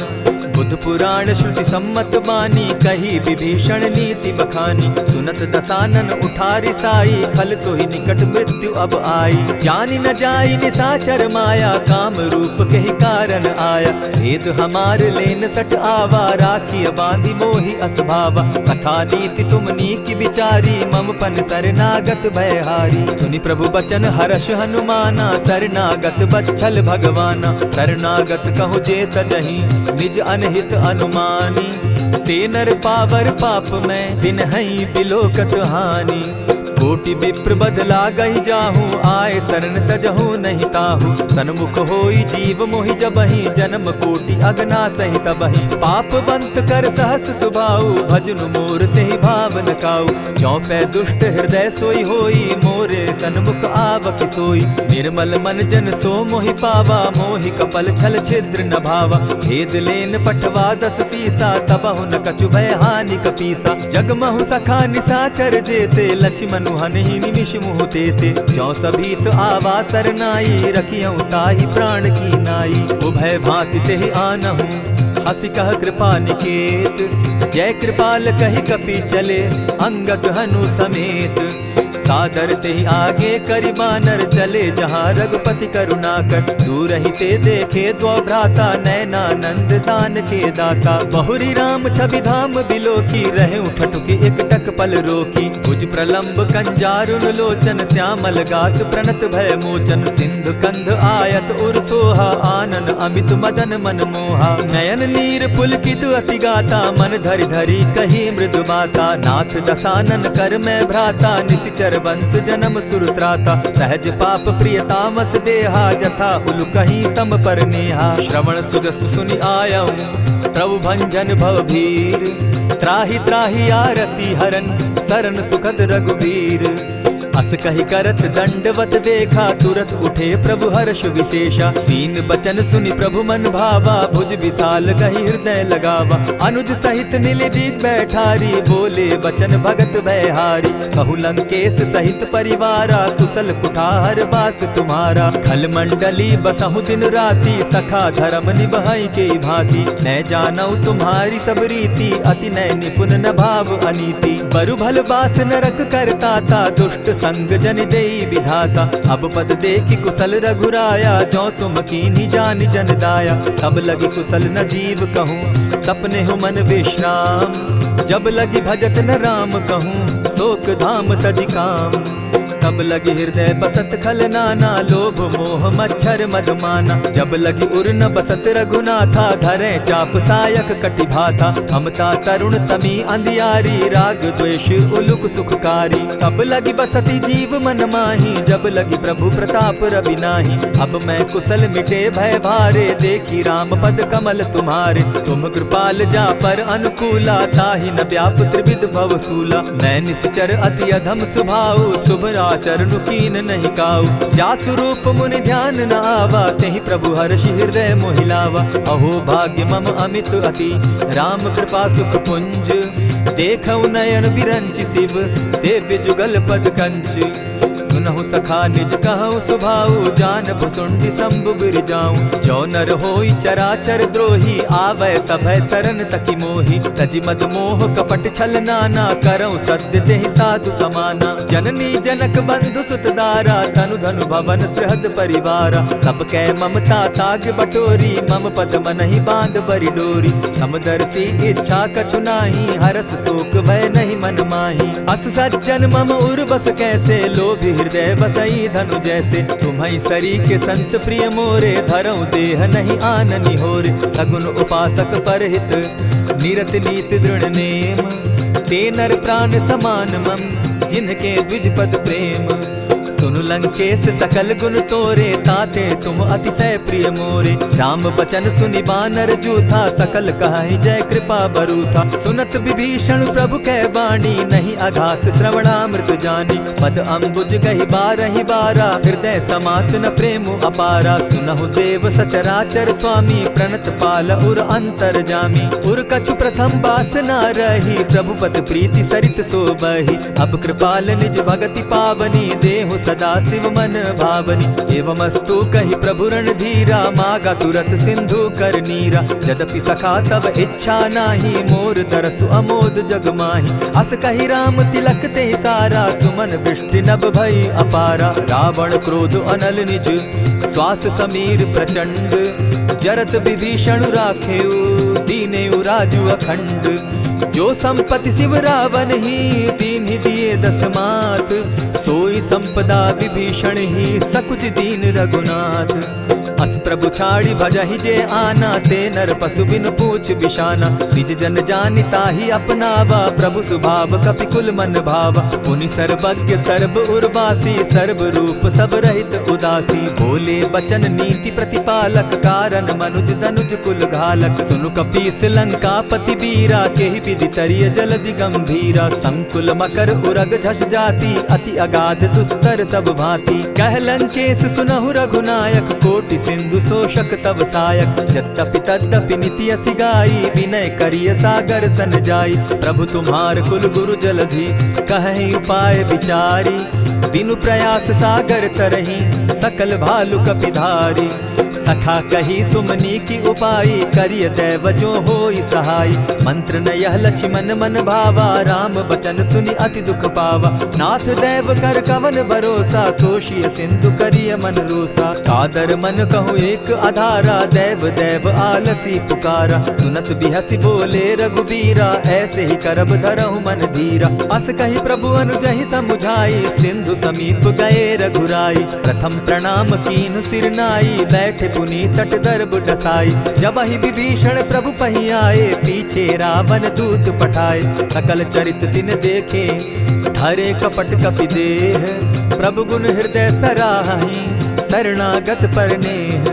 बुध पुराण श्रुति सम्मत बानी, कही विभीषण नीति बखानी। सुनत दसानन उठारि साई, खल तो ही निकट मृत्यु अब आई। जानि न जाई निशाचर माया, काम रूप के ही कारण आया। भेद हमार लेन सट आवा, राखिय बांधि मोहि असभावा। सखा नीति तुम नीकी विचारी, मम पन शरणागत भयहारी। सुनि प्रभु बचन हर्ष हनुमाना, शरणागत बच्छल भगवाना। शरणागत कहु जे तजहि, निज अनहित अनुमानी। ते नर पावर पाप में, दिन हई बिलोकत हानि। कोटि विप्र बदला गई जाहूँ, आए शरण तजहु नहीं ताहु। सन्मुख होई जीव मोहि जबहि, जन्म कोटि अगना सहि तबहि। पाप बंत कर सहस सुभाऊ, भजनु मोर तेहि भाव न काऊ। चौपै दुष्ट हृदय सोई होई, मोरे सन्मुख आवक सोई। निर्मल मन जन सो मोहि पावा, मोहि कपल छल छिद्र न भावा। भेद लेन पठवा 10 सीसा, तबहु न कछु भय हानि कपीसा। जगमहु सखा निसाचर जेते, लक्ष्मणु हनहि निमिष मुहु तेते। जौ सभीत आवा सरनाई, रखियौ ताहि प्राण की नाई। उभय भांति तेहि आनहु, हसी कह कृपा निकेत। जय कृपाल कहि कपि चले, अंगद हनु समेत। सादर तेहि आगे करि बानर, चले जहाँ रघुपति करुणा कर। दूर ही ते देखे द्वौ भ्राता, नैनानंद दान के दाता। बहुरी राम छवि धाम बिलोकी, रहे ठठुकी एक टक पल रोकी। भुज प्रलंब कंजारुन लोचन, श्यामल गात प्रणत भय मोचन। सिंधु कंध आयत उर सोहा, आनन अमित मदन मन मोहा। नयन नीर पुलकित अति गाता, मन धरि धरि कही मृदु बाता। नाथ दसानन कर मैं भ्राता, निशिचर वंश जन्म सुरत्राता। सहज पाप प्रिय तामस देहा, जथा उलु कहीं तम पर नेहा। श्रवण सुजस सुनि आयऊ, प्रभु भंजन भव भीर। त्राहि त्राहि आरती हरन, सरन सुखद रघुवीर। अस कहि करत दंडवत देखा, तुरत उठे प्रभु हर्ष विशेषा। दीन बचन सुनि प्रभु मन भावा, भुज विशाल कहि हृदय लगावा। अनुज सहित नीलदीप बैठारी, बोले बचन भगत भयहारी। कहु लंकेश सहित परिवारा, कुशल कुठार बास तुम्हारा। खल मंडली बसहु दिन राति, सखा धर्म निभाई के भांति। न जानौ तुम्हारी सब रीति, अति नय निपुण न भाव अनीति। बरु भल बास नरक करताता, दुष्ट संग जन देई विधाता। अब पद देखि कुशल रघुराया, जो तुम कीन्ही जानि जन दाया। तब लगी कुशल न जीव कहूँ, सपने हो मन विश्राम। जब लगी भजत न राम कहूँ, शोक धाम तजि काम। तब लगी हृदय बसत खल नाना, लोभ मोह मच्छर मदमाना। जब लगी उर न बसत रघुनाथा, धरे चाप सायक कटि भाथा। ममता तरुण तमी अंधियारी, राग द्वेष उलुक सुखकारी। तब लगी बसती जीव मन माही, जब लगी प्रभु प्रताप रवि नाही। अब मैं कुशल मिटे भय भारे, देखी राम पद कमल तुम्हारे। तुम कृपाल जा पर अनुकूला, ताहि न व्याप त्रिविध भव सूला। मैं निश्चर अति अधम स्वभाव, शुभ चरणु कीन नहीं काऊ। जासु रूप मुनि ध्यान न आवा, तेहि प्रभु हर्षि हृदय मोहिलावा। अहो भाग्य मम अमित अति, राम कृपा सुख पुंज। देखऊ नयन विरंच शिव, सेव्य जुगल पद कंच। सुनहु सखा निज कहु सुभाऊ, जान भुसुंडि शंभु गिर जाऊं। जो नर होई चराचर द्रोही, आवै सभय सरन तकी मोही। तजि मद मोह कपट छल नाना, करऊं सत्य तेहि साधु समाना। जननी जनक बंधु सुत दारा, तनु धनु भवन सृहद परिवारा। सब कै ममता ताग बटोरी, मम पद मनहि बांध बरि डोरी। समदर्शी इच्छा कछु नाही, हरस शोक भय नहीं मन माही। अस सज्जन मम उर बस कैसे, लोभी हृदय बसई धनु जैसे। तुम्हारी सरी के संत प्रिय मोरे, धरऊं देह नहीं आननि होरे। सगुन उपासक परहित, निरत नीत दृढ़ नेम। ते नर प्राण समान मम, जिनके द्विज पद प्रेम। सुनु लंकेश सकल गुण तोरे, ताते तुम अतिशय प्रिय मोरे। राम बचन सुनि बानर जूथा, सकल कहाहि जय कृपा बरूथा। सुनत विभीषण प्रभु कै बाणी, नहीं अघात श्रवणामृत जानी। पद अम्बुज गहि बारहि बारा, हृदय समात न प्रेम अपारा। सुनहु देव सचराचर स्वामी, प्रणत पाल उर अंतर जामी। उर कछु प्रथम बास न रही, प्रभु पद प्रीति सरित सोबहि। अब कृपाल निज भगति पावनी, देहु सदा शिव मन भावनी। एवमस्तु कहि प्रभु रणधीरा, मागा तुरत सिंधु कर नीरा। यद्यपि सखा तब इच्छा नाही, मोर दरसु अमोद जग माही। अस कहि राम तिलक ते सारा, सुमन वृष्टि नभ भई अपारा। रावण क्रोध अनल निज, श्वास समीर प्रचंड। जरत विभीषण राखेउ, दीनेउ राजु अखंड। जो संपत्ति शिव रावण ही, दीन्हि दिए 10 मात। सोई होई संपदा विभीषण ही सकुच दीन रघुनाथ। अस प्रभु छाड़ी भजहि जे आना, ते नर पशु बिनु पूछ बिशाना। निज जन जानिता ही अपनावा, प्रभु स्वभाव कपि कुल मन भावा। मुनि सर्वज्ञ सर्व उर्वासी, सर्व रूप सब रहित उदासी। बोले बचन नीति प्रतिपालक, कारण मनुज धनुज कुल घालक। सुनु कपीस लंका पति बीरा, केहि विधि तरिय जलधि गंभीरा। संकुल मकर उरग झष जाति, अति अगाध दुस्तर सब भांति। कह लंकेश सुनहु रघुनायक, कोटि सिंधु शोषक तब सायक। यद्यपि तद्यपि निति असि गाई, विनय करिय सागर सन जाई। प्रभु तुम्हार कुल गुरु जलधि, कहि उपाय विचारी। बिनु प्रयास सागर तरही, सकल भालु कपिधारी। सखा कही तुमनी की उपाई, करिय दैव जो होई सहाय। मंत्र न यह लक्ष्मण मन भावा, राम बचन सुनि अति दुख पावा। नाथ दैव कर कवन भरोसा, सोषिय सिंधु करिय मन रोसा। कादर मन कहूँ एक आधारा, दैव दैव आलसी पुकारा। सुनत बिहसी बोले रघुबीरा, ऐसे ही करब धरहु मन धीरा। अस कही प्रभु अनुजहि समुझाई, सिंधु समीप गए रघुराई। प्रथम प्रणाम कीन सिर नाई, बैठे पुनि तट दर्ब डसाई। जब ही विभीषण प्रभु पही आए, पीछे रावण दूत पठाए। सकल चरित दिन देखे, धरे कपट कपि देह। प्रभु गुण हृदय सराहि, शरणागत पर नेह।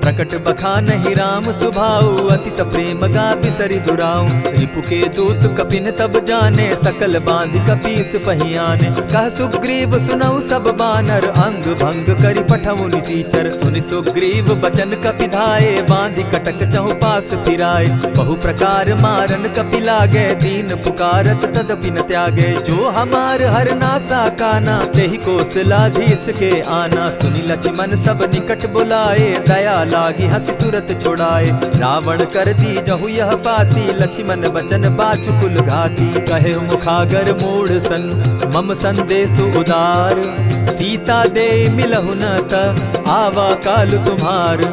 प्रकट बखानहि राम सुभाऊ, अति सप्रेम गा बिसरि दुराऊ। रिपु के दूत कपिन तब जाने, सकल बांधि कपीस पहियाने। कह सुग्रीव सुनऊ सब बानर, अंग भंग करि पठऊ निसीचर। सुनि सुग्रीव बचन कपि धाये, बांधि कटक चहु पास फिराए। बहु प्रकार मारन कपि लागे, दीन पुकारत तदपि न त्यागे। जो हमार हर नासा काना, तेहि कौशलाधीश के आना। सुनि लक्ष्मण सब निकट बुलाए, दया लागी हंसी तुरत छुड़ाए। रावण कर दी जहु यह बाती, लक्ष्मण बचन बाचु कुल घाती। कहे मुखागर मूढ़ सन, मम संदेश उदार। सीता दे मिलहु न त, आवा काल तुम्हार।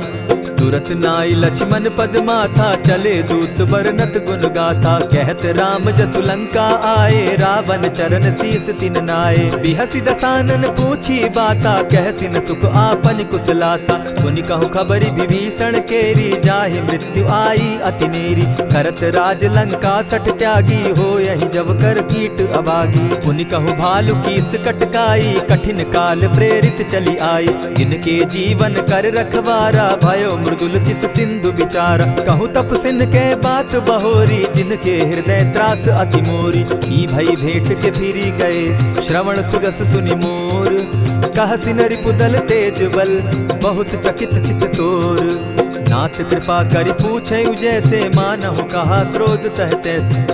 तुरत नाई लक्ष्मण पद माथा, चले दूत बरनत गुण गाथा। कहत राम जसु लंका आए, रावण चरण शीस तिन नाए। बिहसी दसानन पूछी बाता, कहसी न सुख आपन कुशलाता। सुनि कहु खबरी विभीषण केरी, जाहि मृत्यु आई अति नेरी। करत राज लंका सठ त्यागी, हो यही जब कर कीट अभागी। पुनि कहु भालु कीस कटकाई, कठिन काल प्रेरित चली आई। जिनके जीवन कर रखवारा, भयो मृदुल चित सिंधु विचारा। कहु तप सिन के बात बहोरी, जिनके हृदय त्रास अति मोरी। ई भई भेंट के फिरी गए, श्रवण सुजस सुनि मोर। कह सिन रिपुदल तेज बल, बहुत चकित चित तोर। नाथ कृपा करि पूछे जैसे, मानहु कहा क्रोध तहते।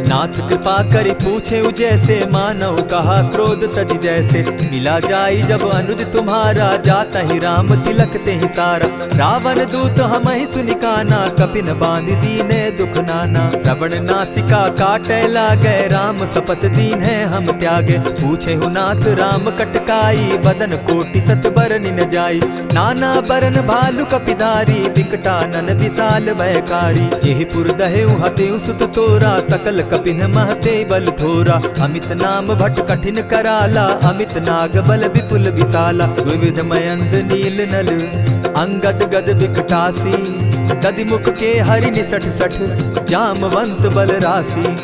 नाथ कृपा करि पूछे जैसे, मानहु कहा क्रोध तज जैसे। मिला जाई जब अनुज तुम्हारा, जाता ही राम तिलक ते ही सारा। रावण दूत हम ही सुनिकाना, कपिन बांध दीने दुख नाना। श्रवण नासिका काटे लागे, राम सपत दीन है हम त्यागे। पूछे हु नाथ राम कटकाई, बदन कोटि सत बरनि न जाई। नाना बरन भालु कपिधारी, विकटा नन विशाल भयकारी। जेहि पुर दहेउ हतेउ सुत तोरा, सकल कपिन महते बल थोरा। अमित नाम भट कठिन कराला, अमित नाग बल विपुल विशाला। विविध मयंद नील नल, अंगद गद विकटासी। गदिमुख के हरि निसठ सठ, जामवंत बल राशि।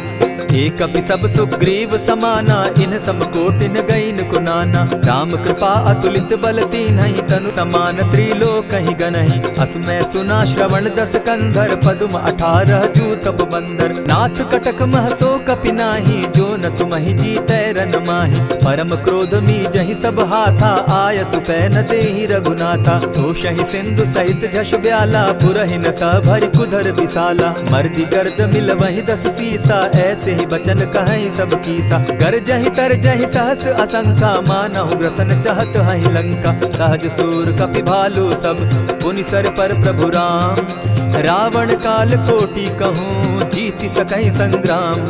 एक कपि सब सुग्रीव समाना, इन समकोटिन गईन कुनाना। राम कृपा अतुलित बल दीन्हि, तनु समान त्रिलोक ही गनहि। अस मैं सुना श्रवण दस कंधर, पदुम 18 जूतब बंदर। नाथ कटक महसो कपि नाही, जो न तुमहि जीतै रन माहि। परम क्रोध मी जहि सब हाथा, आय सुपै न देहि रघुनाथा। सोषहि सिंधु सहित झष ब्याला, पुरहि न त भरि कुधर विशाला। मर्दि गर्द मिल वहि 10 सीसा, ऐसे बचन कहीं सब कीसा। गरजहि तरजहि सहस असंख्या, मानहु ग्रसन चाहत हहि लंका। सहज सूर कपि भालु सब, पुनि सर पर प्रभु राम। रावण काल कोटि कहूँ, जीति सकहि संग्राम।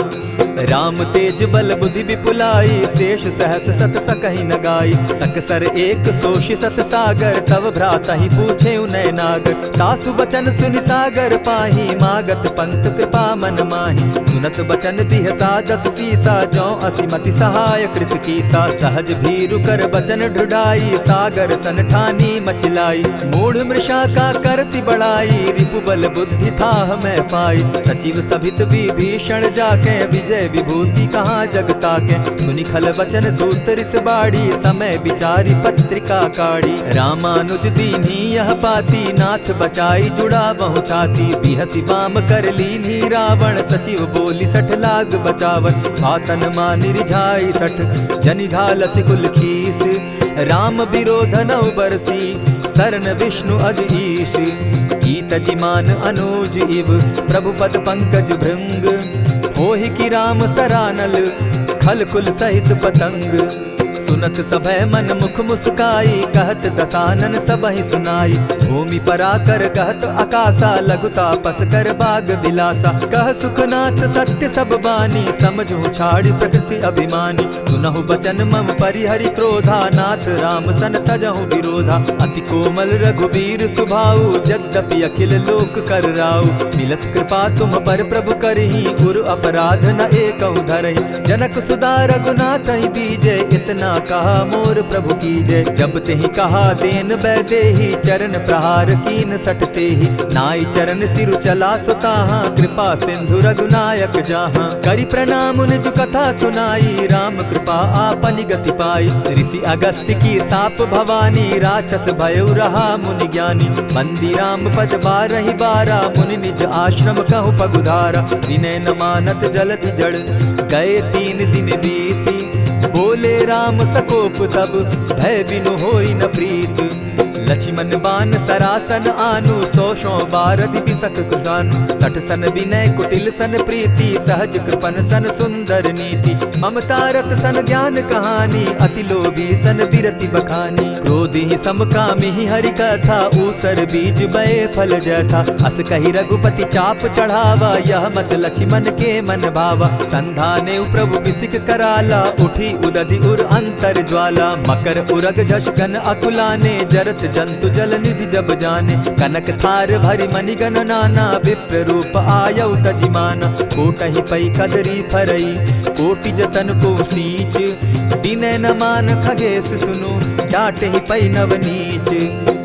राम तेज बल बुद्धि विपुलाई, शेष सहस सत सकहि न गाई। सकसर एक सोषि सत सागर, तव भ्राता ही पूछे उनय नागर। तासु बचन सुनि सागर पाही, मागत पंत कृपा मन माही। सुनत बचन बिहसा दस सीसा, जौ असिमति सहाय कृत कीसा। सहज भीरु कर बचन ढुढ़ाई, सागर सन ठानी मचिलाई। मूढ़ मृषा का कर सी बढ़ाई, रिपु बल बुद्धि थाह मैं पाई। सचिव सभित विभीषण जाके, विजय विभूति कहाँ जग ताके। सुनि खल बचन दूत रिस बाड़ी, समय विचारी पत्रिका काढ़ी। रामानुज दीन्ही यह पाती, नाथ बचाई जुड़ा बहु छाती। बिहसी बाम कर लीन्ही रावण, सचिव बोली सठ लाग बचावन। आतन मानि रिझाई सठ, जनि घालसि कुल खीस। राम विरोध नौ बरसी, सरन विष्णु अज ईश। ईत जिमान अनुज इव, प्रभु पद पंकज भृंग। होहि कि राम सरानल, खल कुल सहित पतंग। सुनत सभय मन मुख मुस्काई, कहत दसानन सबहि सुनाई। भूमि पराकर कहत आकाशा, लघु तापस कर बाग बिलासा। कह सुखनाथ सत्य सब बानी, समझू छाड़ी प्रकृति अभिमानी। सुनहु बचन मम परिहरि क्रोधा, नाथ राम सन तजहु विरोधा। अति कोमल रघुबीर सुभाऊ, यद्यपि अखिल लोक कर राऊ। मिलत कृपा तुम पर प्रभु करही, गुरु अपराध न एकहु धरहि। जनक सुधा रघुनाथ ही दीजे, इतना कहा मोर प्रभु कीजे। जब तेहि कहा देन बैदेही, चरण प्रहार कीन सटते ही। नाई चरण सिरु चला सुताहा, कृपा सिंधु रघुनायक जाहा। करि प्रणाम निज कथा सुनाई, राम कृपा आपनि गति पाई। ऋषि अगस्त्य की साप भवानी, राक्षस भयउ रहा मुनि ज्ञानी। बंदी राम पद बारहि बारा, मुनि निज आश्रम कहु पगुधारा। विनय न मानत जलधि जड़, गए 3 दिन बीती। बोले राम सकोप तब, भय बिनु होई न प्रीत। लक्ष्मण बान सरासन आनु, 100 बारधि बिसक कृजानु। 60 सन विनय कुटिल सन प्रीति, सहज कृपन सन सुंदर नीति। ममता रत सन ज्ञान कहानी, अति लोभी सन बिरति बखानी। क्रोधि समकामी हरि कथा, ऊसर बीज बये फल जथा। अस कहि रघुपति चाप चढ़ावा, यह मत लक्ष्मण के मन भावा। संधाने प्रभु बिसिक कराला, उठी उदधि उर अंतर ज्वाला। मकर उरग झषगन अकुलाने, जरत जंतु जल निधि जब जाने। कनक थार भरि मणिगण नाना, विप्र रूप आयउ तजिमाना। कोटहि पै कदरी फरई, कोटि जतन को सींच। विनय न मान खगेश सुनु, डांटहि पै नव नीच।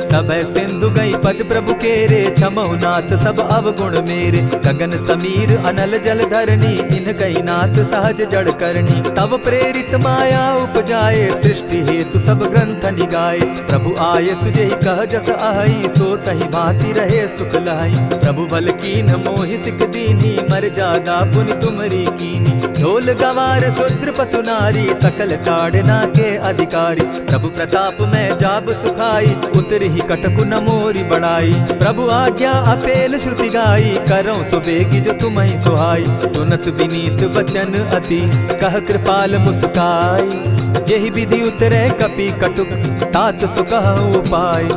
सभय सिंधु गई पद प्रभु केरे, क्षमहु नाथ सब अवगुण मेरे। गगन समीर अनल जल धरनी, इन कही नाथ सहज जड़ करनी। तब प्रेरित माया उपजाए, सृष्टि हेतु सब ग्रंथ निगाए। प्रभु आय सुजेहि कह जस अहई, सो तहि भांति रहे सुख लहई। प्रभु बल कीन मोहि सिख दीनी, मर जादा पुनि तुमरी कीनी। ढोल गवार शूद्र पशु नारी, सकल ताड़ना के अधिकारी। प्रभु प्रताप में जाब सुखाई, उतरि कटकु न मोरी बढ़ाई। प्रभु आज्ञा अपेल श्रुति गाई, करऊं सुबेगी जो तुम्हि सुहाई। सुनत विनीत बचन अति, कह कृपाल मुस्काई। जेहि विधि उतरे कपि कटुक, तात सुकहु उपाय।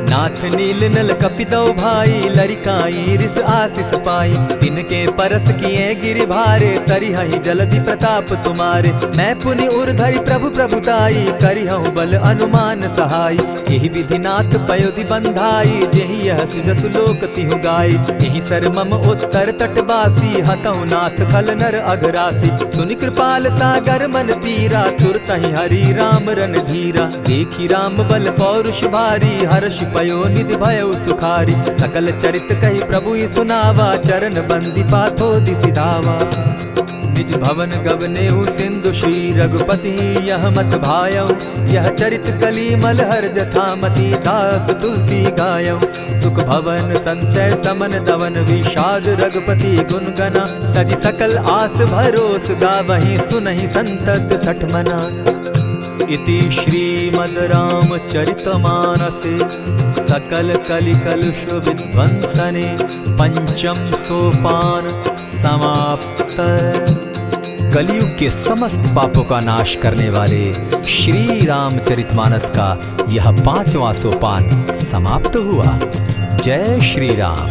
नाथ नील नल कपितौ भाई, लरिकाई रिस आशीष पाई। तिनके परस किए गिरि भारे, तरिहहि जलधि प्रताप तुम्हारे। मैं पुनि उर्धरि प्रभु प्रभुताई, करिहउ बल अनुमान सहाय। एहि विधि नाथ पयोधि बंधाई, जेहि यह सुजसु लोक तिहु गाई। एहि सर मम उत्तर तटवासी, हतउ नाथ खल नर अघरासी। सुनि कृपाल सागर मन पीरा, तुरतहि हरि राम रन धीरा। देखी राम बल पौरुष भारी, हर्ष पयो निधि भयउ सुखारी। सकल चरित कही प्रभु ही सुनावा, चरण बंदी पाथो दिसि धावा। निज भवन गवनेउ सिंधु श्री रघुपति, यह मत भायउ। यह चरित कली मलहर जथामति, दास तुलसी गायउ। सुख भवन संशय समन दवन, विषाद रघुपति गुण गना। तजि सकल आस भरोस, गावहि सुनहि संतत सठ मना। इति श्रीमद् रामचरितमानसे, सकल कलिकलुष विध्वंसने। पंचम सोपान समाप्त। कलयुग के समस्त पापों का नाश करने वाले श्री रामचरितमानस का यह 5वां सोपान समाप्त हुआ। जय श्री राम।